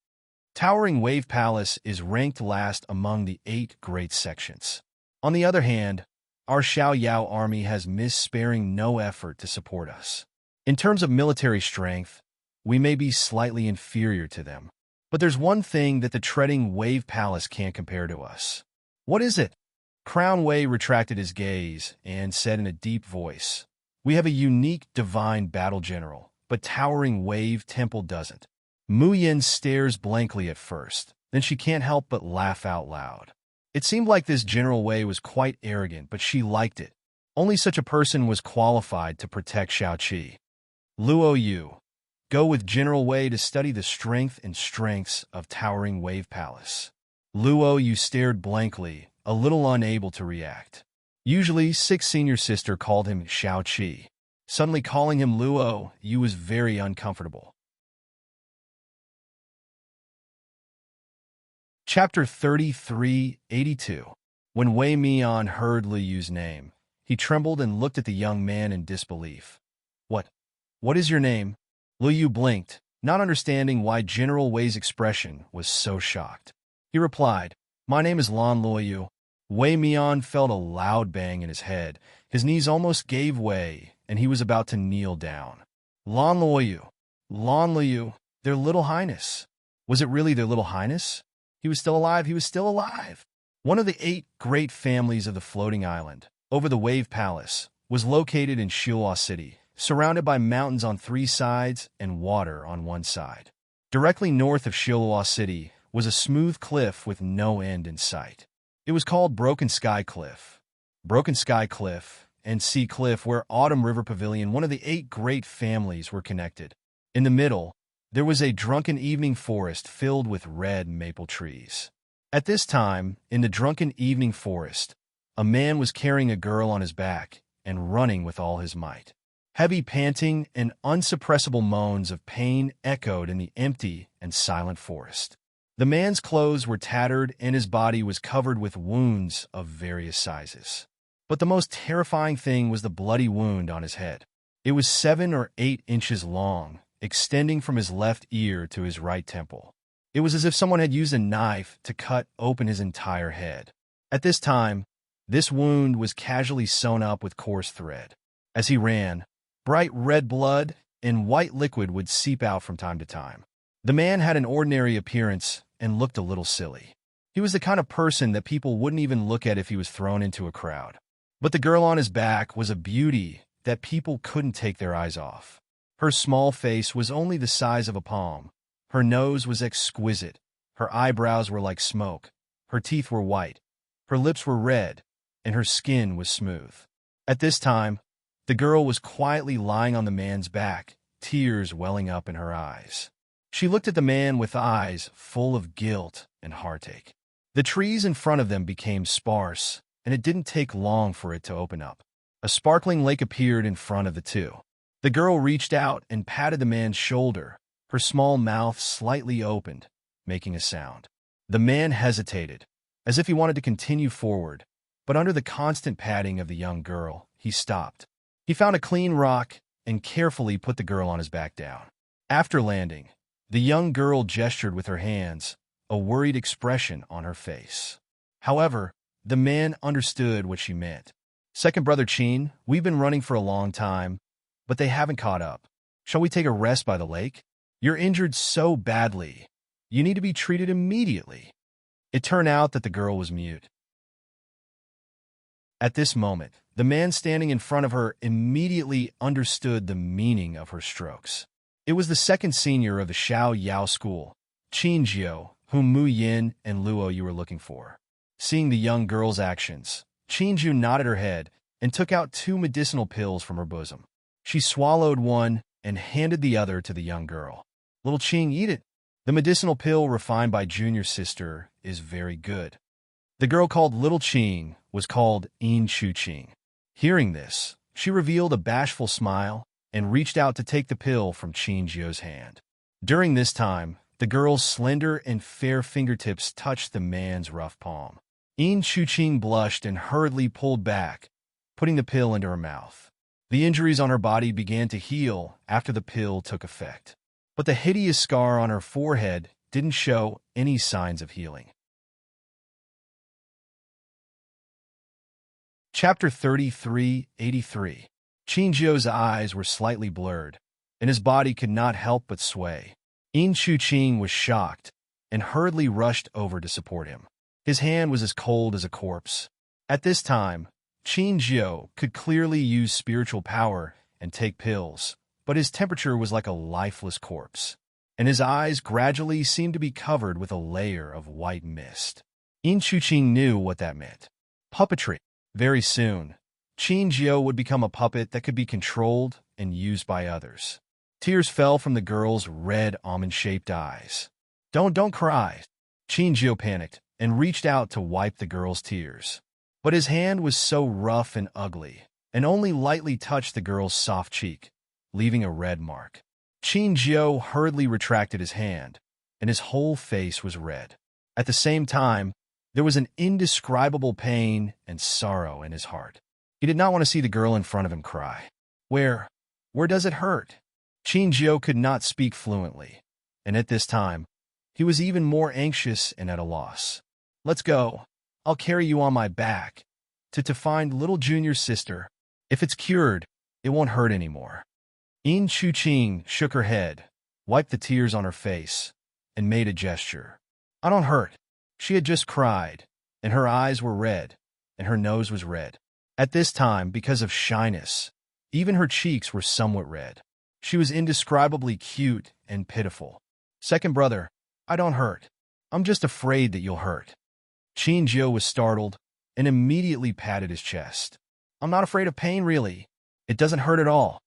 Towering Wave Palace is ranked last among the 8 great sections. On the other hand, our Xiao Yao army has missed sparing no effort to support us. In terms of military strength, we may be slightly inferior to them. But there's one thing that the treading Wave Palace can't compare to us. What is it? Crown Wei retracted his gaze and said in a deep voice, We have a unique divine battle general, but towering Wave Temple doesn't. Muyin stares blankly at first, then she can't help but laugh out loud. It seemed like this General Wei was quite arrogant, but she liked it. Only such a person was qualified to protect Shaoqi. Luo Yu. Go with General Wei to study the strength and strengths of towering Wave Palace. Luo Yu stared blankly, a little unable to react. Usually, 6th senior sister called him Shaoqi. Suddenly calling him Luo Yu was very uncomfortable. Chapter 3382. When Wei Mian heard Lu Yu's name, he trembled and looked at the young man in disbelief. What is your name? Lu Yu blinked, not understanding why General Wei's expression was so shocked. He replied, My name is Lan Luo Yu. Wei Mian felt a loud bang in his head. His knees almost gave way, and he was about to kneel down. Lan Luo Yu, their little highness. Was it really their little highness? He was still alive. One of the 8 great families of the floating island, over the Wave Palace, was located in Shihua City, surrounded by mountains on 3 sides and water on 1 side. Directly north of Shiloh City was a smooth cliff with no end in sight. It was called Broken Sky Cliff. Broken Sky Cliff and Sea Cliff, where Autumn River Pavilion, one of the 8 great families, were connected. In the middle, there was a drunken evening forest filled with red maple trees. At this time, in the drunken evening forest, a man was carrying a girl on his back and running with all his might. Heavy panting and unsuppressible moans of pain echoed in the empty and silent forest. The man's clothes were tattered and his body was covered with wounds of various sizes. But the most terrifying thing was the bloody wound on his head. It was 7 or 8 inches long, extending from his left ear to his right temple. It was as if someone had used a knife to cut open his entire head. At this time, this wound was casually sewn up with coarse thread. As he ran, bright red blood and white liquid would seep out from time to time. The man had an ordinary appearance and looked a little silly. He was the kind of person that people wouldn't even look at if he was thrown into a crowd. But the girl on his back was a beauty that people couldn't take their eyes off. Her small face was only the size of a palm. Her nose was exquisite. Her eyebrows were like smoke. Her teeth were white. Her lips were red, and her skin was smooth. At this time, the girl was quietly lying on the man's back, tears welling up in her eyes. She looked at the man with eyes full of guilt and heartache. The trees in front of them became sparse, and it didn't take long for it to open up. A sparkling lake appeared in front of the two. The girl reached out and patted the man's shoulder, her small mouth slightly opened, making a sound. The man hesitated, as if he wanted to continue forward, but under the constant patting of the young girl, he stopped. He found a clean rock and carefully put the girl on his back down. After landing, the young girl gestured with her hands, a worried expression on her face. However, the man understood what she meant. "Second brother Chin, we've been running for a long time, but they haven't caught up. Shall we take a rest by the lake? You're injured so badly. You need to be treated immediately." It turned out that the girl was mute. At this moment, the man standing in front of her immediately understood the meaning of her strokes. It was the second senior of the Xiao Yao school, Qin Jiu, whom Mu Yin and Luo you were looking for. Seeing the young girl's actions, Qin Jiu nodded her head and took out 2 medicinal pills from her bosom. She swallowed one and handed the other to the young girl. "Little Qing, eat it. The medicinal pill refined by Junior's sister is very good." The girl called Little Qing was called Enchantress. Hearing this, she revealed a bashful smile and reached out to take the pill from Qin Jiu's hand. During this time, the girl's slender and fair fingertips touched the man's rough palm. Enchantress blushed and hurriedly pulled back, putting the pill into her mouth. The injuries on her body began to heal after the pill took effect, but the hideous scar on her forehead didn't show any signs of healing. Chapter 3383. Qin Jiu's eyes were slightly blurred, and his body could not help but sway. Enchantress was shocked and hurriedly rushed over to support him. His hand was as cold as a corpse. At this time, Qin Jiu could clearly use spiritual power and take pills, but his temperature was like a lifeless corpse, and his eyes gradually seemed to be covered with a layer of white mist. Enchantress knew what that meant. Puppetry. Very soon, Qin Jiu would become a puppet that could be controlled and used by others. Tears fell from the girl's red almond-shaped eyes. Don't cry." Qin Jiu panicked and reached out to wipe the girl's tears. But his hand was so rough and ugly, and only lightly touched the girl's soft cheek, leaving a red mark. Qin Jiu hurriedly retracted his hand, and his whole face was red. At the same time, there was an indescribable pain and sorrow in his heart. He did not want to see the girl in front of him cry. Where does it hurt?" Qin Jiu could not speak fluently, and at this time, he was even more anxious and at a loss. "Let's go. I'll carry you on my back to find little Junior's sister. If it's cured, it won't hurt anymore." Enchantress shook her head, wiped the tears on her face, and made a gesture. "I don't hurt." She had just cried, and her eyes were red, and her nose was red. At this time, because of shyness, even her cheeks were somewhat red. She was indescribably cute and pitiful. Second brother, I don't hurt. I'm just afraid that you'll hurt. Qinjiu was startled and immediately patted his chest. I'm not afraid of pain, really. It doesn't hurt at all.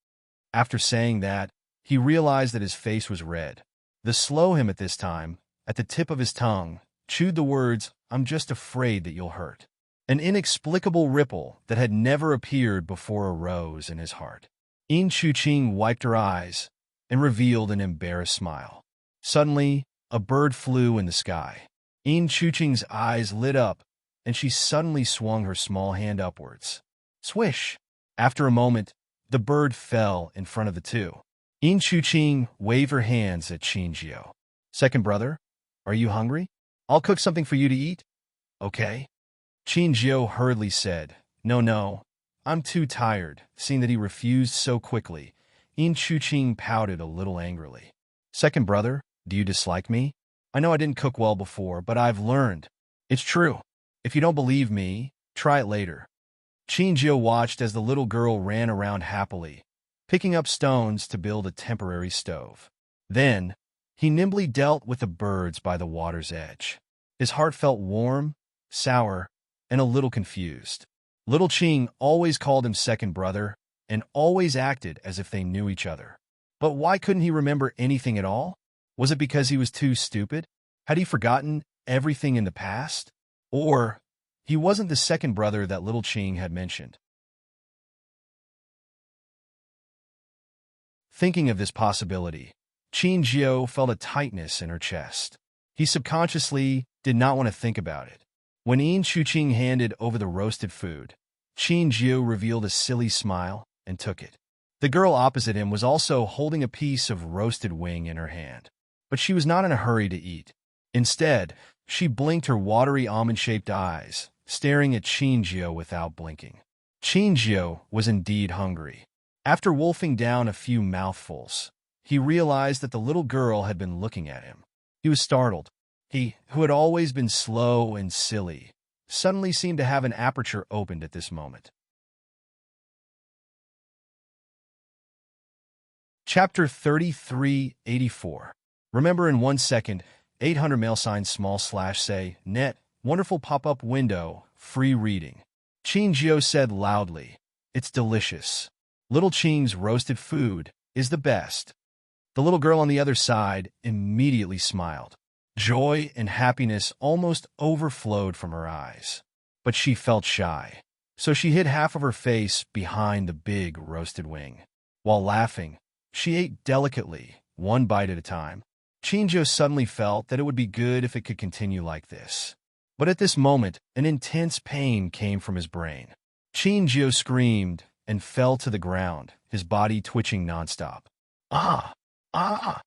After saying that, he realized that his face was red. The slow him at this time, at the tip of his tongue, chewed the words, I'm just afraid that you'll hurt. An inexplicable ripple that had never appeared before arose in his heart. Yin Chuqing wiped her eyes and revealed an embarrassed smile. Suddenly, a bird flew in the sky. Yin Chuqing's eyes lit up, and she suddenly swung her small hand upwards. Swish! After a moment, the bird fell in front of the two. Yin Chuqing waved her hands at Qinjiu. Second brother, are you hungry? I'll cook something for you to eat. Okay. Qinjiu hurriedly said, No, I'm too tired. Seeing that he refused so quickly, Yin Chuqing pouted a little angrily. Second brother, do you dislike me? I know I didn't cook well before, but I've learned. It's true. If you don't believe me, try it later. Qinjiu watched as the little girl ran around happily, picking up stones to build a temporary stove. Then, he nimbly dealt with the birds by the water's edge. His heart felt warm, sour, and a little confused. Little Qing always called him second brother and always acted as if they knew each other. But why couldn't he remember anything at all? Was it because he was too stupid? Had he forgotten everything in the past? Or he wasn't the second brother that little Qing had mentioned? Thinking of this possibility, Qinjiu felt a tightness in her chest. He subconsciously did not want to think about it. When Yin Chuqing handed over the roasted food, Qinjiu revealed a silly smile and took it. The girl opposite him was also holding a piece of roasted wing in her hand, but she was not in a hurry to eat. Instead, she blinked her watery almond-shaped eyes, staring at Qinjiu without blinking. Qinjiu was indeed hungry. After wolfing down a few mouthfuls, he realized that the little girl had been looking at him. He was startled. He, who had always been slow and silly, suddenly seemed to have an aperture opened at this moment. Chapter 3384. Remember in 1 second, 800 $say, net, wonderful pop-up window, free reading. Qinjiu said loudly, It's delicious. Little Qing's roasted food is the best. The little girl on the other side immediately smiled. Joy and happiness almost overflowed from her eyes. But she felt shy, so she hid half of her face behind the big roasted wing. While laughing, she ate delicately, one bite at a time. Qinjiu suddenly felt that it would be good if it could continue like this. But at this moment, an intense pain came from his brain. Qinjiu screamed and fell to the ground, his body twitching nonstop. Ah! Ah!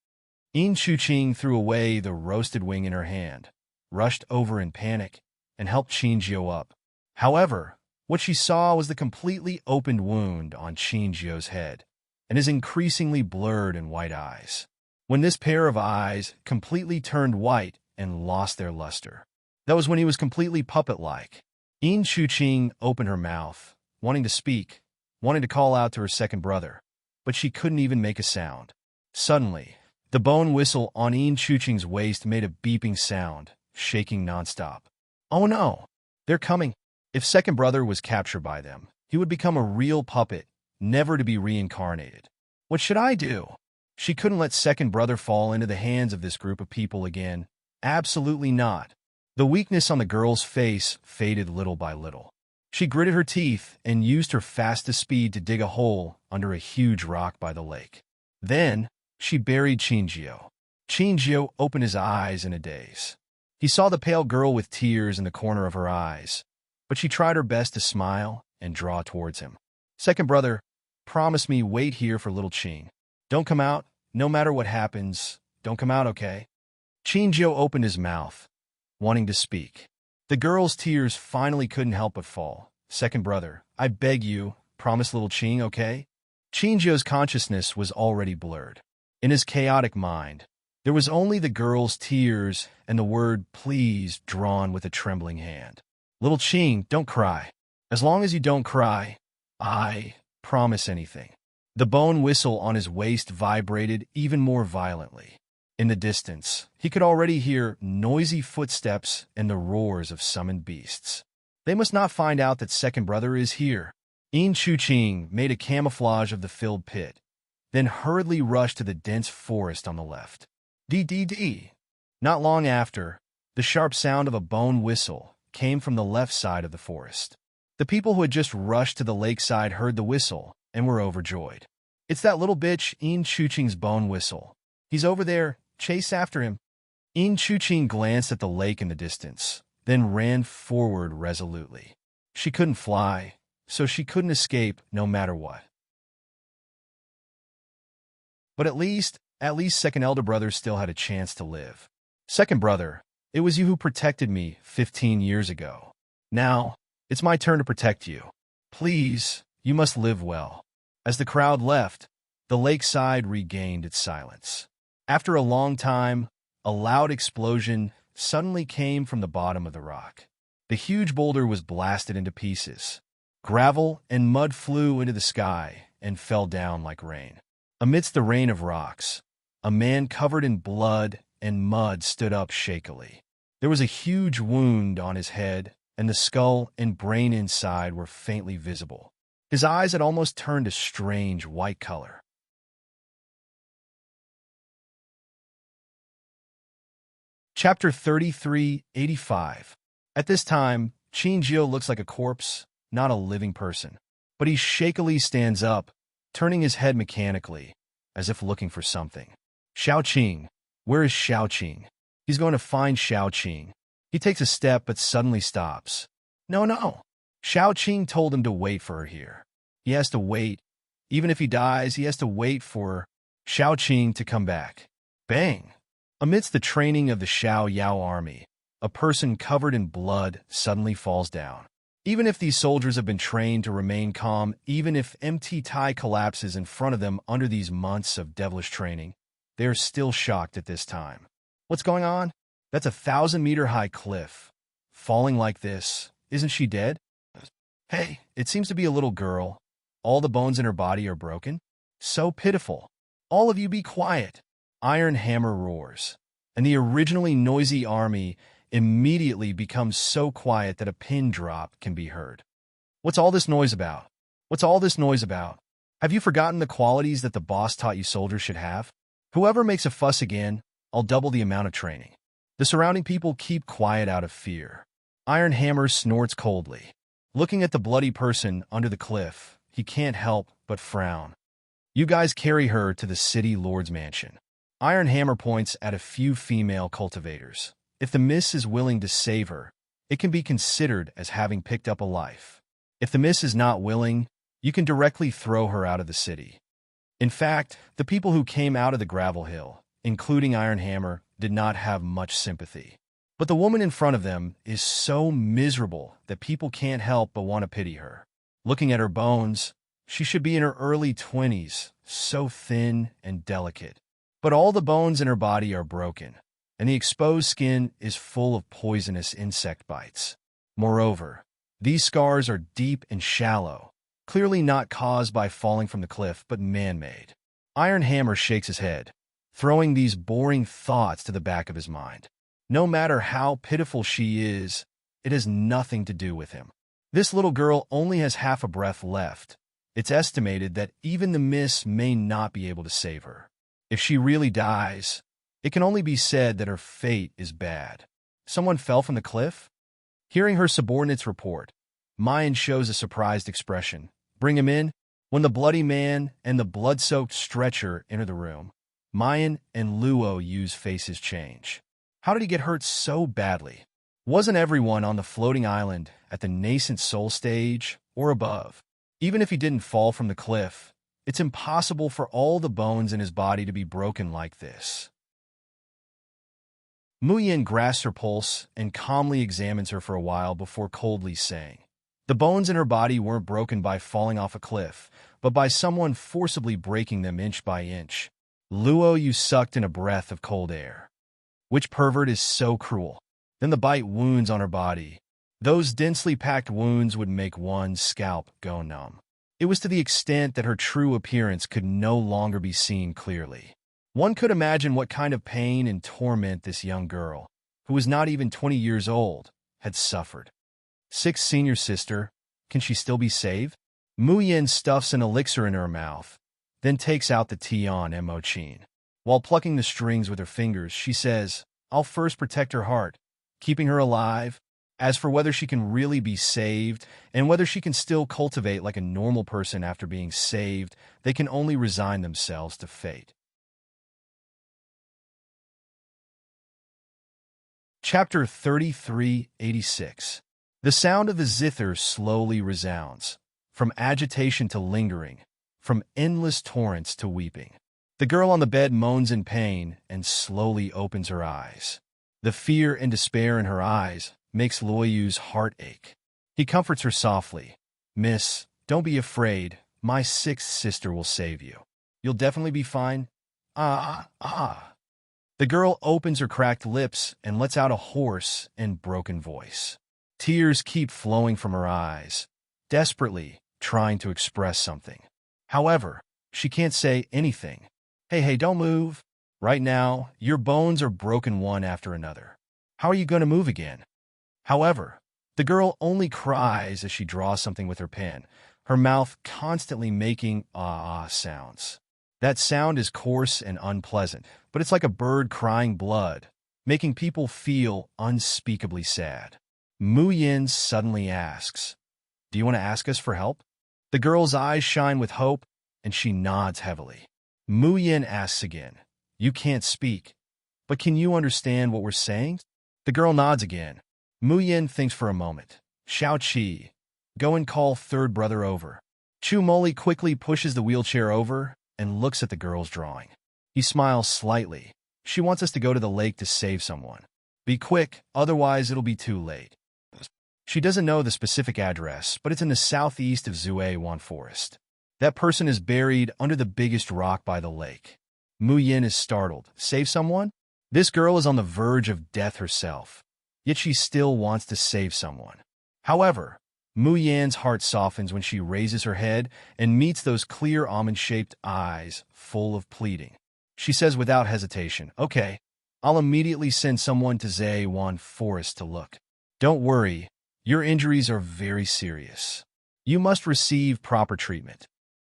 Yin Chuqing threw away the roasted wing in her hand, rushed over in panic, and helped Qinjiu up. However, what she saw was the completely opened wound on Qinjiu's head and his increasingly blurred and white eyes. When this pair of eyes completely turned white and lost their luster, that was when he was completely puppet-like. Yin Chuqing opened her mouth, wanting to speak, wanting to call out to her second brother, but she couldn't even make a sound. Suddenly, the bone whistle on Yin Chuqing's waist made a beeping sound, shaking nonstop. Oh no! They're coming! If second brother was captured by them, he would become a real puppet, never to be reincarnated. What should I do? She couldn't let second brother fall into the hands of this group of people again. Absolutely not. The weakness on the girl's face faded little by little. She gritted her teeth and used her fastest speed to dig a hole under a huge rock by the lake. Then, she buried Qinjiu. Qinjiu opened his eyes in a daze. He saw the pale girl with tears in the corner of her eyes, but she tried her best to smile and draw towards him. Second brother, promise me wait here for little Qing. Don't come out, no matter what happens. Don't come out, okay? Qinjiu opened his mouth, wanting to speak. The girl's tears finally couldn't help but fall. Second brother, I beg you, promise little Qing, okay? Qinjiu's consciousness was already blurred. In his chaotic mind, there was only the girl's tears and the word please drawn with a trembling hand. Little Qing, don't cry. As long as you don't cry, I promise anything. The bone whistle on his waist vibrated even more violently. In the distance, he could already hear noisy footsteps and the roars of summoned beasts. They must not find out that second brother is here. Enchanting made a camouflage of the filled pit, then hurriedly rushed to the dense forest on the left. D. Not long after, the sharp sound of a bone whistle came from the left side of the forest. The people who had just rushed to the lakeside heard the whistle and were overjoyed. It's that little bitch Enchanting's bone whistle. He's over there. Chase after him. Enchanting glanced at the lake in the distance, then ran forward resolutely. She couldn't fly, so she couldn't escape no matter what. But at least second elder brother still had a chance to live. Second brother, it was you who protected me 15 years ago. Now, it's my turn to protect you. Please, you must live well. As the crowd left, the lakeside regained its silence. After a long time, a loud explosion suddenly came from the bottom of the rock. The huge boulder was blasted into pieces. Gravel and mud flew into the sky and fell down like rain. Amidst the rain of rocks, a man covered in blood and mud stood up shakily. There was a huge wound on his head, and the skull and brain inside were faintly visible. His eyes had almost turned a strange white color. Chapter 3385. At this time, Qingjio looks like a corpse, not a living person. But he shakily stands up, turning his head mechanically, as if looking for something. Xiaoqing. Where is Xiaoqing? He's going to find Xiaoqing. He takes a step but suddenly stops. No. Xiaoqing told him to wait for her here. He has to wait. Even if he dies, he has to wait for Xiaoqing to come back. Bang! Amidst the training of the Xiao Yao army, a person covered in blood suddenly falls down. Even if these soldiers have been trained to remain calm, even if MT Tai collapses in front of them under these months of devilish training, they are still shocked at this time. What's going on? That's a 1,000-meter-high cliff. Falling like this. Isn't she dead? Hey, it seems to be a little girl. All the bones in her body are broken. So pitiful. All of you be quiet. Iron Hammer roars, and the originally noisy army immediately becomes so quiet that a pin drop can be heard. What's all this noise about? What's all this noise about? Have you forgotten the qualities that the boss taught you soldiers should have? Whoever makes a fuss again, I'll double the amount of training. The surrounding people keep quiet out of fear. Iron Hammer snorts coldly. Looking at the bloody person under the cliff, he can't help but frown. You guys carry her to the city lord's mansion. Iron Hammer points at a few female cultivators. If the miss is willing to save her, it can be considered as having picked up a life. If the miss is not willing, you can directly throw her out of the city. In fact, the people who came out of the gravel hill, including Iron Hammer, did not have much sympathy. But the woman in front of them is so miserable that people can't help but want to pity her. Looking at her bones, she should be in her early 20s, so thin and delicate. But all the bones in her body are broken, and the exposed skin is full of poisonous insect bites. Moreover, these scars are deep and shallow, clearly not caused by falling from the cliff, but man-made. Iron Hammer shakes his head, throwing these boring thoughts to the back of his mind. No matter how pitiful she is, it has nothing to do with him. This little girl only has half a breath left. It's estimated that even the miss may not be able to save her. If she really dies, it can only be said that her fate is bad. Someone fell from the cliff? Hearing her subordinates report, Mayan shows a surprised expression. Bring him in. When the bloody man and the blood-soaked stretcher enter the room, Mayan and Luo Yu's faces change. How did he get hurt so badly? Wasn't everyone on the floating island at the nascent soul stage or above? Even if he didn't fall from the cliff, it's impossible for all the bones in his body to be broken like this. Muyin grasps her pulse and calmly examines her for a while before coldly saying, the bones in her body weren't broken by falling off a cliff, but by someone forcibly breaking them inch by inch. Luo Yu sucked in a breath of cold air. Which pervert is so cruel? Then the bite wounds on her body. Those densely packed wounds would make one's scalp go numb. It was to the extent that her true appearance could no longer be seen clearly. One could imagine what kind of pain and torment this young girl, who was not even 20 years old, had suffered. Sixth senior sister, can she still be saved? Mu Yin stuffs an elixir in her mouth, then takes out the Tian Mo Chin. While plucking the strings with her fingers, she says, I'll first protect her heart, keeping her alive. As for whether she can really be saved, and whether she can still cultivate like a normal person after being saved, they can only resign themselves to fate. Chapter 3386. The sound of the zither slowly resounds, from agitation to lingering, from endless torrents to weeping. The girl on the bed moans in pain and slowly opens her eyes. The fear and despair in her eyes makes Luoyu's heart ache. He comforts her softly. Miss, don't be afraid. My sixth sister will save you. You'll definitely be fine. Ah. The girl opens her cracked lips and lets out a hoarse and broken voice. Tears keep flowing from her eyes, desperately trying to express something. However, she can't say anything. Hey, don't move. Right now, your bones are broken one after another. How are you going to move again? However, the girl only cries as she draws something with her pen, her mouth constantly making sounds. That sound is coarse and unpleasant, but it's like a bird crying blood, making people feel unspeakably sad. Mu Yin suddenly asks, Do you want to ask us for help? The girl's eyes shine with hope, and she nods heavily. Mu Yin asks again, You can't speak, but can you understand what we're saying? The girl nods again. Mu Yin thinks for a moment. Xiao Qi, go and call third brother over. Chu Moli quickly pushes the wheelchair over and looks at the girl's drawing. He smiles slightly. She wants us to go to the lake to save someone. Be quick, otherwise it'll be too late. She doesn't know the specific address, but it's in the southeast of Zuewan Forest. That person is buried under the biggest rock by the lake. Mu Yin is startled. Save someone? This girl is on the verge of death herself, yet she still wants to save someone. However, Mu Yin's heart softens when she raises her head and meets those clear almond-shaped eyes full of pleading. She says without hesitation, Okay, I'll immediately send someone to Zuewan Forest to look. Don't worry, your injuries are very serious. You must receive proper treatment.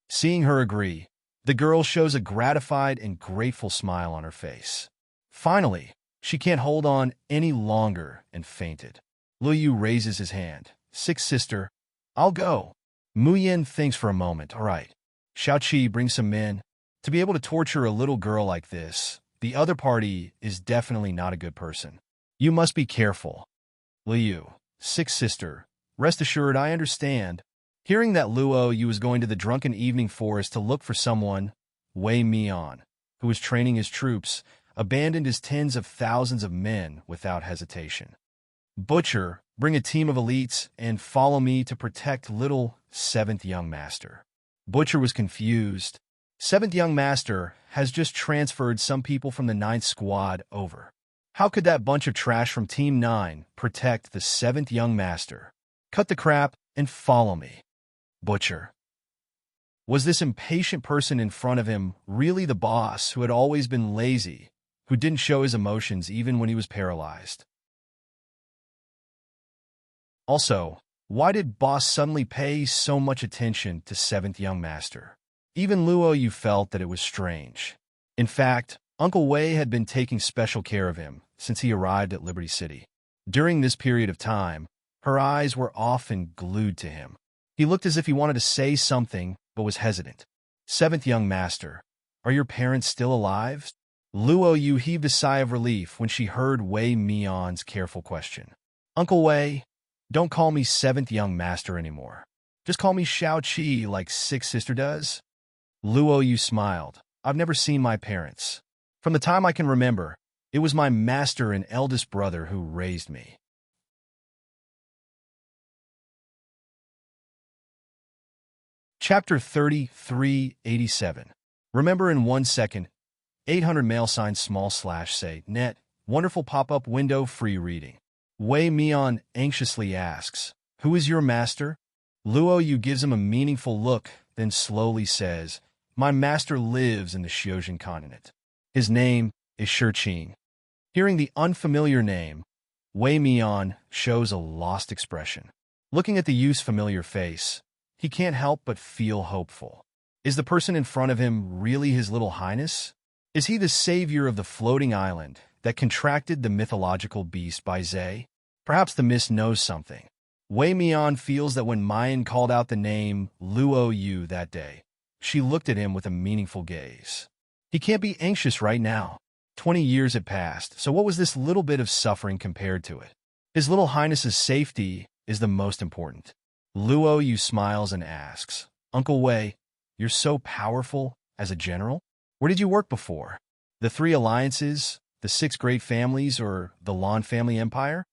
Seeing her agree, the girl shows a gratified and grateful smile on her face. Finally, she can't hold on any longer and fainted. Luoyu raises his hand. Sixth sister, I'll go. Mu Yin thinks for a moment. All right. Xiao Qi, bring some men. To be able to torture a little girl like this, the other party is definitely not a good person. You must be careful. Luoyu, sixth sister, rest assured I understand. Hearing that Luoyu was going to the drunken evening forest to look for someone, Wei Mian, who was training his troops, abandoned his tens of thousands of men without hesitation. Butcher, bring a team of elites and follow me to protect little seventh young master. Butcher was confused. Seventh young master has just transferred some people from the 9th squad over. How could that bunch of trash from Team 9 protect the seventh young master? Cut the crap and follow me. Butcher. Was this impatient person in front of him really the boss who had always been lazy, who didn't show his emotions even when he was paralyzed? Also, why did boss suddenly pay so much attention to seventh young master? Even Luoyu felt that it was strange. In fact, Uncle Wei had been taking special care of him since he arrived at Liberty City. During this period of time, her eyes were often glued to him. He looked as if he wanted to say something, but was hesitant. Seventh young master, are your parents still alive? Luoyu heaved a sigh of relief when she heard Wei Mian's careful question. Uncle Wei, don't call me seventh young master anymore. Just call me Xiao Qi like sixth sister does. Luoyu smiled. I've never seen my parents. From the time I can remember, it was my master and eldest brother who raised me. Chapter 3387. Remember in 1 second, 800 !say net, wonderful pop-up window free reading. Wei Mian anxiously asks, Who is your master? Luoyu gives him a meaningful look, then slowly says, My master lives in the Xiojin continent. His name is Shurqing. Hearing the unfamiliar name, Wei Mian shows a lost expression. Looking at the youth's familiar face, he can't help but feel hopeful. Is the person in front of him really his little highness? Is he the savior of the floating island that contracted the mythological beast Bai Zhe? Perhaps the mist knows something. Wei Mian feels that when Mayan called out the name Luo Yu that day, she looked at him with a meaningful gaze. He can't be anxious right now. 20 years had passed, so what was this little bit of suffering compared to it? His little highness's safety is the most important. Luo Yu smiles and asks, Uncle Wei, you're so powerful as a general? Where did you work before? The Three Alliances, the Six Great Families, or the Lan family empire?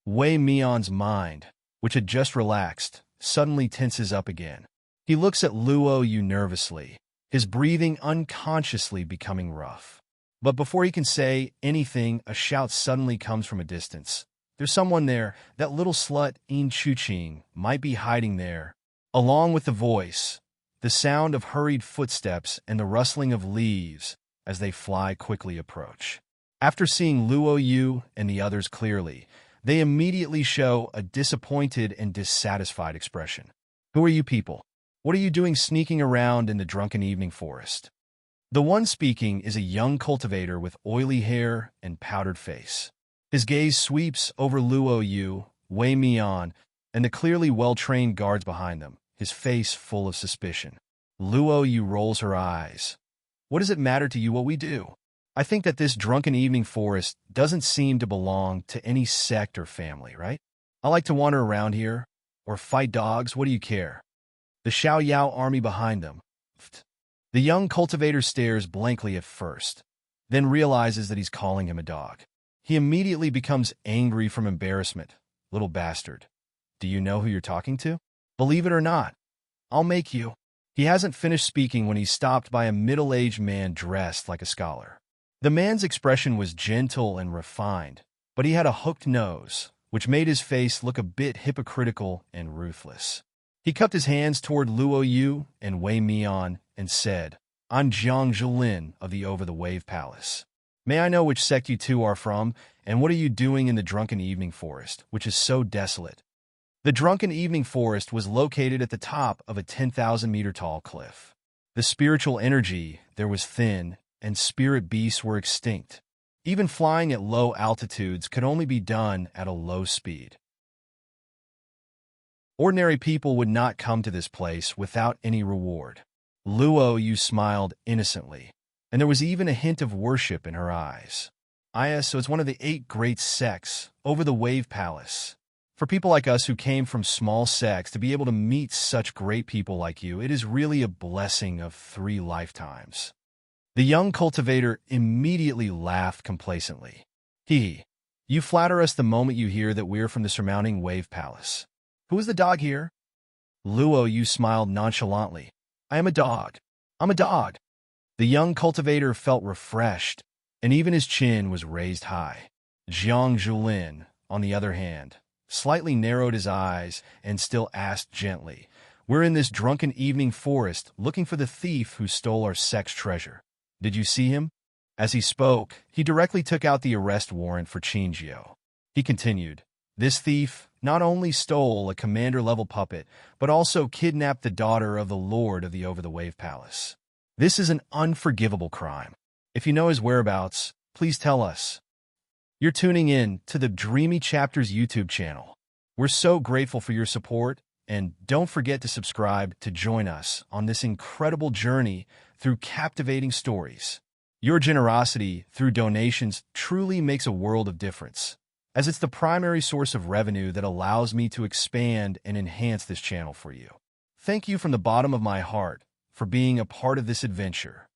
Wei Mian's mind, which had just relaxed, suddenly tenses up again. He looks at Luo Yu nervously, his breathing unconsciously becoming rough. But before he can say anything, a shout suddenly comes from a distance. There's someone there. That little slut, Enchantress, might be hiding there. Along with the voice, the sound of hurried footsteps and the rustling of leaves as they fly quickly approach. After seeing Luo Yu and the others clearly, they immediately show a disappointed and dissatisfied expression. Who are you people? What are you doing sneaking around in the drunken evening forest? The one speaking is a young cultivator with oily hair and powdered face. His gaze sweeps over Luo Yu, Wei Mian, and the clearly well-trained guards behind them, his face full of suspicion. Luo Yu rolls her eyes. What does it matter to you what we do? I think that this drunken evening forest doesn't seem to belong to any sect or family, right? I like to wander around here, or fight dogs, what do you care? The Xiao Yao army behind them. The young cultivator stares blankly at first, then realizes that he's calling him a dog. He immediately becomes angry from embarrassment. Little bastard. Do you know who you're talking to? Believe it or not, I'll make you. He hasn't finished speaking when he's stopped by a middle-aged man dressed like a scholar. The man's expression was gentle and refined, but he had a hooked nose, which made his face look a bit hypocritical and ruthless. He cupped his hands toward Luo Yu and Wei Mian and said, I'm Jiang Zhulin of the Over the Wave Palace. May I know which sect you two are from, and what are you doing in the drunken evening forest, which is so desolate? The drunken evening forest was located at the top of a 10,000-meter-tall cliff. The spiritual energy there was thin, and spirit beasts were extinct. Even flying at low altitudes could only be done at a low speed. Ordinary people would not come to this place without any reward. Luo Yu smiled innocently, and there was even a hint of worship in her eyes. So it's one of the 8 great sects, Over the Wave Palace. For people like us who came from small sects to be able to meet such great people like you, it is really a blessing of 3 lifetimes. The young cultivator immediately laughed complacently. You flatter us the moment you hear that we're from the surmounting Wave Palace. Who is the dog here? Luo Yu smiled nonchalantly. I am a dog. I'm a dog. The young cultivator felt refreshed, and even his chin was raised high. Jiang Zhulin, on the other hand, slightly narrowed his eyes and still asked gently, We're in this drunken evening forest looking for the thief who stole our sect's treasure. Did you see him? As he spoke, he directly took out the arrest warrant for Qingjiu. He continued, This thief not only stole a commander-level puppet, but also kidnapped the daughter of the Lord of the Over the Wave Palace. This is an unforgivable crime. If you know his whereabouts, please tell us. You're tuning in to the Dreamy Chapters YouTube channel. We're so grateful for your support, and don't forget to subscribe to join us on this incredible journey through captivating stories. Your generosity through donations truly makes a world of difference, as it's the primary source of revenue that allows me to expand and enhance this channel for you. Thank you from the bottom of my heart for being a part of this adventure.